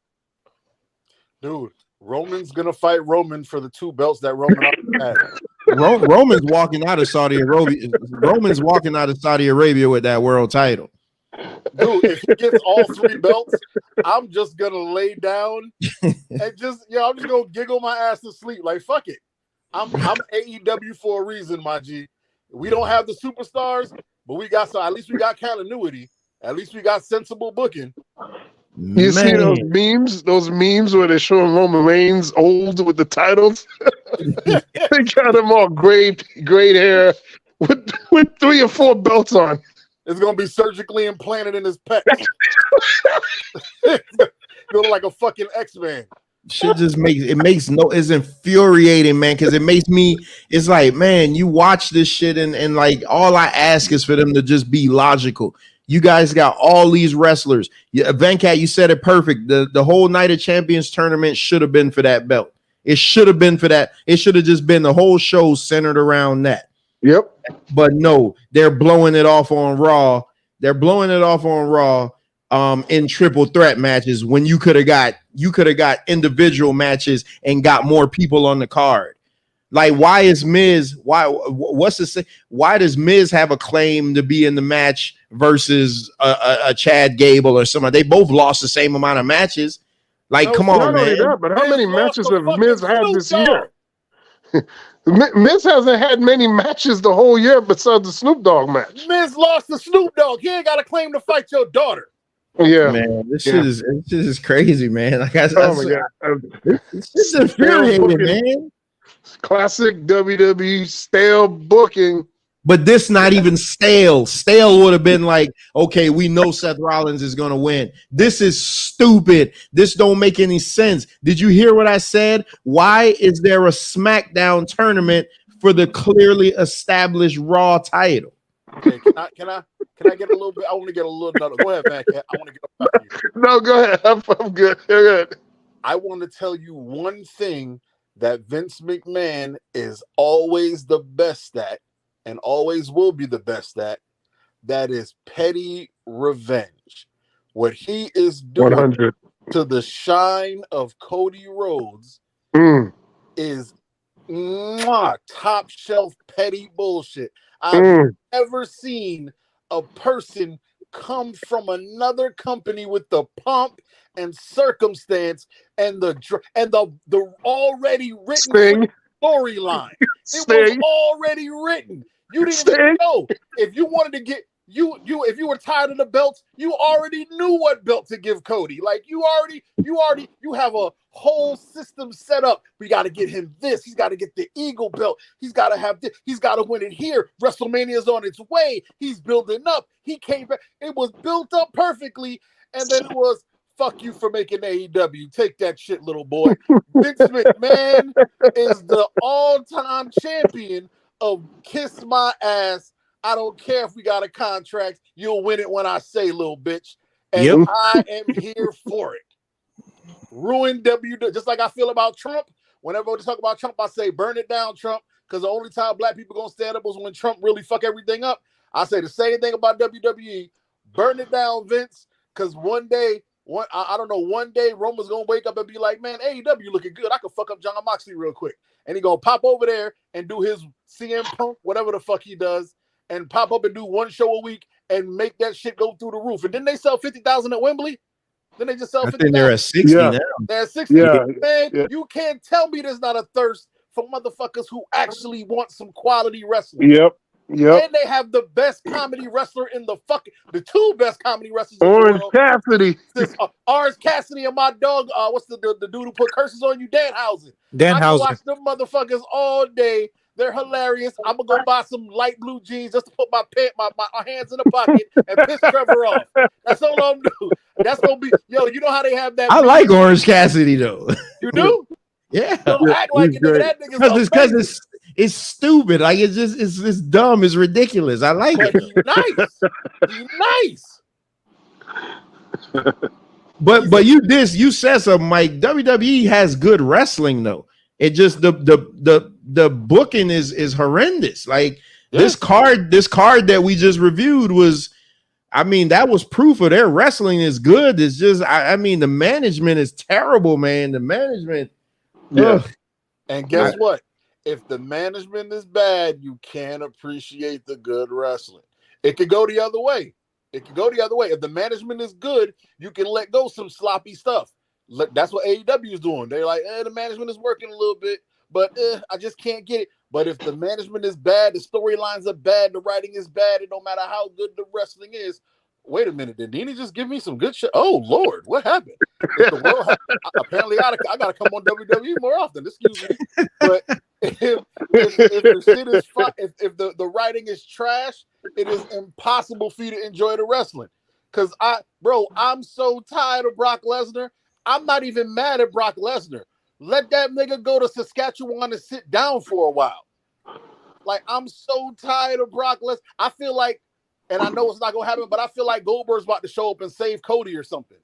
Dude, Roman's gonna fight Roman for the 2 belts that Roman had. Roman's walking out of Saudi Arabia. Roman's walking out of Saudi Arabia with that world title. Dude, if he gets all 3 belts, I'm just gonna lay down and I'm just gonna giggle my ass to sleep. Like fuck it. I'm AEW for a reason, my G. We don't have the superstars, but at least we got continuity. At least we got sensible booking. You see those memes where they're showing Roman Reigns old with the titles? They got him all gray hair with 3 or 4 belts on. It's gonna be surgically implanted in his pec. Look like a fucking X-Man. Shit just it's infuriating, man, because it's like, man, you watch this shit and like all I ask is for them to just be logical. You guys got all these wrestlers. Venkat, you said it perfect. The whole Night of Champions tournament should have been for that belt. It should have been for that. It should have just been the whole show centered around that. Yep. But no, they're blowing it off on Raw. They're blowing it off on Raw in triple threat matches when you could have got individual matches and got more people on the card. Like, why does Miz have a claim to be in the match versus a Chad Gable or somebody? They both lost the same amount of matches. Like, come on, man. Not only that, but how many matches have Miz had this year? Miz hasn't had many matches the whole year besides the Snoop Dogg match. Miz lost to Snoop Dogg. He ain't got a claim to fight your daughter. Yeah, man, this shit is crazy, man. Like, my God, it's infuriating, man. Classic WWE stale booking. But this not even stale. Stale would have been like, okay, we know Seth Rollins is going to win. This is stupid. This don't make any sense. Did you hear what I said? Why is there a SmackDown tournament for the clearly established Raw title? Okay, can I get a little bit? I want to get a little. No, go ahead, man. I want to get up out here. No, go ahead. I'm good. You're good. I want to tell you one thing that Vince McMahon is always the best at, and always will be the best at. That is petty revenge. What he is doing 100. to the shine of Cody Rhodes is top shelf petty bullshit. I've never seen a person come from another company with the pomp and circumstance and the already written storyline. It was already written. You didn't even know. If you wanted to get if you were tired of the belts, you already knew what belt to give Cody. Like you have a whole system set up. We got to get him this. He's got to get the Eagle belt. He's got to have this. He's got to win it here. WrestleMania is on its way. He's building up. He came back. It was built up perfectly, and then it was fuck you for making AEW. Take that shit, little boy. Vince McMahon is the all-time champion of kiss my ass. I don't care if we got a contract. You'll win it when I say, little bitch. And I am here for it. Ruin WWE. Just like I feel about Trump. Whenever we talk about Trump, I say, burn it down, Trump. Because the only time black people going to stand up was when Trump really fuck everything up. I say the same thing about WWE. Burn it down, Vince. Because one day Roman's going to wake up and be like, man, AEW looking good. I can fuck up John Moxley real quick. And he going to pop over there and do his CM Punk, whatever the fuck he does, and pop up and do one show a week and make that shit go through the roof. And didn't they sell 50,000 at Wembley? Then they just sell 50,000. They're at 60 now. They're at 60. Man, you can't tell me there's not a thirst for motherfuckers who actually want some quality wrestling. Yep. And they have the best comedy wrestler in the two best comedy wrestlers Orange in the world. Cassidy. Orange Cassidy and my dog, what's the dude who put curses on you? Danhausen. Danhausen. I can watch them motherfuckers all day. They're hilarious. I'm gonna go buy some light blue jeans just to put my hands in the pocket and piss Trevor off. That's all I'm doing. That's gonna be you know how they have that. I like Orange Cassidy though. You do? Yeah. Don't act like it, that nigga's because it's stupid. Like it's dumb. It's ridiculous. I like it. He's nice. He's nice. But you said something, Mike. WWE has good wrestling though. It just the booking is horrendous. Like this card that we just reviewed was, I mean, that was proof of their wrestling is good. It's just I mean the management is terrible, man. The management. Yeah. And guess what? If the management is bad, you can't appreciate the good wrestling. It could go the other way. If the management is good, you can let go some sloppy stuff. Look, that's what AEW is doing. They're like, the management is working a little bit, but I just can't get it. But if the management is bad, the storylines are bad, the writing is bad, and no matter how good the wrestling is, wait a minute, did Dini just give me some good shit? Oh Lord, what happened? Apparently I gotta come on WWE more often. Excuse me. But if the shit is if the writing is trash, it is impossible for you to enjoy the wrestling. Cause I'm so tired of Brock Lesnar. I'm not even mad at Brock Lesnar. Let that nigga go to Saskatchewan and sit down for a while. Like, I'm so tired of Brock Lesnar. I feel like, and I know it's not going to happen, but I feel like Goldberg's about to show up and save Cody or something.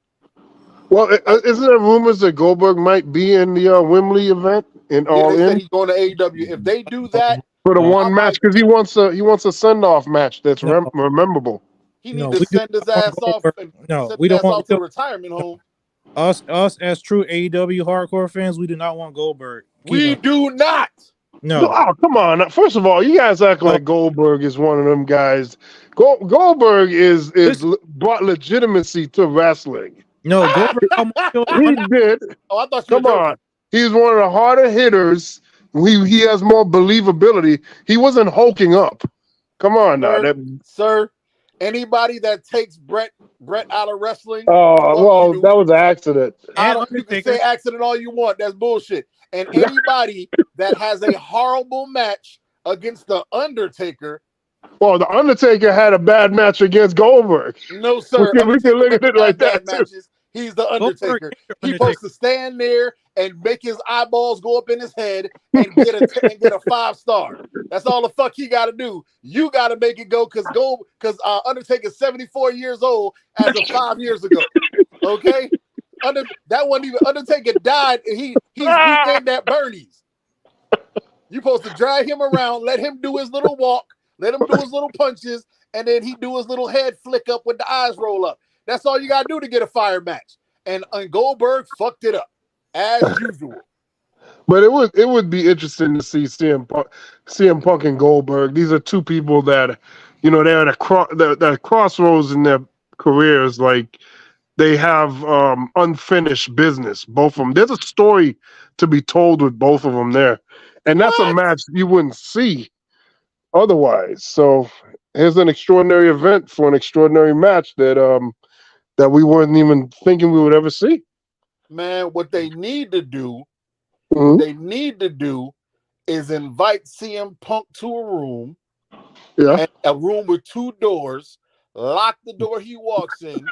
Well, isn't there rumors that Goldberg might be in the Wembley event in All they In? said he's going to AEW. If they do that for the one match, because he wants a send-off match that's rememberable. He needs to send his ass off. We don't want to a retirement home. Us as true AEW hardcore fans, we do not want Goldberg. We do not. No. Oh, come on. First of all, you guys act like Goldberg is one of them guys. Goldberg is brought legitimacy to wrestling. No, Goldberg. He did. Oh, I thought you were Come on. He's one of the harder hitters. He has more believability. He wasn't hulking up. Come on now. Sir, anybody that takes Brett out of wrestling. Oh, well, that was an accident. You can say accident all you want. That's bullshit. And anybody that has a horrible match against the Undertaker Well, the Undertaker had a bad match against Goldberg. No, sir. We can look at it like that too. Matches. He's the Undertaker. He's supposed to stand there and make his eyeballs go up in his head and get a 5-star. That's all the fuck he got to do. You got to make it go because Undertaker's 74 years old as of 5 years ago. Okay, that wasn't even Undertaker died. He's weekend at Bernie's. You supposed to drag him around, let him do his little walk, let him do his little punches, and then he do his little head flick up with the eyes roll up. That's all you got to do to get a fire match. And Goldberg fucked it up, as usual. But it would be interesting to see CM Punk and Goldberg. These are two people that, they're at the crossroads in their careers. Like, they have unfinished business, both of them. There's a story to be told with both of them there. And that's a match you wouldn't see otherwise. So here's an extraordinary event for an extraordinary match that we weren't even thinking we would ever see. Man, what they need to do, Mm-hmm. is invite CM Punk to a room, and a room with 2 doors, lock the door he walks in,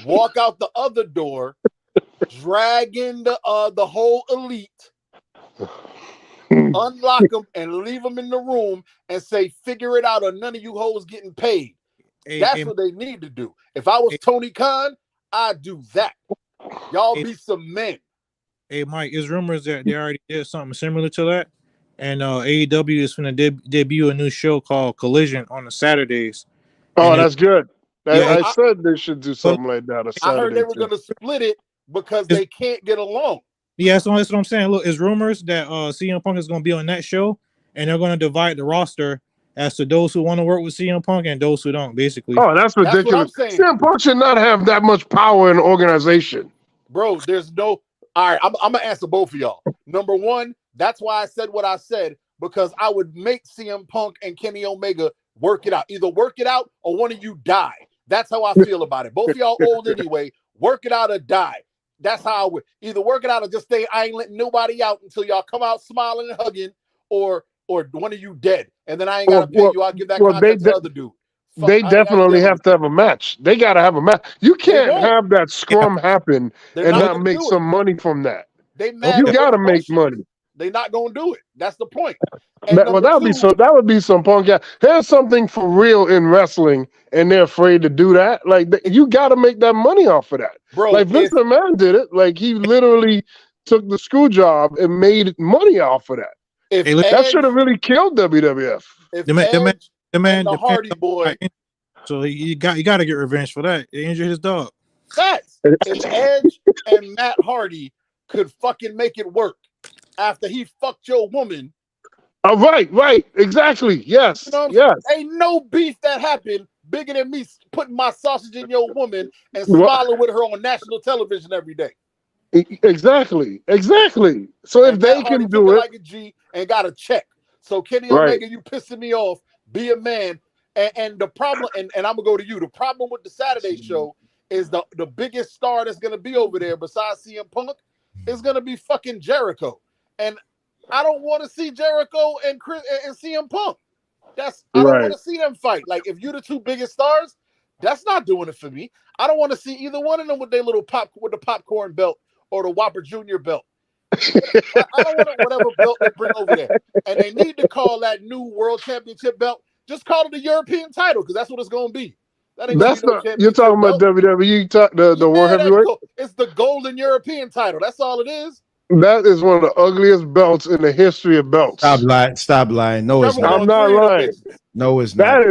walk out the other door, drag in the whole elite, unlock them, and leave them in the room and say, figure it out or none of you hoes getting paid. That's what they need to do. If I was Tony Khan, I'd do that. Y'all be some men. Hey, Mike, there's rumors that they already did something similar to that. And AEW is going to debut a new show called Collision on the Saturdays. Oh, that's good. I said they should do something like that. I heard they were going to split it because they can't get along. Yeah, so that's what I'm saying. Look, it's rumors that CM Punk is going to be on that show, and they're going to divide the roster as to those who want to work with CM Punk and those who don't, basically. Oh, that's ridiculous. CM Punk should not have that much power in the organization. Bro, there's no... All right, I'm going to answer both of y'all. Number one, that's why I said what I said, because I would make CM Punk and Kenny Omega work it out. Either work it out or one of you die. That's how I feel about it. Both of y'all old anyway. Work it out or die. That's how I would. Either work it out or just stay. I ain't letting nobody out until y'all come out smiling and hugging, or one of you dead. And then I ain't got to pay you. I'll give that contract to the other dude. They definitely have to have a match. They got to have a match. You can't have that scrum happen and not make some money from that. You got to make money. They're not going to do it. That's the point. That would be some Punk. Yeah, here's something for real in wrestling, and they're afraid to do that. Like, you got to make that money off of that. Bro, like Vince McMahon did it. Like, he literally took the screw job and made money off of that. That should have really killed WWF. The man, the Hardy Boy. So you got to get revenge for that. He injured his dog. Facts. If Edge and Matt Hardy could fucking make it work after he fucked your woman. Right. Exactly. Yes. Yes. Ain't no beef that happened bigger than me putting my sausage in your woman and smiling with her on national television every day. Exactly. So if they can do it, like a G and got a check. So Kenny Omega, you pissing me off. Be a man. And the problem, and I'm gonna go to you. The problem with the Saturday show is the biggest star that's gonna be over there besides CM Punk is gonna be fucking Jericho. And I don't want to see Jericho and CM Punk. I don't want to see them fight. Like, if you're the two biggest stars, that's not doing it for me. I don't want to see either one of them with their little the popcorn belt or the Whopper Jr. belt. I don't want whatever belt they bring over there. And they need to call that new World Championship belt. Just call it the European title, because that's what it's going to be. You're talking about WWE, the World Heavyweight? It's the golden European title. That's all it is. That is one of the ugliest belts in the history of belts. Stop lying. No, it's not. I'm not lying. No, it's not.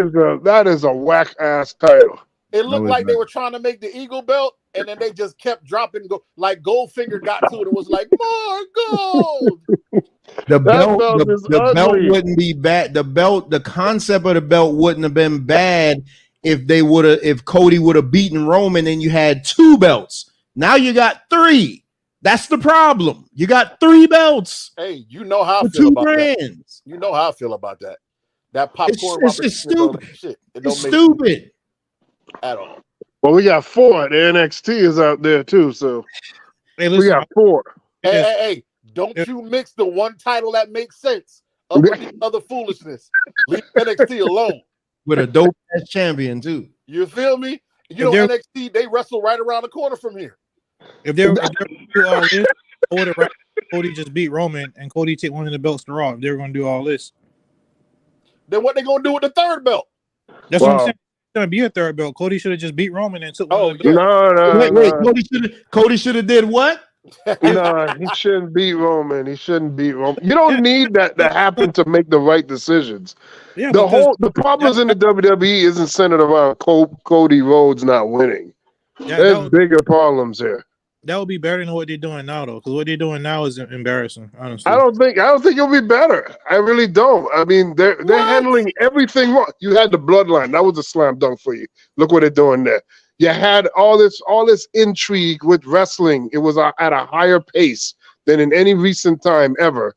That is a whack ass title. It looked like they were trying to make the Eagle belt, and then they just kept dropping. Like Goldfinger got to it and was like, more gold. The belt wouldn't be bad. The concept of the belt wouldn't have been bad if Cody would have beaten Roman and you had 2 belts. Now you got 3. That's the problem. You got 3 belts. Hey, you know how I feel about that. You know how I feel about that. That popcorn. It's stupid. It's stupid. At all. Well, we got 4. The NXT is out there too, so we got 4. Hey, don't you mix the one title that makes sense up with the other foolishness. Leave NXT alone. with a dope ass champion too. You feel me? You know, NXT, they wrestle right around the corner from here. If they're do all this, Cody just beat Roman and Cody take one of the belts to Raw. If they're going to do all this, then what they going to do with the third belt? That's what I'm saying. It's going to be a third belt. Cody should have just beat Roman and took one of the No. belts. Wait. Cody should have did what? No, he shouldn't beat Roman. He shouldn't beat Roman. You don't need that to happen to make the right decisions. Yeah, the problems in the WWE isn't centered around Cody Rhodes not winning. There's bigger problems here. That would be better than what they're doing now, though, because what they're doing now is embarrassing. Honestly, I don't think it'll be better. I really don't. I mean, they're handling everything wrong. You had the bloodline. That was a slam dunk for you. Look what they're doing there. You had all this intrigue with wrestling. It was at a higher pace than in any recent time ever.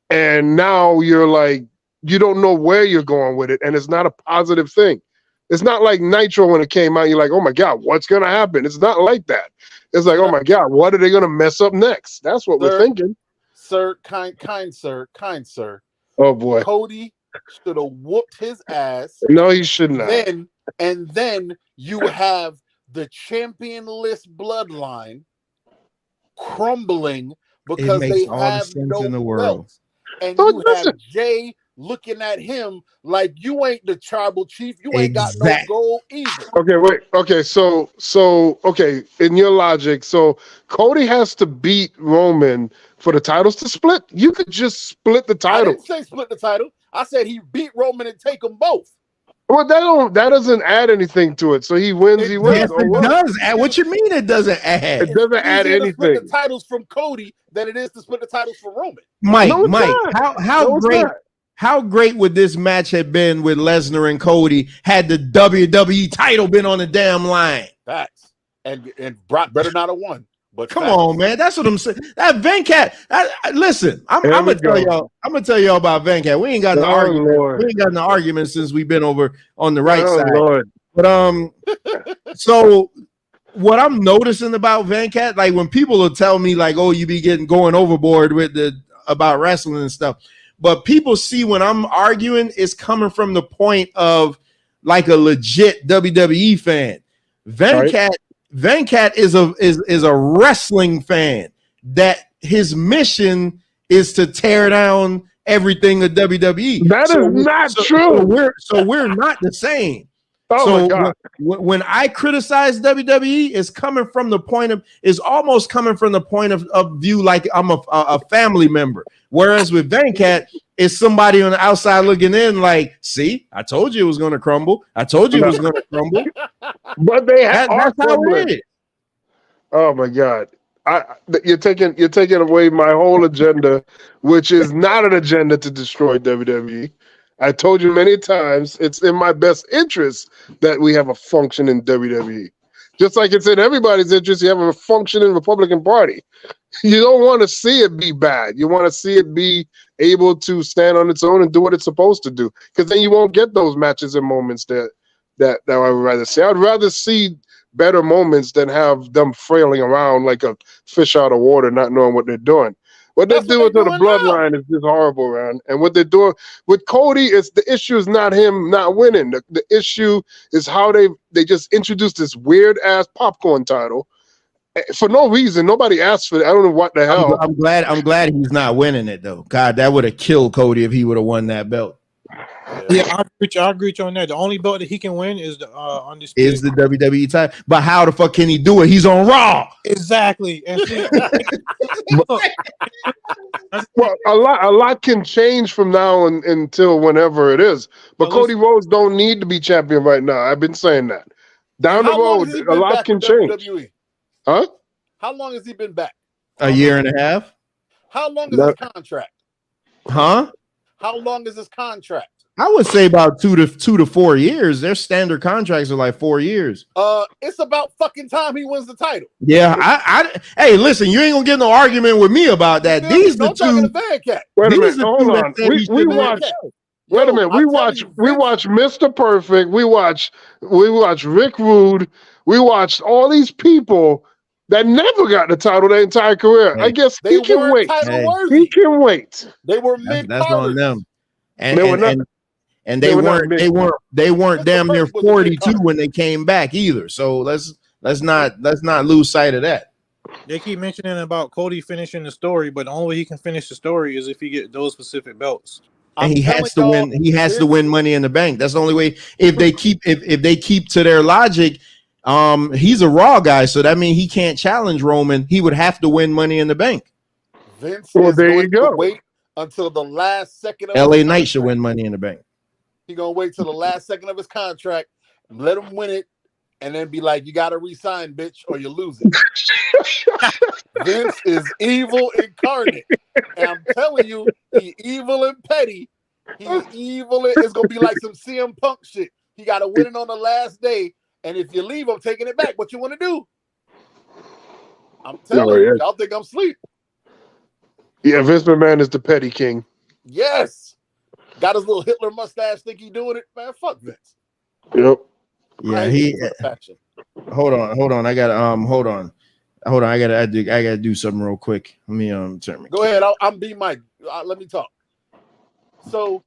And now you're like, you don't know where you're going with it, and it's not a positive thing. It's not like Nitro when it came out. You're like, oh my God, what's going to happen? It's not like that. It's like, oh my God, what are they going to mess up next? That's what we're thinking. Sir, kind sir. Oh boy. Cody should have whooped his ass. No, he should not. Then you have the championless bloodline crumbling because they have no in the world. belts. And you have Jay looking at him like you ain't the tribal chief. You ain't got no gold either. Okay, wait. Okay, so okay, in your logic, so Cody has to beat Roman for the titles to split. You could just split the title. I didn't say split the title. I said he beat Roman and take them both. Well, that doesn't add anything to it. So he wins. He wins. Yes, it does add. What you mean? It doesn't add. It doesn't add anything. To split the titles from Cody than it is to split the titles from Roman. Mike, how great would this match have been with Lesnar and Cody had the WWE title been on the damn line? Facts. And Brock better not have won. But come on, man. That's what I'm saying. That Venkat. Listen, I'm gonna tell y'all. I'm gonna tell y'all about Venkat. We ain't got no argument. Lord. We ain't got no argument since we've been over on the right side. Lord. But so what I'm noticing about Venkat, like when people will tell me, like, "Oh, you be going overboard with about wrestling and stuff," but people see when I'm arguing, it's coming from the point of like a legit WWE fan. Venkat is a wrestling fan that his mission is to tear down everything at WWE. That is not true. We're not the same. Oh my God. When I criticize WWE, it's almost coming from the point of view like I'm a family member. Whereas with Venkat, it's somebody on the outside looking in like, see, I told you it was going to crumble. I told you it was going to crumble. But that's how it is. Oh my God. You're taking away my whole agenda, which is not an agenda to destroy WWE. I told you many times it's in my best interest that we have a functioning WWE. Just like it's in everybody's interest, you have a functioning Republican Party. You don't want to see it be bad. You want to see it be able to stand on its own and do what it's supposed to do. Because then you won't get those matches and moments that I would rather see. I'd rather see better moments than have them frailing around like a fish out of water, not knowing what they're doing. What they're doing to the bloodline is just horrible, man. And what they're doing with Cody is the issue is not him not winning. The issue is how they just introduced this weird ass popcorn title for no reason. Nobody asked for it. I don't know what the hell. I'm glad he's not winning it though. God, that would have killed Cody if he would have won that belt. Yeah, I agree on that. The only belt that he can win is the undisputed. Is the WWE title. But how the fuck can he do it? He's on Raw. Exactly. And see, well, a lot can change from now until whenever it is. But Cody Rhodes don't need to be champion right now. I've been saying that. Down the road, a lot can change. WWE? Huh? How long has he been back? A year and a half. How long is his contract? Huh? How long is his contract? I would say about 2 to 4 years. Their standard contracts are like 4 years. It's about fucking time he wins the title. Yeah, hey, listen, you ain't gonna get no argument with me about that. These the two. Wait a minute, hold on. We watch. Wait a minute. We watch Mr. Perfect. We watch Rick Rude. We watched all these people that never got the title their entire career. Hey, I guess he can wait. He can wait. They were mid. That's on them. And and they weren't damn near 42 when they came back either. So let's not lose sight of that. They keep mentioning about Cody finishing the story, but the only way he can finish the story is if he get those specific belts. And he has to win. He has to win Money in the Bank. That's the only way. If they keep to their logic, he's a Raw guy, so that means he can't challenge Roman. He would have to win Money in the Bank. Vince is going to wait until the last second of LA Knight should win Money in the Bank. He's going to wait till the last second of his contract, let him win it, and then be like, you got to resign, bitch, or you lose it. Vince is evil incarnate. And I'm telling you, he evil and petty. He evil. It's going to be like some CM Punk shit. He got to win it on the last day, and if you leave, I'm taking it back. What you want to do? I'm telling you, y'all think I'm asleep. Yeah, Vince McMahon is the petty king. Yes. Got his little Hitler mustache, think he doing it? Man, fuck Vince. Yep. Yeah, hold on. I gotta do something real quick. Let me turn me. Go ahead. I'm B Mike. Let me talk. So,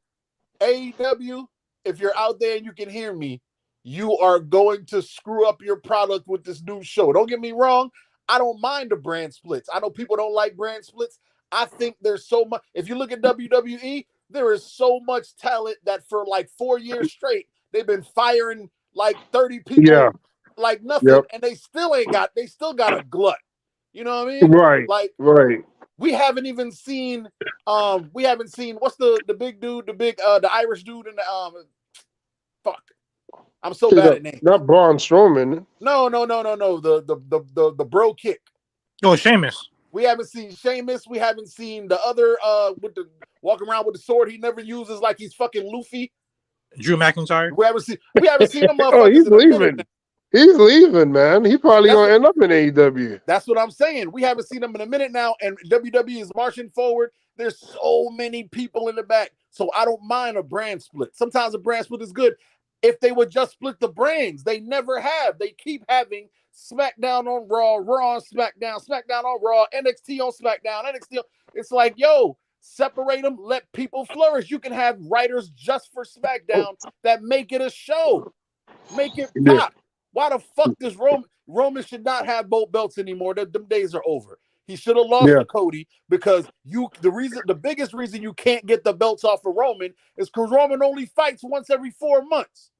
AEW, if you're out there and you can hear me, you are going to screw up your product with this new show. Don't get me wrong. I don't mind the brand splits. I know people don't like brand splits. I think there's so much. If you look at WWE, there is so much talent that for like 4 years straight, they've been firing like 30 people like nothing, and they still got a glut. You know what I mean? Right. Like, right. We haven't even seen what's the big dude, the Irish dude in the fuck. I'm so bad at names. Not Braun Strowman. No. The bro kick. Oh, Sheamus. We haven't seen Sheamus. We haven't seen the other with the walking around with the sword he never uses like he's fucking Luffy. Drew McIntyre. We haven't seen them motherfuckers. Oh, he's leaving. He's leaving, man. He probably gonna end up in AEW. That's what I'm saying. We haven't seen him in a minute now, and WWE is marching forward. There's so many people in the back, so I don't mind a brand split. Sometimes a brand split is good. If they would just split the brands, they never have. They keep having SmackDown on Raw, Raw on SmackDown, SmackDown on Raw, NXT on SmackDown, NXT on... It's like, yo, separate them, let people flourish. You can have writers just for SmackDown that make it a show. Make it pop. Why the fuck does Roman should not have both belts anymore? Them days are over. He should have lost to Cody because the biggest reason you can't get the belts off of Roman is because Roman only fights once every 4 months.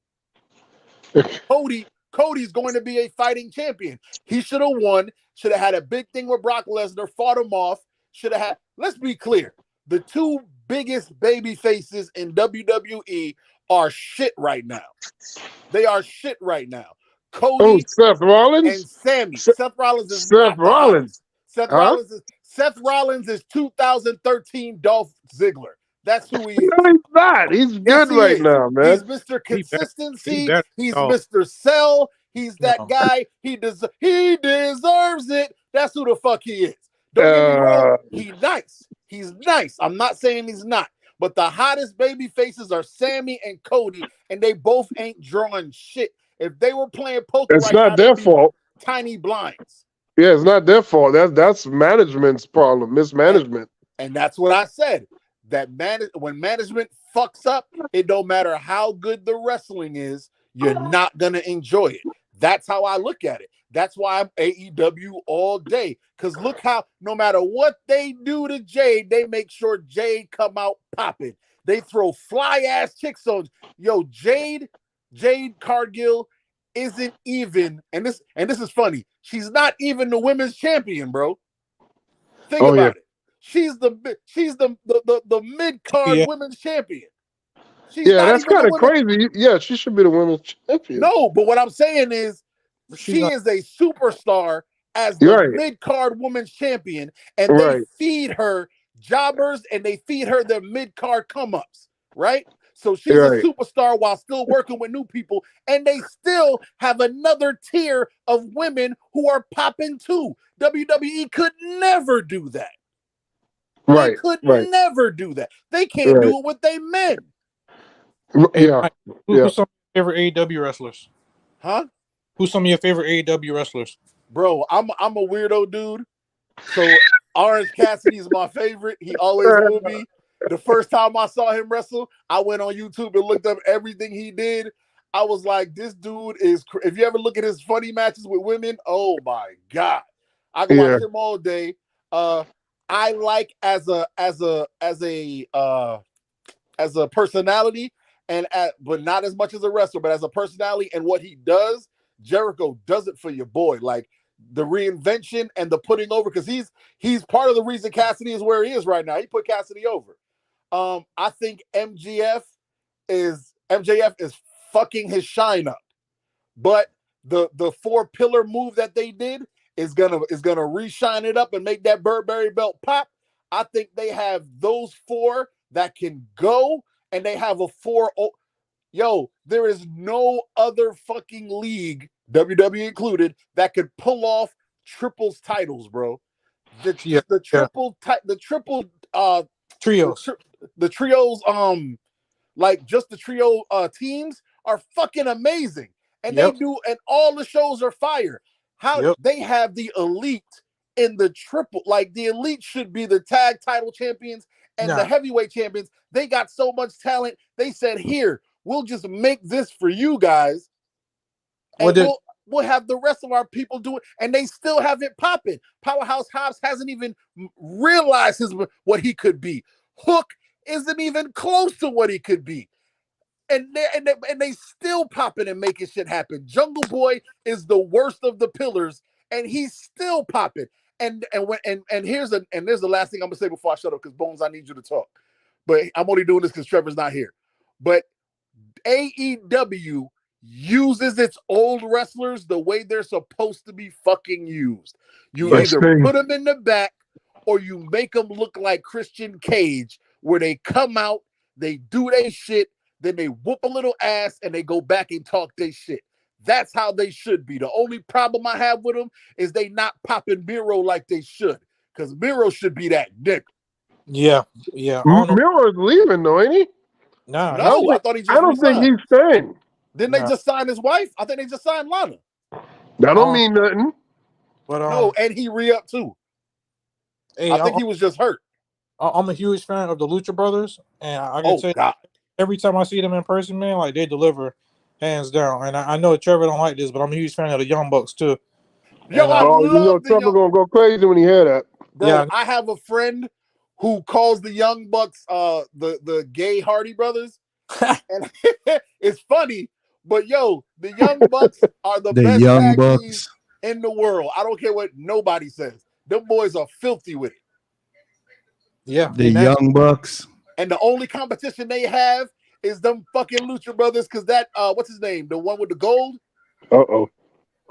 Cody's going to be a fighting champion. He should have won. Should have had a big thing with Brock Lesnar. Fought him off. Should have had. Let's be clear. The two biggest baby faces in WWE are shit right now. They are shit right now. Cody, Seth Rollins, and Sammy. Seth Rollins is Seth Rollins. Seth Rollins is 2013 Dolph Ziggler. That's who he is. No, he's not. He's good right now, man. He's Mr. Consistency. He's Mr. Sell. He's that guy. He deserves it. That's who the fuck he is. Don't get me wrong. He's nice. He's nice. I'm not saying he's not. But the hottest baby faces are Sammy and Cody, and they both ain't drawing shit. If they were playing poker, it's not their fault. Tiny blinds. Yeah, it's not their fault. That's management's problem, mismanagement. And that's what I said. That when management fucks up, it don't matter how good the wrestling is, you're not gonna enjoy it. That's how I look at it. That's why I'm AEW all day. Because look how no matter what they do to Jade, they make sure Jade come out popping. They throw fly ass chicks on. Yo, Jade Cargill isn't even, and this is funny. She's not even the women's champion, bro. Think about it. She's the mid card women's champion. That's kind of crazy. Yeah, she should be the women's champion. No, but what I'm saying is she is a superstar as the mid card women's champion, and they feed her jobbers and they feed her their mid card come ups, right? So she's a superstar while still working with new people, and they still have another tier of women who are popping too. WWE could never do that. They could never do that. They can't do it with they men. Who's some of your favorite AEW wrestlers? Huh? Who's some of your favorite AEW wrestlers? Bro, I'm a weirdo dude. So Orange Cassidy is my favorite. He always will be. the first time I saw him wrestle, I went on YouTube and looked up everything he did. I was like, this dude is. If you ever look at his funny matches with women, oh my god, I can watch him all day. I like as a personality, but not as much as a wrestler, but as a personality and what he does. Jericho does it for your boy, like the reinvention and the putting over, because he's part of the reason Cassidy is where he is right now. He put Cassidy over. I think MJF is fucking his shine up, but the 4-pillar move that they did is gonna re-shine it up and make that Burberry belt pop. I think they have those 4 that can go, and they have a 4. Yo, there is no other fucking league, WWE included, that could pull off triples titles, bro. The triple trios, the trios, like just the trio teams are fucking amazing, and they do, and all the shows are fire. How they have the elite in the triple, like the elite should be the tag title champions and the heavyweight champions. They got so much talent. They said, here, we'll just make this for you guys, and we'll have the rest of our people do it, and they still have it popping. Powerhouse Hobbs hasn't even realized what he could be. Hook isn't even close to what he could be, and they still popping and making shit happen. Jungle Boy is the worst of the pillars, and he's still popping. And there's the last thing I'm gonna say before I shut up, because Bones, I need you to talk. But I'm only doing this because Trevor's not here. But AEW uses its old wrestlers the way they're supposed to be fucking used. You either put them in the back or you make them look like Christian Cage, where they come out, they do their shit, then they whoop a little ass and they go back and talk their shit. That's how they should be. The only problem I have with them is they not popping Miro like they should, because Miro should be that nigga. Yeah. Miro is leaving though, ain't he? No, I thought he just. I don't think he's staying. Didn't they just sign his wife? I think they just signed Lana. That don't mean nothing. But no, and he re-upped too. Hey, I think he was just hurt. I'm a huge fan of the Lucha Brothers, and I can say every time I see them in person, man, like they deliver hands down. And I know Trevor don't like this, but I'm a huge fan of the Young Bucks too. Yo, I love Trevor gonna go crazy when he hear that. Bro, I have a friend who calls the Young Bucks the gay Hardy Brothers. And it's funny, but yo, the Young Bucks are the best tag teams in the world. I don't care what nobody says. Them boys are filthy with it. Yeah. The Young Bucks. And the only competition they have is them fucking Lucha Brothers, because that what's his name? The one with the gold?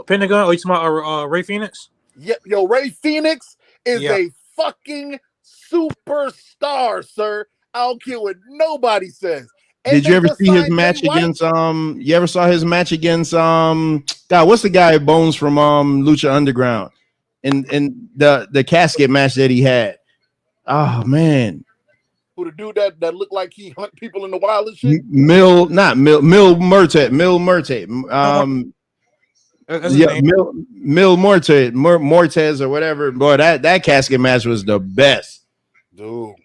Pentagon? Oh, you talking about Ray Phoenix? Yep, yo, Ray Phoenix is a fucking superstar, sir. I don't care what nobody says. And did you ever see his match against you ever saw his match against God, what's the guy Bones from Lucha Underground? And the casket match that he had. Oh man. Who, the dude that looked like he hunt people in the wild and shit? Mil Murtate. Mil Mortez or whatever. Boy, that casket match was the best. Dude.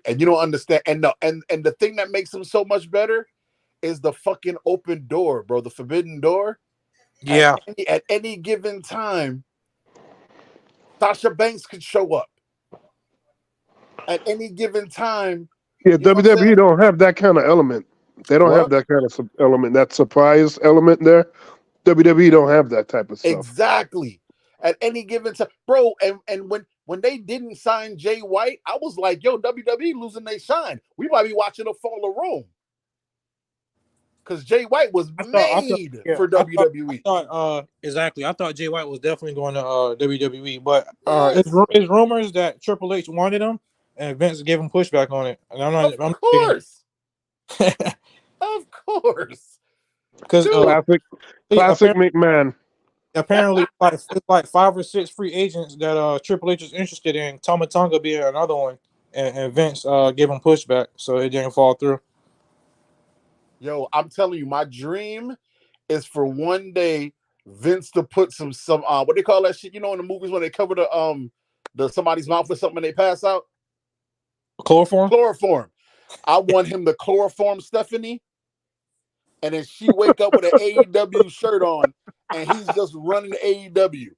And you don't understand. And the thing that makes him so much better is the fucking open door, bro. The forbidden door. Yeah. At any given time, Sasha Banks could show up. At any given time. Yeah, WWE don't have that kind of element. They don't have that kind of element, that surprise element there. WWE don't have that type of stuff. Exactly. At any given time, bro. And when they didn't sign Jay White, I was like, yo, WWE losing their shine. We might be watching a fall of Rome. Because Jay White was made for WWE. Exactly. I thought Jay White was definitely going to WWE, but it's rumors that Triple H wanted him, and Vince gave him pushback on it. And of course. Of course. Because classic McMahon. Apparently, it's like 5 or 6 free agents that Triple H is interested in. Tama Tonga being another one, and Vince gave him pushback, so it didn't fall through. Yo, I'm telling you, my dream is for one day Vince to put some what they call that shit, you know, in the movies when they cover the somebody's mouth or something and they pass out? Chloroform? Chloroform. I want him to chloroform Stephanie, and then she wake up with an AEW shirt on, and he's just running the AEW.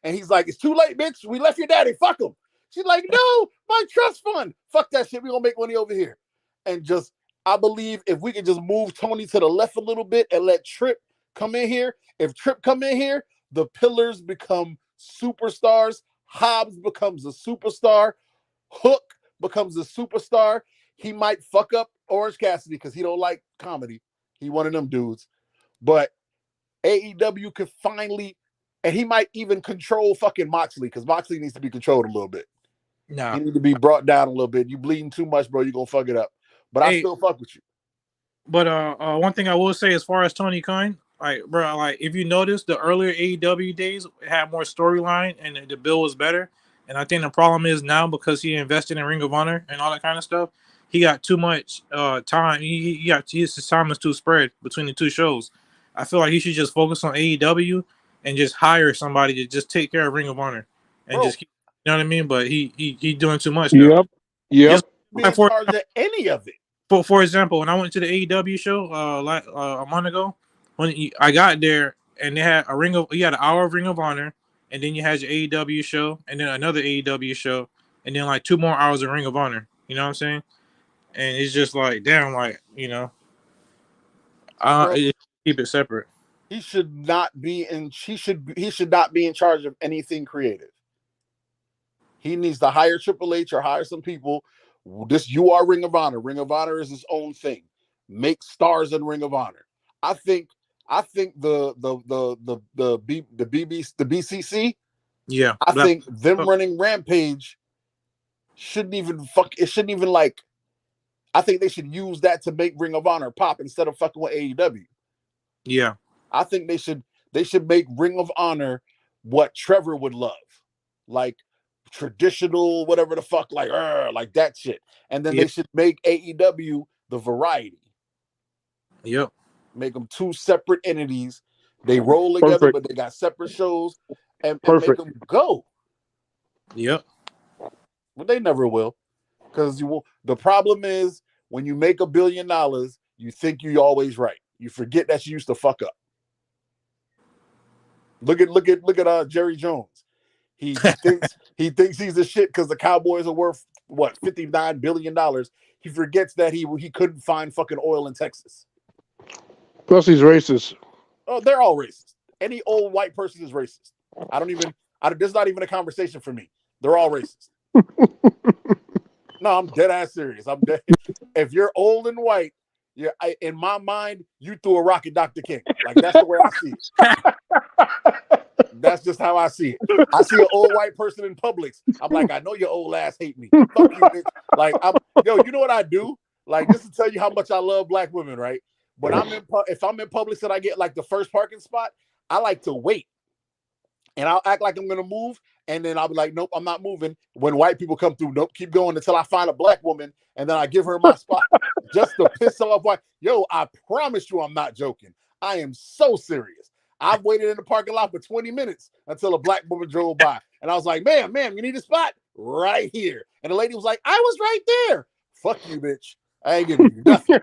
And he's like, it's too late, bitch. We left your daddy. Fuck him. She's like, no, my trust fund. Fuck that shit. We gonna make money over here. And just, I believe if we could just move Tony to the left a little bit and let Tripp come in here. If Tripp come in here, the pillars become superstars. Hobbs becomes a superstar. Hook becomes a superstar. He might fuck up Orange Cassidy because he don't like comedy. He one of them dudes. But AEW could finally, and he might even control fucking Moxley because Moxley needs to be controlled a little bit. Nah. He need to be brought down a little bit. You bleeding too much, bro. You're gonna fuck it up. But I still fuck with you. But one thing I will say as far as Tony Khan, like, bro, like if you notice the earlier AEW days had more storyline and the bill was better. And I think the problem is now because he invested in Ring of Honor and all that kind of stuff, he got too much time. His time is too spread between the two shows. I feel like he should just focus on AEW and just hire somebody to just take care of Ring of Honor and just keep, you know what I mean? But he doing too much. Yep. Be in charge of any of it. For example, when I went to the AEW show a month ago, when I got there and they had you had an hour of Ring of Honor, and then you had your AEW show, and then another AEW show, and then like 2 more hours of Ring of Honor. You know what I'm saying? And it's just like, damn, like, you know, keep it separate. He should not be in charge of anything creative. He needs to hire Triple H or hire some people. You are Ring of Honor. Ring of Honor is his own thing. Make stars in Ring of Honor. I think the BCC. Yeah. I think them running Rampage shouldn't even like. I think they should use that to make Ring of Honor pop instead of fucking with AEW. Yeah. I think they should make Ring of Honor what Trevor would love. Like traditional, whatever the fuck, like that shit. And then they should make AEW the variety. Yep. Make them 2 separate entities. They roll together, but they got separate shows and make them go. Yep. But they never will. Because the problem is when you make $1 billion, you think you're always right. You forget that you used to fuck up. Look at Jerry Jones. He thinks he's the shit because the Cowboys are worth what, $59 billion. He forgets that he couldn't find fucking oil in Texas. Plus he's racist. Oh, they're all racist. Any old white person is racist. There's not even a conversation for me. They're all racist. No, I'm dead ass serious. I'm dead. If you're old and white, in my mind, you threw a rock at Dr. King. Like that's the way I see it. That's just how I see it. I see an old white person in Publix. I'm like, I know your old ass hate me. Fuck you, bitch. Like, you know what I do? Like, just to tell you how much I love black women, right? But if I'm in Publix and I get like the first parking spot, I like to wait. And I'll act like I'm gonna move, and then I'll be like, nope, I'm not moving. When white people come through, nope, keep going until I find a black woman, and then I give her my spot just to piss off white. Yo, I promise you I'm not joking. I am so serious. I've waited in the parking lot for 20 minutes until a black woman drove by. And I was like, ma'am, you need a spot? Right here. And the lady was like, I was right there. Fuck you, bitch. I ain't giving you nothing.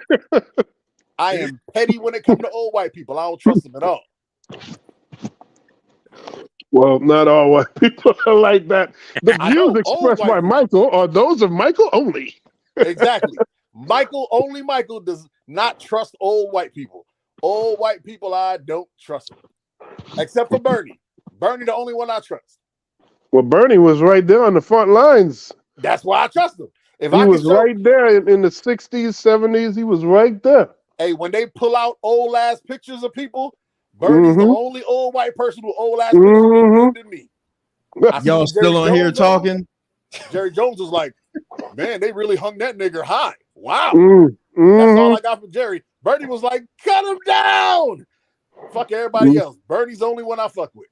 I am petty when it comes to old white people. I don't trust them at all. Well, not all white people are like that. The views expressed by Michael are those of Michael only. Exactly. Michael does not trust old white people. Old white people, I don't trust them. Except for Bernie. Bernie, the only one I trust. Well, Bernie was right there on the front lines. That's why I trust him. He was right there in the 60s, 70s. He was right there. Hey, when they pull out old ass pictures of people, Bernie's the only old white person with old ass pictures than me. Y'all still on here talking? Jerry Jones was like, man, they really hung that nigger high. Wow. That's all I got from Jerry. Bernie was like, cut him down. Fuck everybody else. Bernie's the only one I fuck with.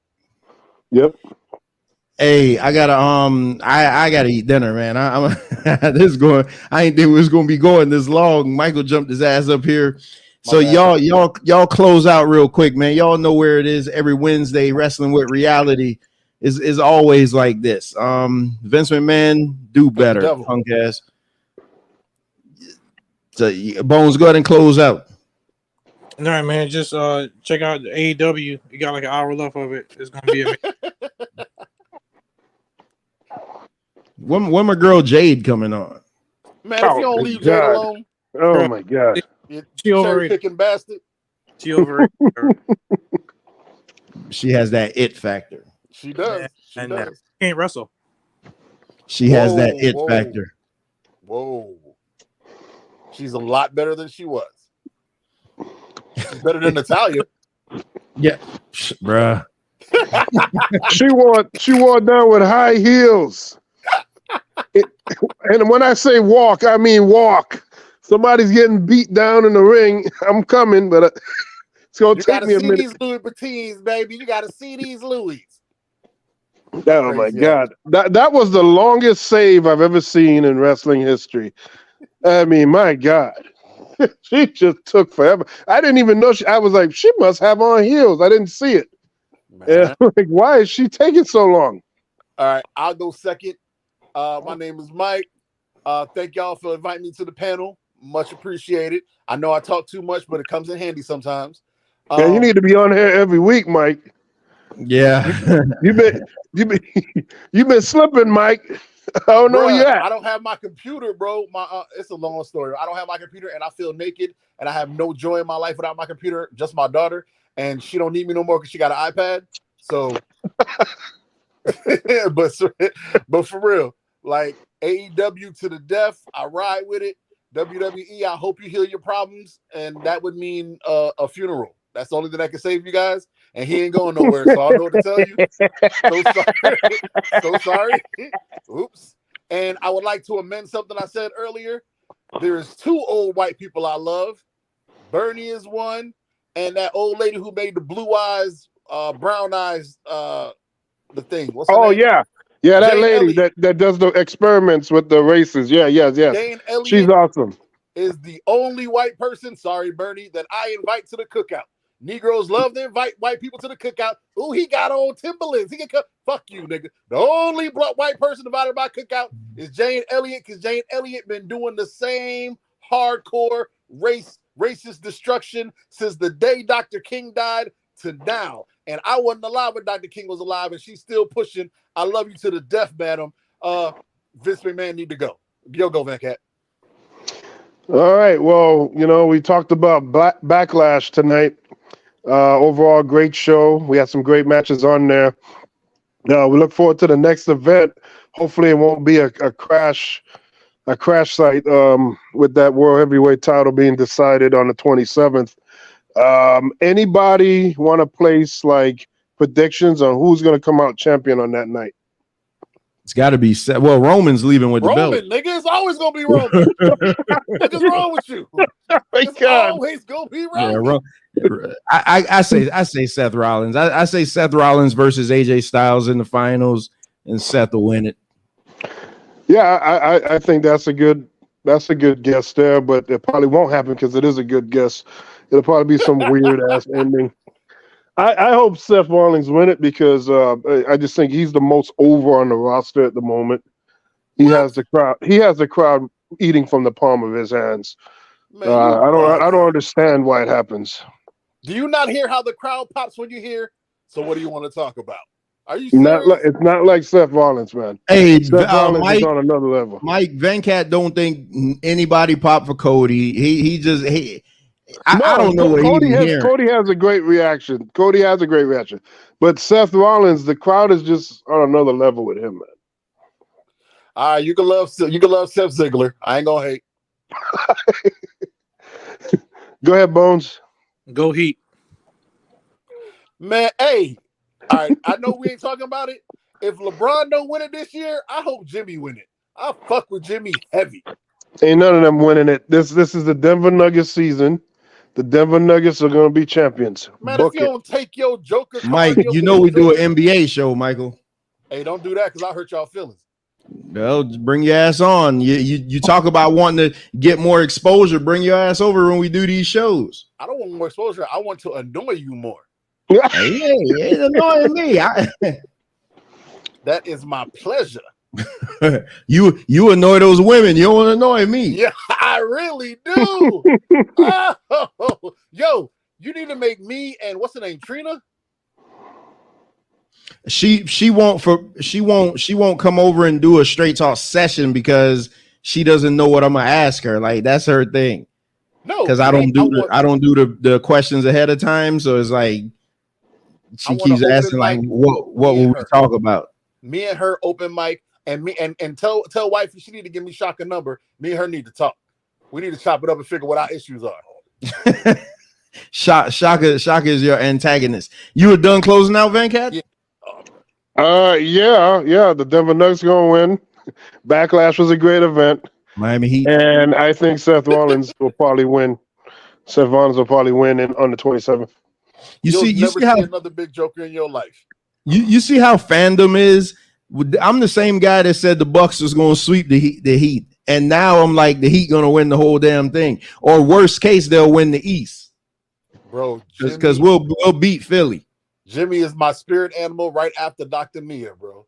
Yep. Hey, I gotta eat dinner, man. I ain't think it was gonna be going this long. Michael jumped his ass up here. So y'all close out real quick, man. Y'all know where it is every Wednesday, Wrestling with Reality. is always like this. Vince McMahon, do better, punk ass. So Bones, go ahead and close out. All right, man. Just check out the AEW. You got like an hour left of it. It's gonna be amazing. When my girl Jade coming on? Man, if you don't leave Jade alone. Oh my God. She overrated. Picking bastard. She overrated. She has that it factor. She does. She does. Can't wrestle. She has that it factor. Whoa. She's a lot better than she was. She's better than Natalia. Yeah, bruh. She wore down with high heels. And when I say walk, I mean walk. Somebody's getting beat down in the ring. I'm coming, but it's gonna take me a minute. You gotta see these Louis Vuittons, baby. You gotta see these Louis. Oh my God, that was the longest save I've ever seen in wrestling history. I mean, my God, she just took forever. I didn't even know I was like, she must have on heels. I didn't see it. Yeah, like, why is she taking so long? All right, I'll go second. My name is Mike. Thank y'all for inviting me to the panel. Much appreciated. I know I talk too much, but it comes in handy sometimes. Yeah, you need to be on here every week, Mike. Yeah, you've been slipping, Mike. I don't know yet. I don't have my computer, bro. It's a long story. I don't have my computer, and I feel naked, and I have no joy in my life without my computer. Just my daughter, and she don't need me no more because she got an iPad. So, but for real, like AEW to the death, I ride with it. WWE, I hope you heal your problems, and that would mean a funeral. That's the only thing that can save you guys, and he ain't going nowhere, so I don't know what to tell you. So sorry. Oops. And I would like to amend something I said earlier. There's two old white people I love. Bernie is one, and that old lady who made the blue eyes, brown eyes, the thing. What's her name? Yeah, that Jane lady Elliott. that does the experiments with the races. Yes. Jane Elliott. She's awesome. Is the only white person, sorry, Bernie, that I invite to the cookout. Negroes love to invite white people to the cookout. Ooh, he got on Timberlands. He can come. Fuck you, nigga. The only white person invited to my cookout is Jane Elliott, because Jane Elliott been doing the same hardcore racist destruction since the day Dr. King died to now. And I wasn't alive when Dr. King was alive, and she's still pushing. I love you to the death, madam. Vince McMahon need to go. Yo, go, Van Cat. All right. Well, we talked about Backlash tonight. Overall, great show. We had some great matches on there. We look forward to the next event. Hopefully, it won't be a crash site with that World Heavyweight title being decided on the 27th. Anybody want to place like predictions on who's going to come out champion on that night? It's got to be set. Well, Roman's leaving with the belt. Roman, nigga, it's always gonna be Roman. What's wrong with you? It's always gonna be Roman. Yeah, I say Seth Rollins. I say Seth Rollins versus AJ Styles in the finals, and Seth will win it. Yeah, I think that's a good guess there, but it probably won't happen because it is a good guess. It'll probably be some weird ass ending. I hope Seth Rollins win it because I just think he's the most over on the roster at the moment. He has the crowd eating from the palm of his hands. Man, I don't understand why it happens. Do you not hear how the crowd pops when you hear? So what do you want to talk about? Are you serious? It's not like Seth Rollins, man. Hey, Seth Rollins Mike, is on another level. Mike Van Cat don't think anybody popped for Cody. I don't know what Cody has a great reaction. But Seth Rollins, the crowd is just on another level with him, man. All right, you can love Seth Ziggler. I ain't gonna hate. Go ahead, Bones. Go Heat. Man, hey. All right, I know we ain't talking about it. If LeBron don't win it this year, I hope Jimmy win it. I fuck with Jimmy heavy. Ain't none of them winning it. This is the Denver Nuggets season. The Denver Nuggets are going to be champions. Man, if you don't take your Joker card, Mike, we do an NBA show, Michael. Hey, don't do that because I hurt y'all feelings. Well, just bring your ass on. You talk about wanting to get more exposure. Bring your ass over when we do these shows. I don't want more exposure. I want to annoy you more. Hey, it's annoying me. That is my pleasure. You annoy those women. You don't want to annoy me. Yeah, I really do. Oh, yo, you need to make me and what's her name, Trina? She won't come over and do a straight talk session because she doesn't know what I'm gonna ask her. Like that's her thing. No, because I don't do the questions ahead of time. So it's like she keeps asking like, what will we talk about? Me and her open mic, and me and tell wifey she need to give me Shaka number. Me and her need to talk. We need to chop it up and figure what our issues are. Shaka is your antagonist. You were done closing out, Venkat? Yeah. Yeah. The Denver Nuggets gonna win. Backlash was a great event. Miami Heat, and I think Seth Rollins will probably win. Seth Rollins will probably win on the 27th. You'll never see another big joker in your life. You see how fandom is. I'm the same guy that said the Bucks was going to sweep the Heat, and now I'm like the Heat going to win the whole damn thing. Or worst case, they'll win the East, bro. Because we'll beat Philly. Jimmy is my spirit animal right after Dr. Mia, bro.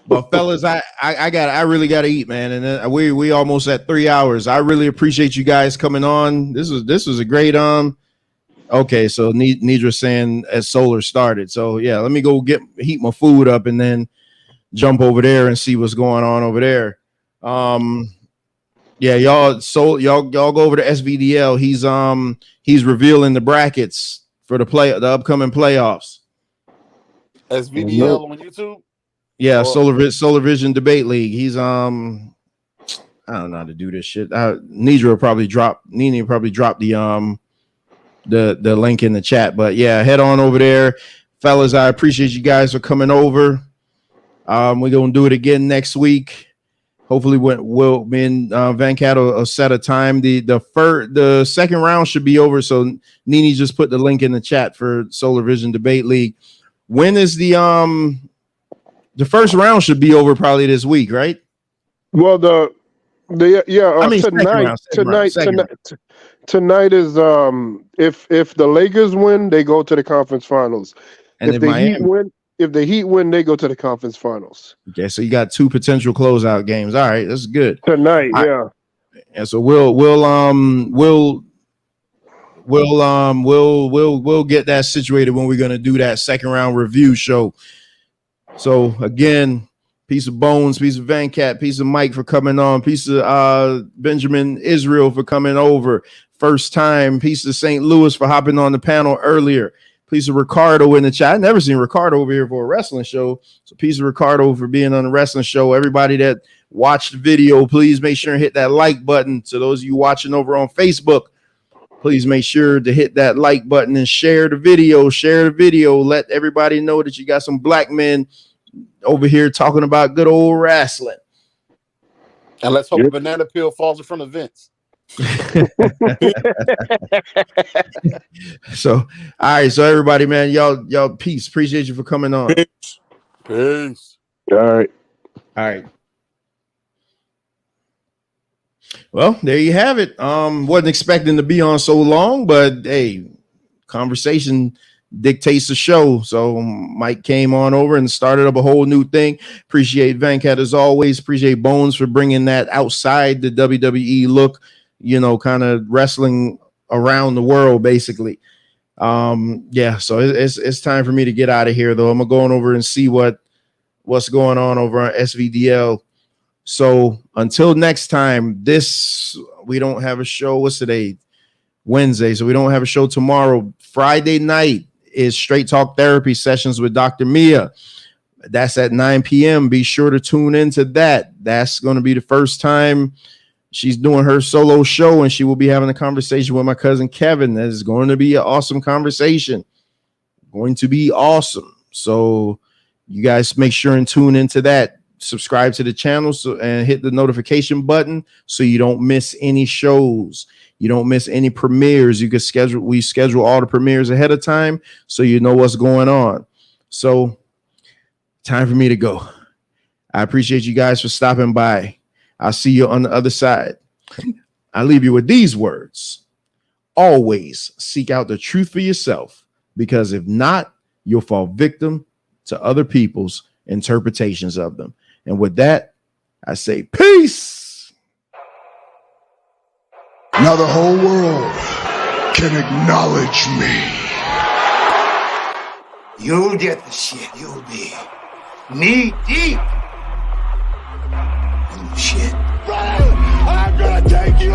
But fellas, I really gotta eat, man, and then we almost at 3 hours. I really appreciate you guys coming on. This was a great Okay, so Nidra's saying as Solar started. So yeah, let me go heat my food up and then jump over there and see what's going on over there. Yeah, y'all go over to SVDL. He's revealing the brackets for the upcoming playoffs. SVDL on YouTube. Yeah, Solar Vision Debate League. He's I don't know how to do this shit. Nini probably dropped the link in the chat. But yeah, head on over there, fellas. I appreciate you guys for coming over. We're gonna do it again next week. Hopefully, me and Venkat will set a time. The second round should be over. So Nini just put the link in the chat for Solar Vision Debate League. When is the first round should be over probably this week, right? Well, tonight is if the Lakers win, they go to the conference finals. And if the Heat win, they go to the conference finals. Okay, so you got two potential closeout games. All right, that's good. Tonight, yeah. And so we'll get that situated when we're gonna do that second round review show. So again, piece of Bones, piece of Venkat, piece of Mike for coming on, piece of Benjamin Israel for coming over first time, piece of St. Louis for hopping on the panel earlier, piece of Ricardo in the chat. I never seen Ricardo over here for a wrestling show. So piece of Ricardo for being on the wrestling show. Everybody that watched the video, please make sure and hit that like button. To those of you watching over on Facebook, please make sure to hit that like button and share the video. Let everybody know that you got some black men over here talking about good old wrestling. And let's hope a banana peel falls in front of Vince. So, all right. So everybody, man, y'all peace. Appreciate you for coming on. Peace. All right. Well, there you have it. Wasn't expecting to be on so long, but hey, conversation dictates the show. So Mike came on over and started up a whole new thing. Appreciate Venkat as always. Appreciate Bones for bringing that outside the WWE look, kind of wrestling around the world, basically. Yeah, so it's time for me to get out of here, though. I'm gonna go on over and see what's going on over on SVDL. So until next time, we don't have a show. What's today? Wednesday. So we don't have a show tomorrow. Friday night is Straight Talk Therapy Sessions with Dr. Mia. That's at 9 p.m. Be sure to tune into that. That's going to be the first time she's doing her solo show, and she will be having a conversation with my cousin Kevin. That is going to be an awesome conversation. Going to be awesome. So you guys make sure and tune into that. Subscribe to the channel and hit the notification button so you don't miss any shows. You don't miss any premieres. We schedule all the premieres ahead of time so you know what's going on. So time for me to go. I appreciate you guys for stopping by. I'll see you on the other side. I leave you with these words. Always seek out the truth for yourself, because if not, you'll fall victim to other people's interpretations of them. And with that, I say peace. Now the whole world can acknowledge me. You'll get the shit. You'll be knee deep in the shit. I'm gonna take you